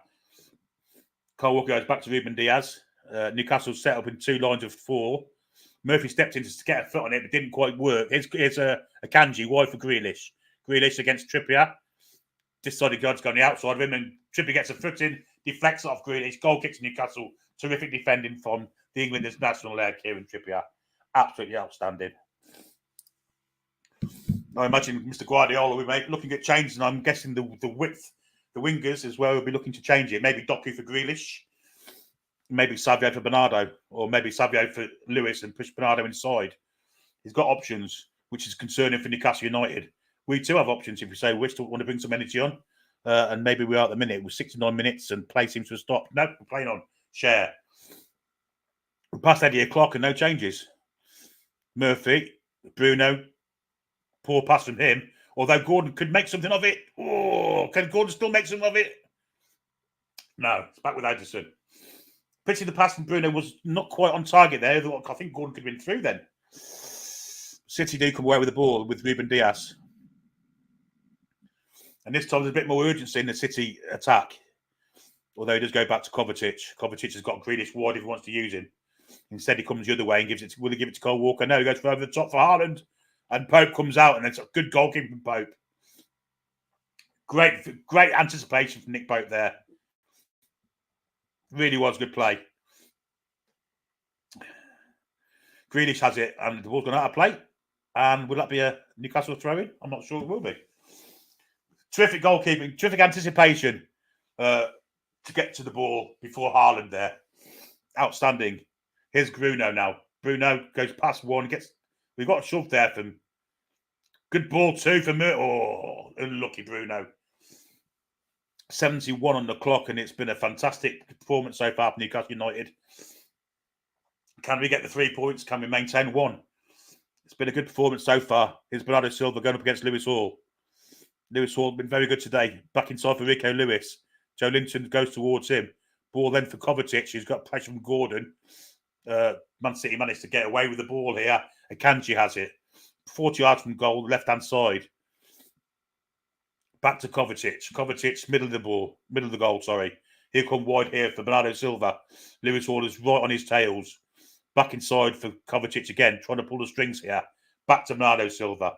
Kyle Walker goes back to Ruben Diaz. Newcastle set up in 2 lines of 4. Murphy stepped in to get a foot on it, but didn't quite work. Here's a Kanji wide for Grealish. Grealish against Trippier. Decided God's gone the outside of him, and Trippier gets a foot in, deflects off Grealish. Goal kicks Newcastle. Terrific defending from the England international there, Kieran Trippier. Absolutely outstanding. I imagine Mr. Guardiola will be looking at changes, and I'm guessing the width, the wingers as well, will be looking to change it. Maybe Doku for Grealish. Maybe Savio for Bernardo, or maybe Savio for Lewis and push Bernardo inside. He's got options, which is concerning for Newcastle United. We too have options if we say we still want to bring some energy on. And maybe we are at the minute. We're 69 minutes and play seems to have stopped. No, we're playing on. Schär. We passed Eddie o'clock and no changes. Murphy, Bruno, poor pass from him. Although Gordon could make something of it. Oh, can Gordon still make something of it? No, it's back with Addison. Pity the pass from Bruno was not quite on target there. I think Gordon could have been through then. City do come away with the ball with Ruben Diaz. And this time there's a bit more urgency in the City attack. Although he does go back to Kovacic. Kovacic has got Grealish wide if he wants to use him. Instead he comes the other way and will he give it to Kyle Walker? No, he goes for over the top for Haaland. And Pope comes out and it's a good goalkeeping from Pope. Great anticipation from Nick Pope there. Really was good play. Grealish has it, and the ball's gone out of play. And will that be a Newcastle throw-in? I'm not sure it will be. Terrific goalkeeping, terrific anticipation to get to the ball before Haaland there. Outstanding. Here's Bruno now. Bruno goes past one. We've got a shove there from. Good ball too from. Oh, unlucky Bruno. 71 on the clock, and it's been a fantastic performance so far for Newcastle United. Can we get the 3 points? Can we maintain 1? It's been a good performance so far. Here's Bernardo Silva going up against Lewis Hall. Lewis Hall been very good today. Back inside for Rico Lewis. Joe Linton goes towards him. Ball then for Kovacic, who's got pressure from Gordon. Man City managed to get away with the ball here. Akanji has it. 40 yards from goal, left-hand side. Back to Kovacic. Kovacic, middle of the goal, sorry. He'll come wide here for Bernardo Silva. Lewis Hall is right on his tails. Back inside for Kovacic again, trying to pull the strings here. Back to Bernardo Silva.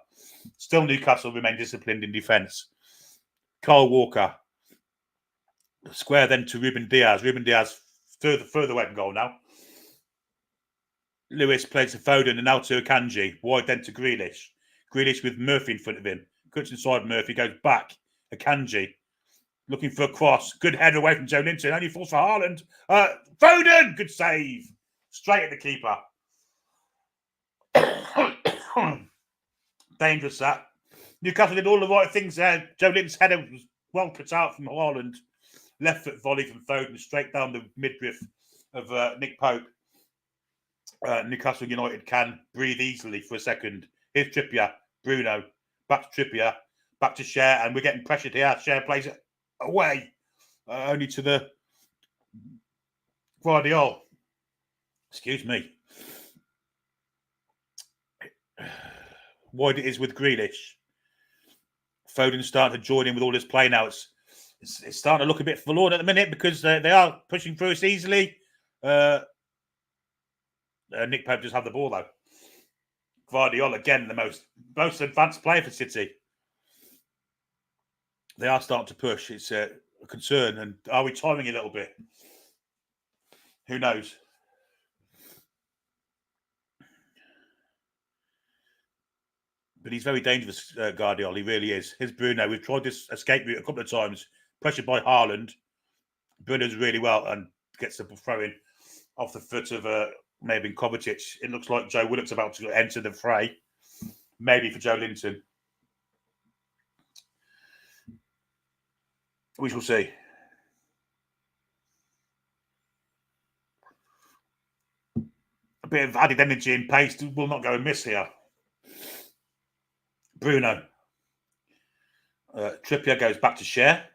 Still Newcastle remain disciplined in defence. Kyle Walker. Square then to Ruben Diaz. Ruben Diaz further away from goal now. Lewis plays to Foden and now to Akanji. Wide then to Grealish. Grealish with Murphy in front of him. Cuts inside Murphy, goes back. Akanji looking for a cross. Good header away from Joe Linton. Only falls for Haaland. Foden! Good save. Straight at the keeper. Dangerous that. Newcastle did all the right things there. Joe Linton's header was well put out from Haaland. Left foot volley from Foden straight down the midriff of Nick Pope. Newcastle United can breathe easily for a second. Here's Trippier, Bruno, back to Trippier, back to Cher, and we're getting pressured here. Cher plays it away, only to the Guardiola. Excuse me. Wide it is with Grealish. Foden's starting to join in with all this play now. It's starting to look a bit forlorn at the minute because they are pushing through us easily. Nick Pope just have the ball though. Guardiola again, the most advanced player for City. They are starting to push. It's a concern. And are we timing a little bit? Who knows? But he's very dangerous, Guardiola. He really is. Here's Bruno. We've tried this escape route a couple of times. Pressured by Haaland. Bruno does really well and gets the throw in off the foot of maybe Kovacic. It looks like Joe Willock's about to enter the fray. Maybe for Joe Linton. We shall see. A bit of added energy and pace will not go amiss here. Bruno. Trippier goes back to Cher.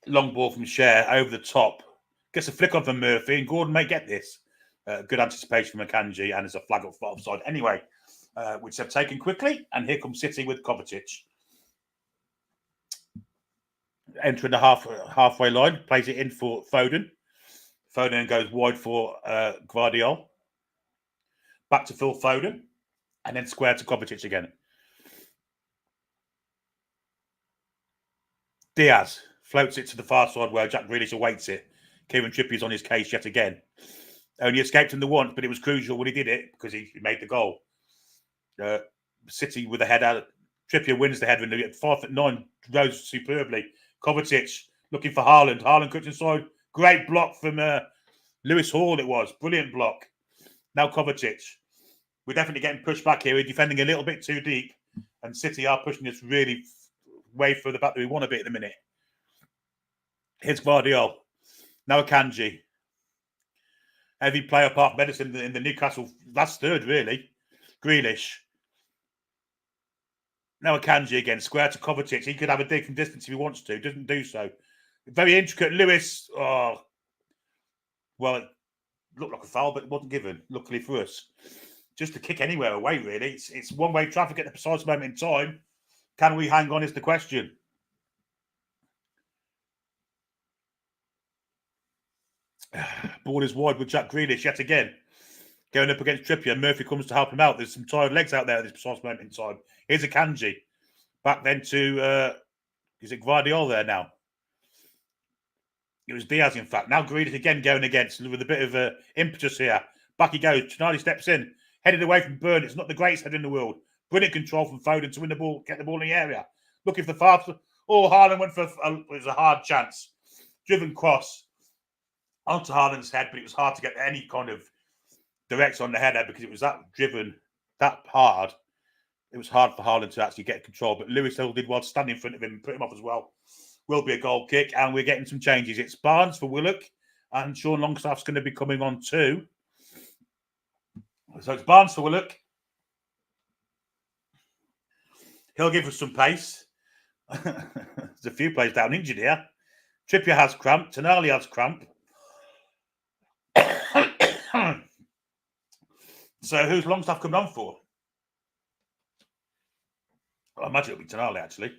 Long ball from Cher over the top. Gets a flick on from Murphy, and Gordon may get this. Good anticipation from Akanji, and there's a flag up for offside anyway, which they've taken quickly. And here comes City with Kovacic. Entering the halfway line, plays it in for Foden. Foden goes wide for Guardiola. Back to Phil Foden. And then square to Kovacic again. Diaz floats it to the far side where Jack Grealish awaits it. Kieran Trippier's on his case yet again. Only escaped him the once, but it was crucial when he did it because he made the goal. City with a header. Trippier wins the header and at 5'9", rose superbly. Kovacic looking for Haaland. Haaland cuts inside. Great block from Lewis Hall it was. Brilliant block. Now Kovacic. We're definitely getting pushed back here. We're defending a little bit too deep. And City are pushing us really way further back than we want to be at the minute. Here's Guardiola. Now Akanji. Heavy play apart medicine in the Newcastle last third, really. Grealish. Now Akanji again. Square to Kovacic. He could have a dig from distance if he wants to. Doesn't do so. Very intricate. Lewis. Oh. Well, it looked like a foul, but it wasn't given, luckily for us. Just to kick anywhere away, really. It's one-way traffic at the precise moment in time. Can we hang on is the question. Ball is wide with Jack Grealish yet again. Going up against Trippier. Murphy comes to help him out. There's some tired legs out there at this precise moment in time. Here's Akanji. Back then to, is it Guardiola there now? It was Diaz, in fact. Now Grealish again going against with a bit of impetus here. Back he goes. Tonali steps in. Headed away from Burn. It's not the greatest head in the world. Brilliant control from Foden to win the ball, get the ball in the area. Looking for fast. Oh, Haaland went for it was a hard chance. Driven cross onto Haaland's head, but it was hard to get any kind of direct on the header because it was that driven, that hard. It was hard for Haaland to actually get control, but Lewis Hill did well to stand in front of him and put him off as well. Will be a goal kick, and we're getting some changes. It's Barnes for Willock, and Sean Longstaff's going to be coming on too. So it's Barnes for Willock. He'll give us some pace. There's a few players down injured here. Trippier has cramp. Tonali has cramp. So who's Longstaff coming on for? I imagine it'll be Tonali, actually.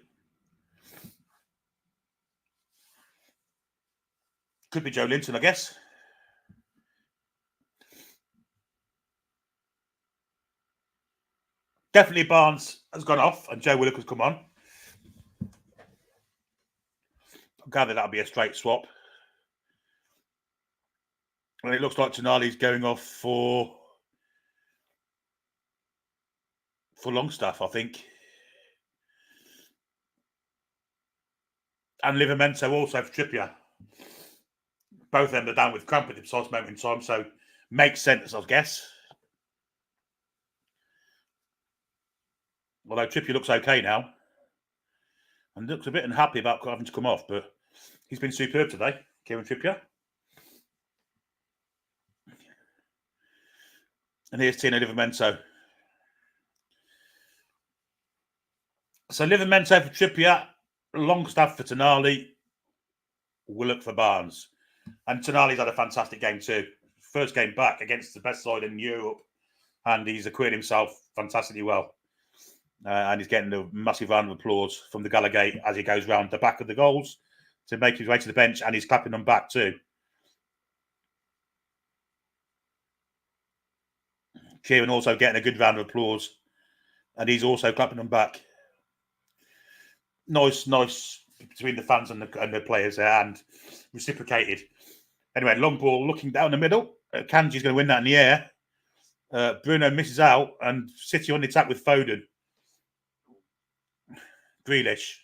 Could be Joe Linton, I guess. Definitely Barnes has gone off and Joe Willock has come on. I gather that'll be a straight swap. And it looks like Tonali's going off for Longstaff, I think. And Livramento also for Trippier. Both of them are down with cramp at the precise moment in time, so makes sense, I guess. Although Trippier looks okay now. And looks a bit unhappy about having to come off, but he's been superb today, Kieran Trippier. And here's Tino Livramento. So Livramento for Trippier, Longstaff for Tonali, Willock for Barnes. And Tonali's had a fantastic game too. First game back against the best side in Europe, and he's acquitted himself fantastically well. And he's getting a massive round of applause from the Gallagate as he goes round the back of the goals to make his way to the bench, and he's clapping them back too. Kieran also getting a good round of applause, and he's also clapping them back. Nice between the fans and the players there, and reciprocated. Anyway, long ball looking down the middle. Kanji's going to win that in the air. Bruno misses out, and City on the attack with Foden. Grealish.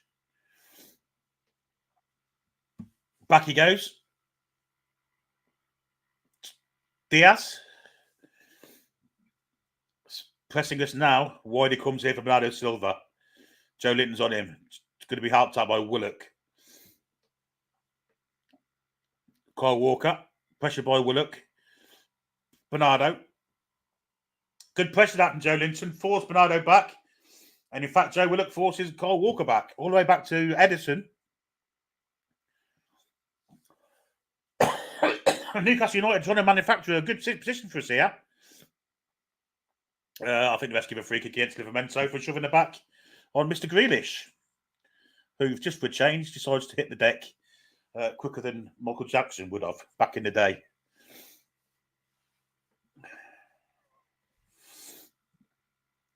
Back he goes. Diaz. Pressing us now. Wide he comes here for Bernardo Silva. Joe Linton's on him. It's going to be helped out by Willock. Kyle Walker. Pressure by Willock. Bernardo. Good pressure that from Joe Linton. Forced Bernardo back. And in fact, Joe Willock forces Kyle Walker back. All the way back to Edison. Newcastle United trying to manufacture a good position for us here. I think the rest give a free kick against Livramento for shoving the back on Mr. Grealish, who just for a change decides to hit the deck quicker than Michael Jackson would have back in the day.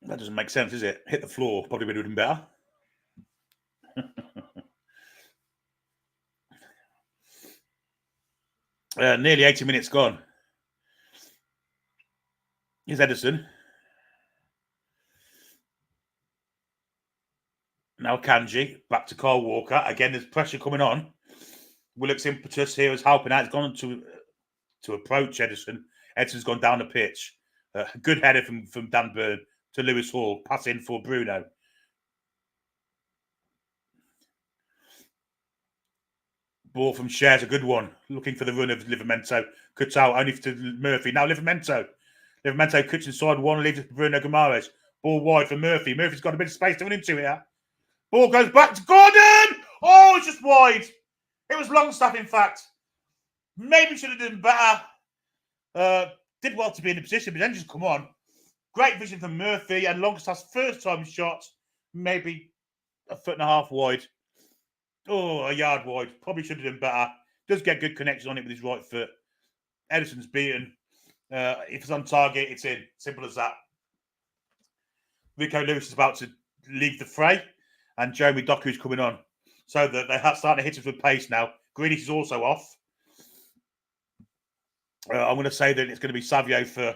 That doesn't make sense, does it? Hit the floor, probably would have been better. Nearly 80 minutes gone. Here's Edison. Now Kanji, back to Kyle Walker. Again, there's pressure coming on. Willock's impetus here is helping out. It's gone to approach Edison. Edison's gone down the pitch. Good header from Dan Burn to Lewis Hall. Pass in for Bruno. Ball from Share's a good one. Looking for the run of Livramento. Cuts out only to Murphy. Now Livramento. Livramento cuts inside one, leaves it to Bruno Guimaraes. Ball wide for Murphy. Murphy's got a bit of space to run into here. Ball goes back to Gordon. Oh, it's just wide. It was Longstaff, in fact. Maybe should have done better. Did well to be in the position, but then just come on. Great vision from Murphy, and Longstaff's first time shot, maybe a foot and a half wide. Oh, a yard wide. Probably should have done better. Does get good connection on it with his right foot. Edison's beaten. If it's on target, it's in. Simple as that. Rico Lewis is about to leave the fray, and Jeremy Doku is coming on. So that they're starting to hit us with pace now. Grealish is also off. I'm going to say that it's going to be Savio for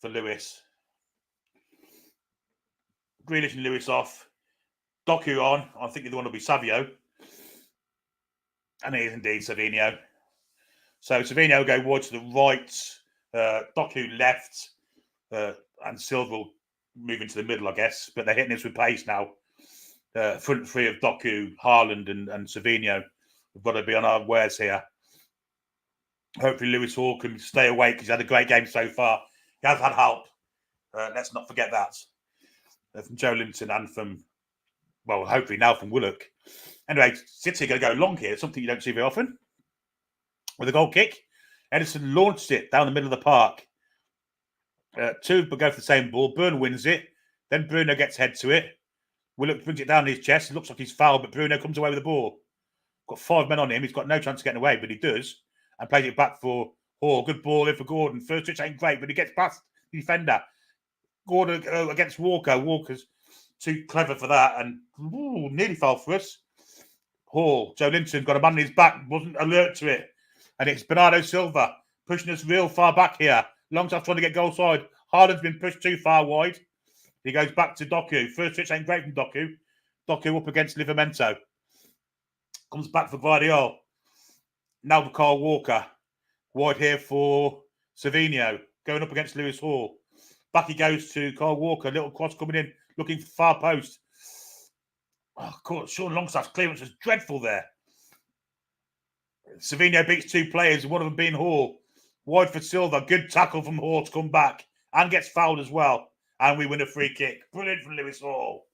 Lewis. Grealish and Lewis off. Doku on. I think the other one will be Savio. And it is indeed Savinho. So Savinho will go wide to the right. Doku left. And Silva will move into the middle, I guess. But they're hitting us with pace now. Front three of Doku, Haaland and Savinho. We've got to be on our wares here. Hopefully Lewis Hall can stay awake because he's had a great game so far. He has had help. Let's not forget that. From Joe Linton and from, well, hopefully now from Willock. Anyway, City going to go long here. Something you don't see very often. With a goal kick. Edison launched it down the middle of the park. Two go for the same ball. Burn wins it. Then Bruno gets head to it. Willock brings it down his chest. It looks like he's fouled, but Bruno comes away with the ball. Got 5 men on him. He's got no chance of getting away, but he does. And plays it back for Hall. Good ball in for Gordon. First touch ain't great, but he gets past the defender. Gordon against Walker. Walker's too clever for that and nearly fell for us. Hall. Joe Linton got a man on his back. Wasn't alert to it. And it's Bernardo Silva pushing us real far back here. Longstaff trying to get goal side. Haaland's been pushed too far wide. He goes back to Doku. First touch ain't great from Doku. Doku up against Livramento. Comes back for Guardiola. Now for Kyle Walker. Wide here for Savinho. Going up against Lewis Hall. Back he goes to Kyle Walker. Little cross coming in. looking for far post. Oh, course, Sean Longstaff's clearance was dreadful there. Savino beats 2 players, one of them being Hall. Wide for Silva. Good tackle from Hall to come back and gets fouled as well. And we win a free kick. Brilliant from Lewis Hall.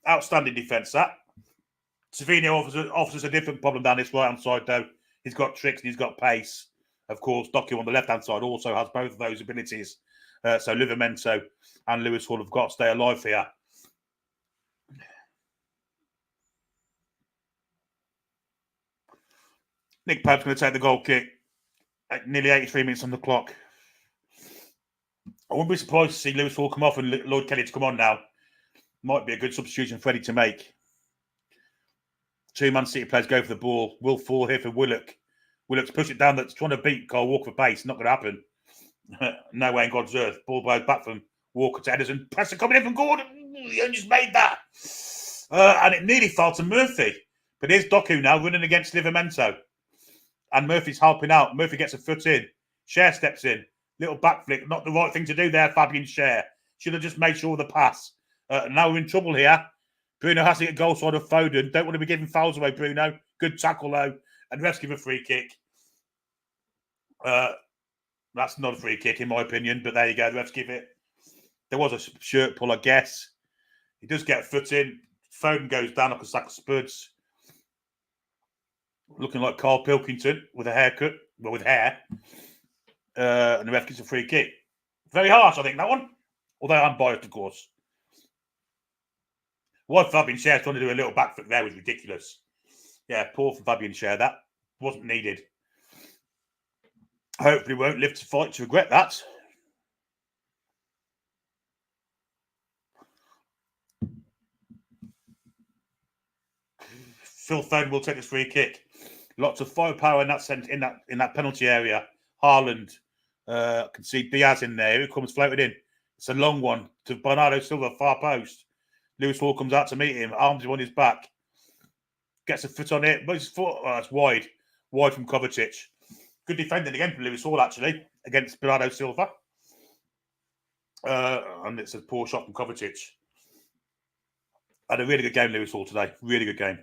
Outstanding defence, that. Savino offers us a different problem down this right-hand side, though. He's got tricks and he's got pace. Of course, Doku on the left-hand side also has both of those abilities. So Livramento and Lewis Hall have got to stay alive here. Nick Pope's going to take the goal kick at nearly 83 minutes on the clock. I wouldn't be surprised to see Lewis Hall come off and Lloyd Kelly to come on now. Might be a good substitution for Eddie to make. 2 Man City players go for the ball. Will fall here for Willock. Willock's pushed it down. That's trying to beat Kyle Walker for pace. Not going to happen. No way in God's earth. Ball goes back from Walker to Ederson. Pressure coming in from Gordon. He only just made that. And it nearly fell to Murphy. But here's Doku now running against Livramento. And Murphy's helping out. Murphy gets a foot in. Cher steps in. Little back flick. Not the right thing to do there, Fabian Cher. Should have just made sure of the pass. Now we're in trouble here. Bruno has to get goal side of Foden. Don't want to be giving fouls away, Bruno. Good tackle, though. And refs give a free kick. That's not a free kick, in my opinion. But there you go. The refs give it. There was a shirt pull, I guess. He does get a foot in. Foden goes down like a sack of spuds. Looking like Carl Pilkington with a haircut. Well, with hair. And the ref gets a free kick. Very harsh, I think, that one. Although I'm biased, of course. What Fabian Cher trying to do a little back foot there was ridiculous. Yeah, poor for Fabian Cher. That wasn't needed. Hopefully won't live to fight to regret that. Phil Foden will take this free kick. Lots of firepower in that penalty area. Haaland. I can see Diaz in there. Here he comes floated in. It's a long one to Bernardo Silva, far post. Lewis Hall comes out to meet him. Arms on his back. Gets a foot on it. But his foot, that's wide. Wide from Kovacic. Good defending again from Lewis Hall, actually, against Bernardo Silva. And it's a poor shot from Kovacic. Had a really good game, Lewis Hall, today. Really good game.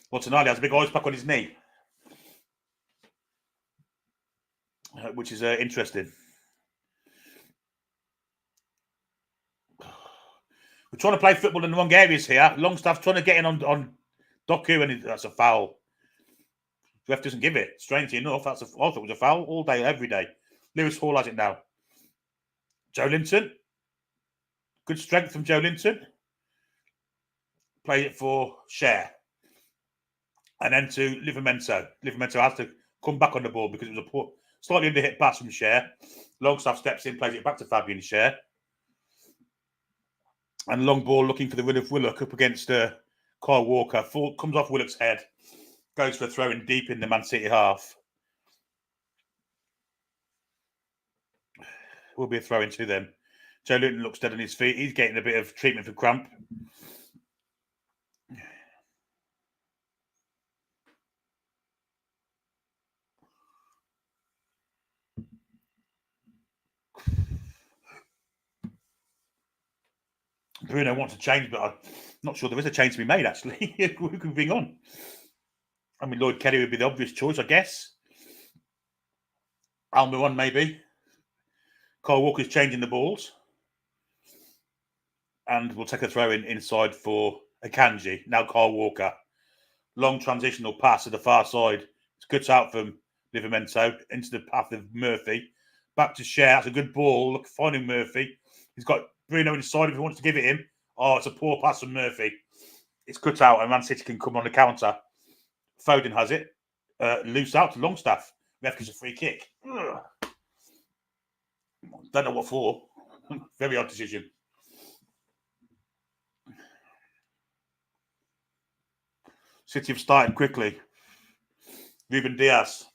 Well, tonight he has a big ice pack on his knee. Which is interesting. We're trying to play football in the wrong areas here. Longstaff's trying to get in on Doku, and that's a foul. The ref doesn't give it. Strangely enough, I thought it was a foul all day, every day. Lewis Hall has it now. Joe Linton. Good strength from Joe Linton. Play it for Cher. And then to Livramento. Livramento has to come back on the ball because it was a poor, slightly under-hit pass from Cher. Longstaff steps in, plays it back to Fabian Cher. And long ball looking for the run of Willock up against Kyle Walker. Comes off Willock's head. Goes for a throw in deep in the Man City half. Will be a throw in to them. Joe Linton looks dead on his feet. He's getting a bit of treatment for cramp. Bruno wants to change, but I'm not sure there is a change to be made, actually. Who can bring on? I mean, Lloyd Kelly would be the obvious choice, I guess. Almiron, maybe. Kyle Walker's changing the balls. And we'll take a throw in inside for Akanji. Now Kyle Walker. Long transitional pass to the far side. It's cuts out from Livramento into the path of Murphy. Back to Cher. That's a good ball. Look, finding Murphy. He's got Bruno inside if he wants to give it him. Oh, it's a poor pass from Murphy. It's cut out and Man City can come on the counter. Foden has it. Loose out to Longstaff. Ref gives a free kick. Ugh. Don't know what for. Very odd decision. City have started quickly. Ruben Diaz.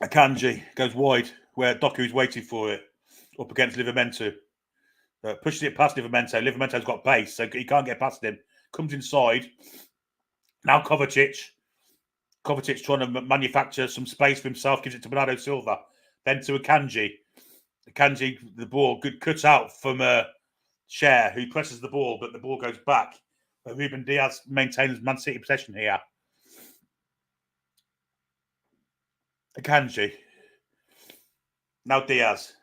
Akanji goes wide. where Doku's waiting for it up against Livramento. Pushes it past Livramento. Livramento's got pace, so he can't get past him. Comes inside. Now Kovacic. Kovacic trying to manufacture some space for himself, gives it to Bernardo Silva. Then to Akanji. Akanji, the ball, good cut out from Cher, who presses the ball, but the ball goes back. But Ruben Diaz maintains Man City possession here. Akanji. Now Diaz.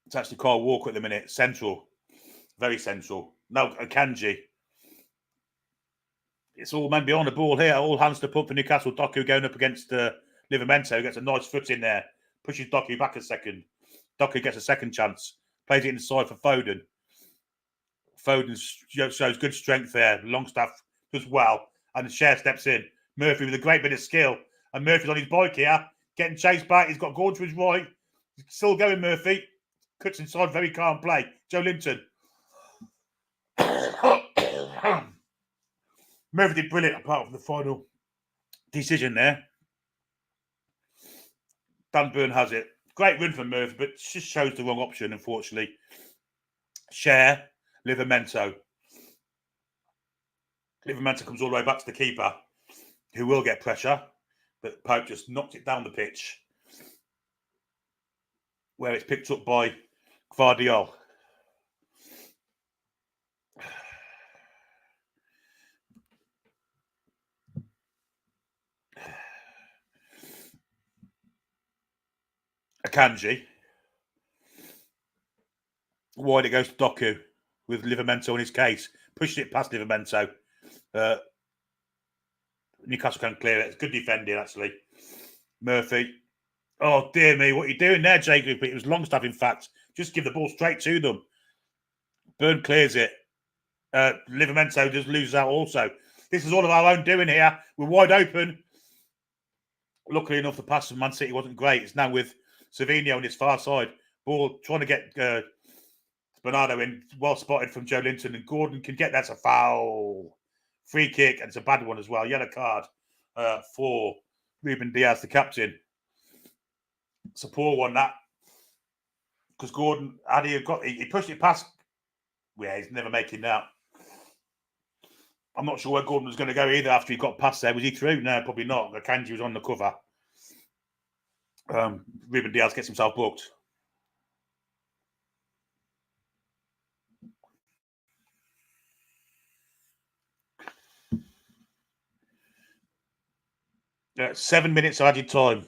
It's actually Kyle Walker at the minute. Central. Very central. Now Akanji. It's all men beyond the ball here. All hands to put for Newcastle. Doku going up against Livramento. Gets a nice foot in there. Pushes Doku back a second. Doku gets a second chance. Plays it inside for Foden. Foden shows good strength there. Longstaff does well. And the Cher steps in. Murphy with a great bit of skill. And Murphy's on his bike here. Getting chased back. He's got Gordon to his right. Still going, Murphy. Cuts inside. Very calm play. Joe Linton. Murphy did brilliant apart from the final decision there. Dan Burn has it. Great run from Murphy, but just shows the wrong option, unfortunately. Cher, Livramento. Livramento comes all the way back to the keeper, who will get pressure, but Pope just knocked it down the pitch, where it's picked up by Gvardiol. Akanji. Wide it goes to Doku with Livramento in his case. Pushed it past Livramento. Newcastle can clear it. It's good defending, actually. Murphy. Oh, dear me. What are you doing there, Jacob? It was Longstaff, in fact. Just give the ball straight to them. Burn clears it. Livramento just loses out also. This is all of our own doing here. We're wide open. Luckily enough, the pass from Man City wasn't great. It's now with Savinho on his far side. Ball trying to get Bernardo in. Well spotted from Joe Linton. And Gordon can get that. It's a foul. Free kick. And it's a bad one as well. Yellow card for Ruben Diaz, the captain. It's a poor one, that. Because Gordon, he pushed it past. Yeah, he's never making that. I'm not sure where Gordon was going to go either after he got past there. Was he through? No, probably not. Akanji was on the cover. Ruben Diaz gets himself booked. Yeah, 7 minutes of added time.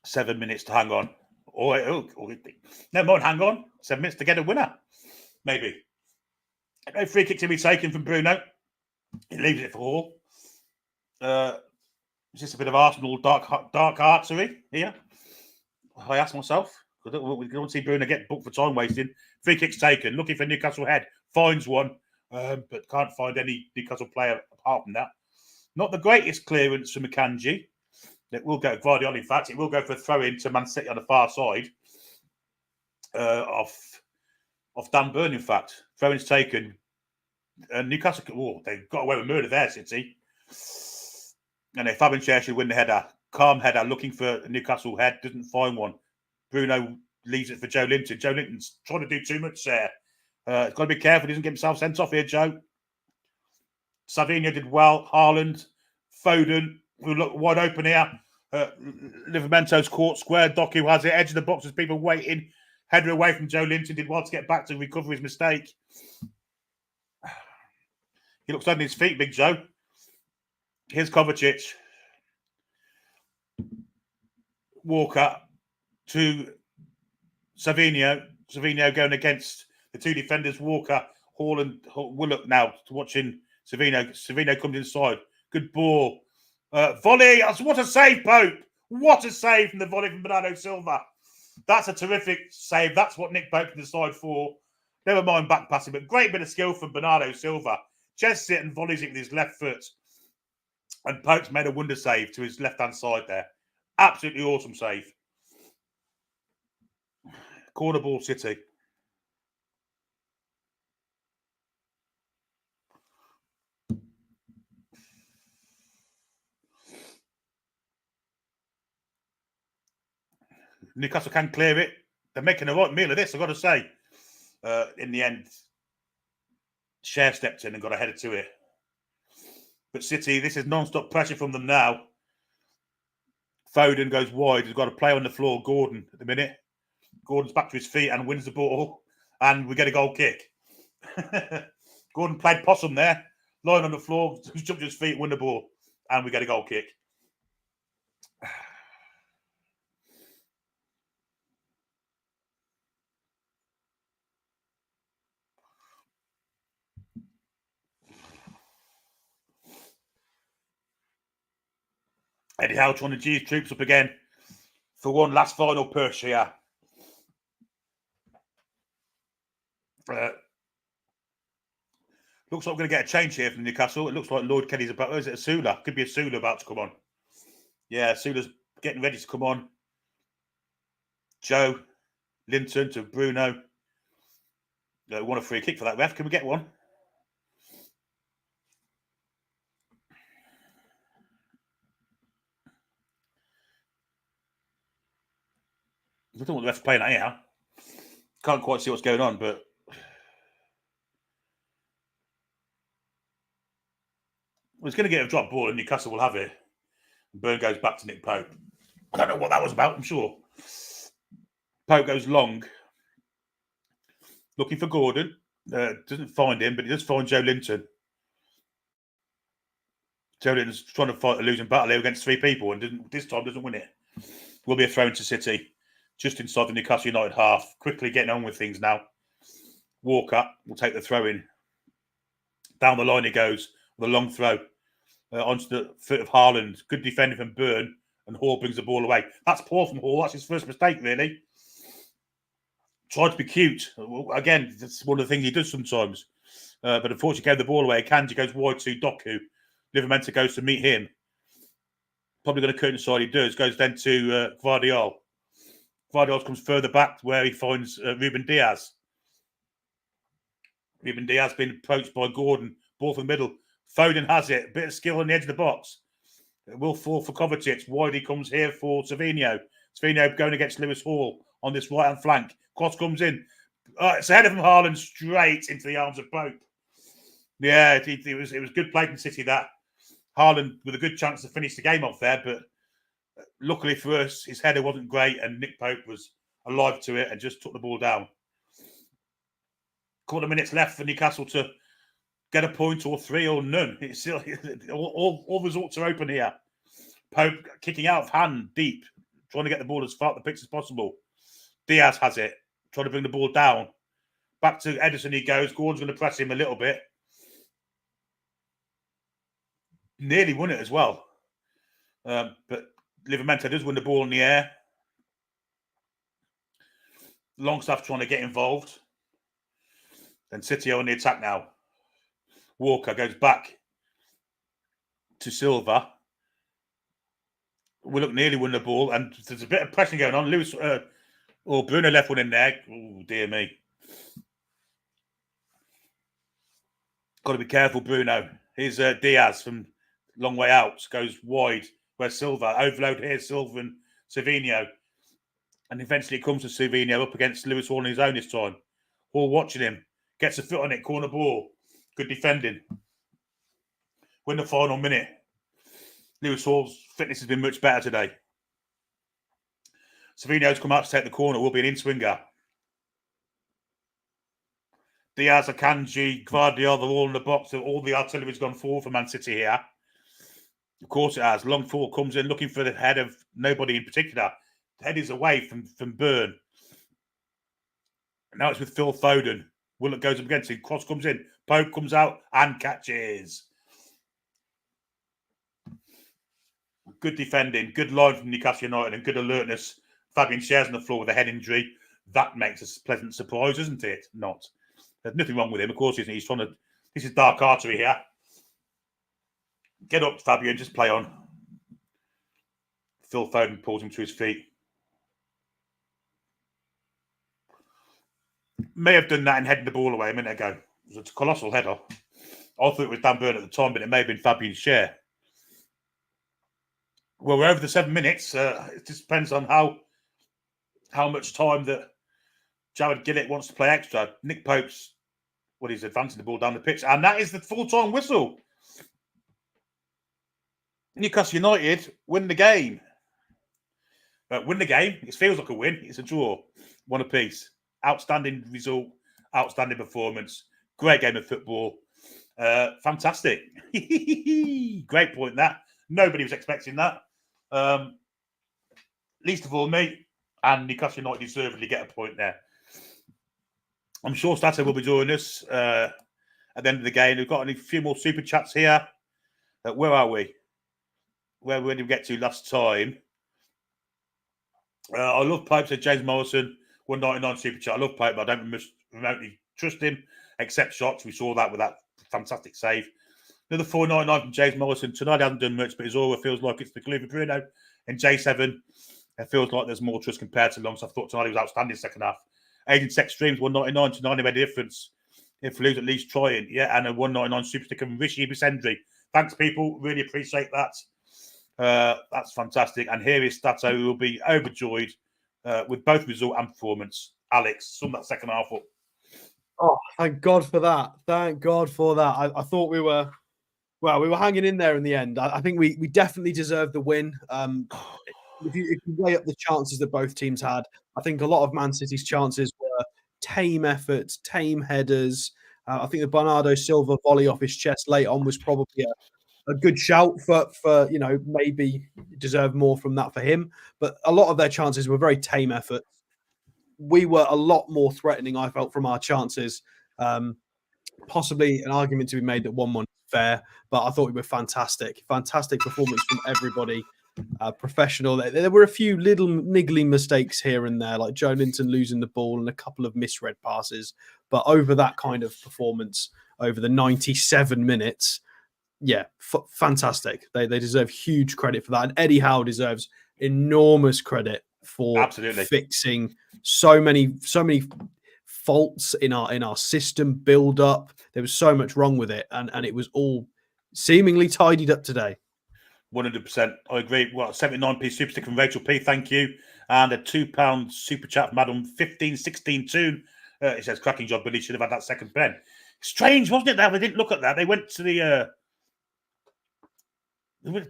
Seven minutes to hang on. Never mind, hang on. 7 minutes to get a winner. Maybe. No free kick to be taken from Bruno. He leaves it for Hall. Is this a bit of Arsenal dark archery here? I ask myself. We don't see Bruno get booked for time wasting. Free kick's taken. Looking for Newcastle head. Finds one, but can't find any Newcastle player apart from that. Not the greatest clearance from Akanji. It will go Gvardiol, in fact. It will go for a throw-in to Man City on the far side off Dan Burn, in fact. Throw-in's taken. Newcastle, they've got away with murder there, City. And if Fabian Cher should win the header. Calm header, looking for a Newcastle head, doesn't find one. Bruno leaves it for Joe Linton. Joe Linton's trying to do too much there. He's got to be careful he doesn't get himself sent off here, Joe. Savinho did well. Haaland, Foden, who look wide open here. Livramento's caught square. Doku has it. Edge of the box as people waiting. Header away from Joe Linton. Did well to get back to recover his mistake. He looks on his feet, Big Joe. Here's Kovacic. Walker to Savinho. Savinho going against the two defenders, Walker, Hall and Willock now watching Savinho. Savinho comes inside. Good ball. Volley. What a save, Pope. What a save from the volley from Bernardo Silva. That's a terrific save. That's what Nick Pope can decide for. Never mind back passing, but great bit of skill from Bernardo Silva. Chests it and volleys it with his left foot. And Pope's made a wonder save to his left-hand side there. Absolutely awesome save. Corner ball, City. Newcastle can clear it. They're making a right meal of this, I've got to say. In the end, Cher stepped in and got a header to it. But City, this is non-stop pressure from them now. Foden goes wide. He's got to play on the floor. Gordon at the minute. Gordon's back to his feet and wins the ball. And we get a goal kick. Gordon played possum there. Lying on the floor. Jumped to his feet, win the ball. And we get a goal kick. Eddie Howe trying to G his troops up again for one last final push here. Looks like we're going to get a change here from Newcastle. It looks like Lloyd Kelly's about. Is it Asula? Could be Asula about to come on. Yeah, Asula's getting ready to come on. Joe Linton to Bruno. Want a free kick for that, ref? Can we get one? I don't know what the ref's playing at here. Can't quite see what's going on, but it's going to get a drop ball and Newcastle will have it. Burn goes back to Nick Pope. I don't know what that was about, I'm sure. Pope goes long. Looking for Gordon. Doesn't find him, but he does find Joe Linton. Joe Linton's trying to fight a losing battle here against three people and this time doesn't win it. Will be a throw into City. Just inside the Newcastle United half. Quickly getting on with things now. Walker will take the throw in. Down the line he goes with a long throw. Onto the foot of Haaland. Good defending from Byrne. And Hall brings the ball away. That's poor from Hall. That's his first mistake, really. Tried to be cute. Again, that's one of the things he does sometimes. But unfortunately, gave the ball away. Kanji goes wide to Doku. Livramento goes to meet him. Probably going to curtain side he does. Goes then to Gvardiol. Gvardiol comes further back where he finds Ruben Diaz. Ruben Diaz being approached by Gordon. Ball from the middle. Foden has it. A bit of skill on the edge of the box. It will fall for Kovacic. Wide he comes here for Savinho. Savinho going against Lewis Hall on this right-hand flank. Cross comes in. It's ahead of him, Haaland, straight into the arms of Pope. Yeah, it was good play from City, that. Haaland with a good chance to finish the game off there, but luckily for us, his header wasn't great and Nick Pope was alive to it and just took the ball down. Couple of minutes left for Newcastle to get a point or three or none. It's still all results are open here. Pope kicking out of hand deep, trying to get the ball as far up the pitch as possible. Diaz has it, trying to bring the ball down. Back to Ederson he goes. Gordon's going to press him a little bit. Nearly won it as well. But Livramento does win the ball in the air. Longstaff trying to get involved. Then City on the attack now. Walker goes back to Silva. We look nearly win the ball, and there's a bit of pressure going on. Bruno left one in there. Oh, dear me. Got to be careful, Bruno. Here's Diaz from long way out. Goes wide where Silva. Overload here, Silva and Savinho. And eventually it comes to Savinho up against Lewis Hall on his own this time. Hall watching him. Gets a foot on it. Corner ball. Good defending. Win the final minute. Lewis Hall's fitness has been much better today. Savinho's come out to take the corner. Will be an in-swinger. Diaz, Akanji, Gvardiol, they're all in the box. All the artillery's gone forward for Man City here. Of course it has. Long forward comes in looking for the head of nobody in particular. The head is away from Byrne. Now it's with Phil Foden. Willock goes up against him. Cross comes in. Pope comes out and catches. Good defending. Good line from Newcastle United and good alertness. Fabian Cher's on the floor with a head injury. That makes a pleasant surprise, isn't it? Not. There's nothing wrong with him. Of course, isn't he? He's trying to... This is dark artery here. Get up, Fabian. Just play on. Phil Foden pulls him to his feet. May have done that and headed the ball away a minute ago. It was a colossal header. I thought it was Dan Byrne at the time, but it may have been Fabian Cher. Well, we're over the 7 minutes. It just depends on how how much time that Jared Gillett wants to play extra. Nick Pope's, he's advancing the ball down the pitch, and that is the full-time whistle. Newcastle United win the game. Win the game. It feels like a win. It's a draw. One apiece. Outstanding result. Outstanding performance. Great game of football. Fantastic. Great point, that. Nobody was expecting that. Least of all me. And Newcastle United deservedly get a point there. I'm sure Stato will be joining us at the end of the game. We've got a few more super chats here. Where are we? Where did we get to last time? I love Pope, said James Morrison, 199 super chat. I love Pope, but I don't remotely trust him, except shots. We saw that with that fantastic save. Another 499 from James Morrison. Tonight hasn't done much, but his aura feels like it's the glue for Bruno. And J7, it feels like there's more trust compared to Long. So I thought tonight he was outstanding second half. Agent Sex Streams, 199 to 90 made a difference. If we lose, at least trying. Yeah, and a 199 super sticker from Rishi Bisendri. Thanks, people. Really appreciate that. That's fantastic. And here is Stato, who will be overjoyed with both result and performance. Alex, sum that second half up. Oh, thank God for that. Thank God for that. I thought we were hanging in there in the end. I think we definitely deserved the win. If you weigh up the chances that both teams had, I think a lot of Man City's chances were tame efforts, tame headers. I think the Bernardo Silva volley off his chest late on was probably a good shout for maybe deserve more from that for him. But a lot of their chances were very tame efforts. We were a lot more threatening, I felt, from our chances. Possibly an argument to be made that 1-1 is fair, but I thought we were fantastic. Fantastic performance from everybody. Professional. There were a few little niggly mistakes here and there, like Joe Linton losing the ball and a couple of misread passes. But over that kind of performance, over the 97 minutes, yeah, fantastic. They deserve huge credit for that. And Eddie Howe deserves enormous credit for fixing so many faults in our system build up. There was so much wrong with it, and it was all seemingly tidied up today. 100%. I agree. Well, 79p super sticker from Rachel P. Thank you. And a £2 super chat from Adam 1516 Toon. It says, cracking job, but he should have had that second pen. Strange, wasn't it, that they didn't look at that? They went to the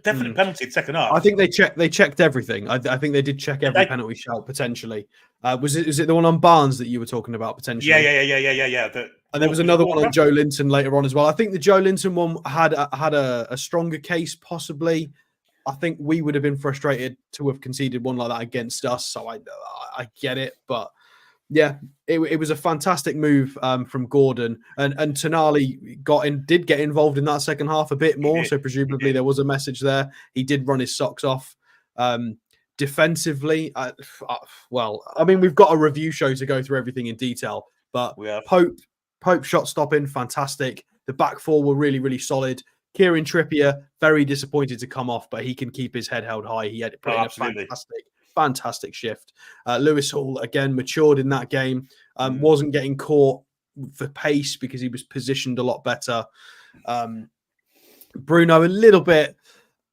definite penalty in second half. I think they checked everything. I think they did check every penalty shout potentially. Was it the one on Barnes that you were talking about potentially? Yeah. And there was another one on Joe Linton later on as well. I think the Joe Linton one had a stronger case possibly. I think we would have been frustrated to have conceded one like that against us. So I get it, but yeah, it was a fantastic move from Gordon, and Tonali did get involved in that second half a bit more. So presumably there was a message there. He did run his socks off. Defensively, we've got a review show to go through everything in detail, but Pope shot stopping, fantastic. The back four were really, really solid. Kieran Trippier, very disappointed to come off, but he can keep his head held high. He had put in a fantastic shift. Lewis Hall, again, matured in that game. Wasn't getting caught for pace because he was positioned a lot better. Bruno, a little bit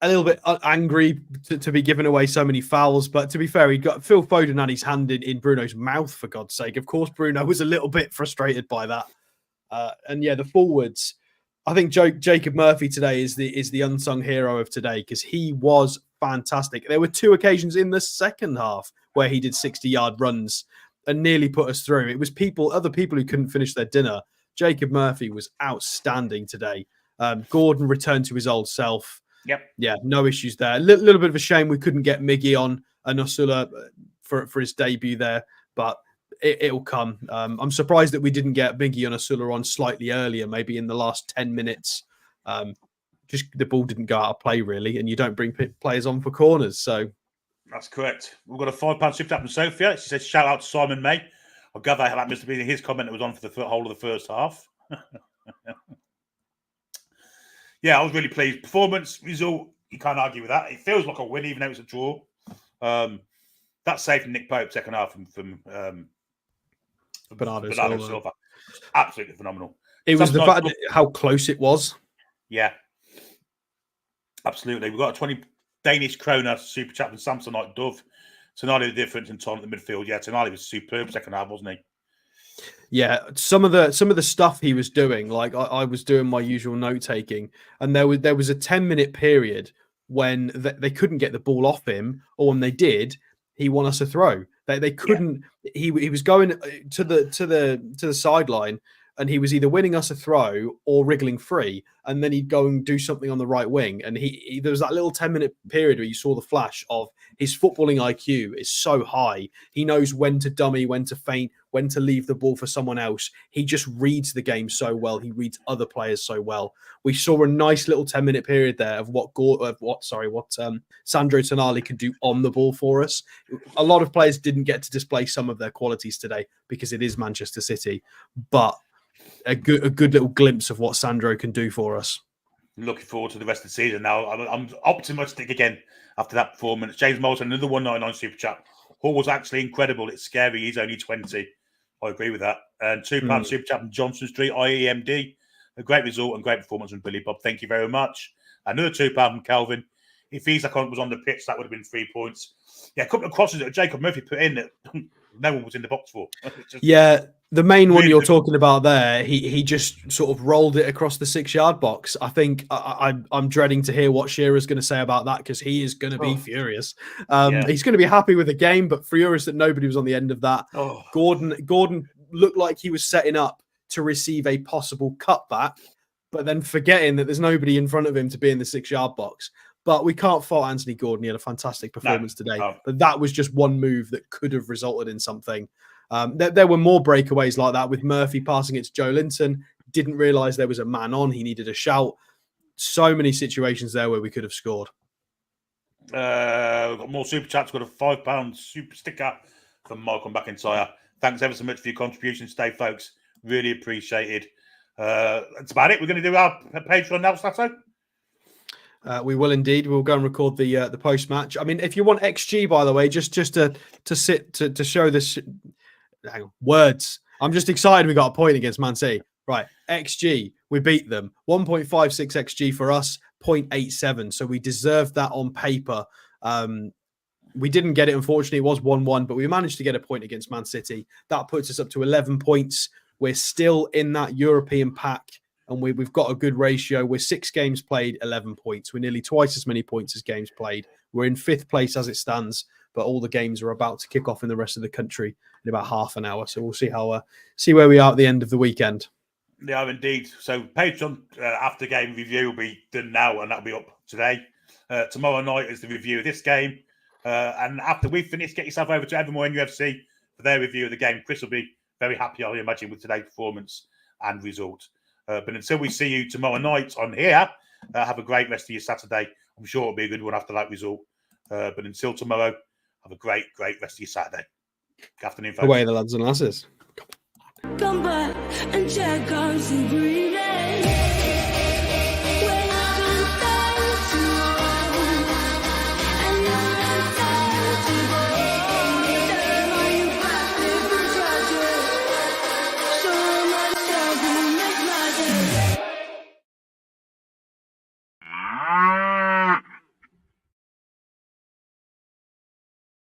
angry to be giving away so many fouls, but to be fair, he got Phil Foden had his hand in Bruno's mouth, for God's sake. Of course, Bruno was a little bit frustrated by that. And yeah, the forwards, I think Jacob Murphy today is the unsung hero of today because he was fantastic. There were two occasions in the second half where he did 60-yard runs and nearly put us through. It was other people who couldn't finish their dinner. Jacob Murphy was outstanding today. Gordon returned to his old self. Yep. Yeah, no issues there. A little bit of a shame we couldn't get Miggy on Anosula for his debut there, but it'll come. I'm surprised that we didn't get Miggy Anosula on slightly earlier, maybe in the last 10 minutes. Just the ball didn't go out of play, really, and you don't bring players on for corners. So that's correct. We've got a £5 super chat from Sophia. She says, shout out to Simon May. I gather that must have been his comment that was on for the whole of the first half. Yeah, I was really pleased. Performance, result, you can't argue with that. It feels like a win, even though it's a draw. That save from Nick Pope, second half from Bernardo Silva. Absolutely phenomenal. It was the fact how close it was. Yeah. Absolutely. We've got a 20 Danish kroner super chat from Samsonite Dove. Tonali the difference in time at the midfield. Yeah, Tonali was superb second half, wasn't he? Yeah, some of the stuff he was doing, like I was doing my usual note taking, and there was a 10-minute period when they couldn't get the ball off him, or when they did, he won us a throw. They couldn't. Yeah. He was going to the sideline, and he was either winning us a throw or wriggling free, and then he'd go and do something on the right wing. And he there was that little 10-minute period where you saw the flash of his footballing IQ is so high. He knows when to dummy, when to feint, when to leave the ball for someone else. He just reads the game so well. He reads other players so well. We saw a nice little 10-minute period there of what Sandro Tonali can do on the ball for us. A lot of players didn't get to display some of their qualities today because it is Manchester City, but a good little glimpse of what Sandro can do for us. Looking forward to the rest of the season now. I'm optimistic again after that performance. James Morrison, another 199 super chat. Hall was actually incredible. It's scary. He's only 20. I agree with that. And £2 super chat from Johnson Street, IEMD. A great result and great performance from Billy Bob. Thank you very much. Another £2 from Calvin. If Isaac was on the pitch, that would have been 3 points. Yeah, a couple of crosses that Jacob Murphy put in that no one was in the box for. Yeah, the main one you're talking about there, he just sort of rolled it across the 6-yard box. I think I'm dreading to hear what Shearer's going to say about that, because he is going to be furious. He's going to be happy with the game, but furious that nobody was on the end of that. Gordon looked like he was setting up to receive a possible cutback, but then forgetting that there's nobody in front of him to be in the 6-yard box. But we can't fault Anthony Gordon. He had a fantastic performance today. But that was just one move that could have resulted in something. There were more breakaways like that, with Murphy passing it to Joe Linton. Didn't realise there was a man on. He needed a shout. So many situations there where we could have scored. We've got more super chats. Got a £5 super sticker from Michael McIntyre. Thanks ever so much for your contributions today, folks. Really appreciated. That's about it. We're going to do our Patreon now, Sato. We will indeed. We'll go and record the post match. I mean, if you want XG, by the way, just to show this words. I'm just excited we got a point against Man City. Right, XG, we beat them. 1.56 XG for us, 0.87. So we deserved that on paper. We didn't get it, unfortunately. It was 1-1, but we managed to get a point against Man City. That puts us up to 11 points. We're still in that European pack, and we've got a good ratio. We're 6 games played, 11 points. We're nearly twice as many points as games played. We're in 5th place as it stands, but all the games are about to kick off in the rest of the country in about half an hour. So we'll see where we are at the end of the weekend. Yeah, indeed. So Patreon after game review will be done now, and that'll be up today. Tomorrow night is the review of this game. And after we finish, get yourself over to Evermore NUFC for their review of the game. Chris will be very happy, I imagine, with today's performance and result. But until we see you tomorrow night on here, have a great rest of your Saturday. I'm sure it'll be a good one after that result. But until tomorrow, have a great rest of your Saturday. Good afternoon, folks. Away the lads and lasses. Come back and check on some breathing.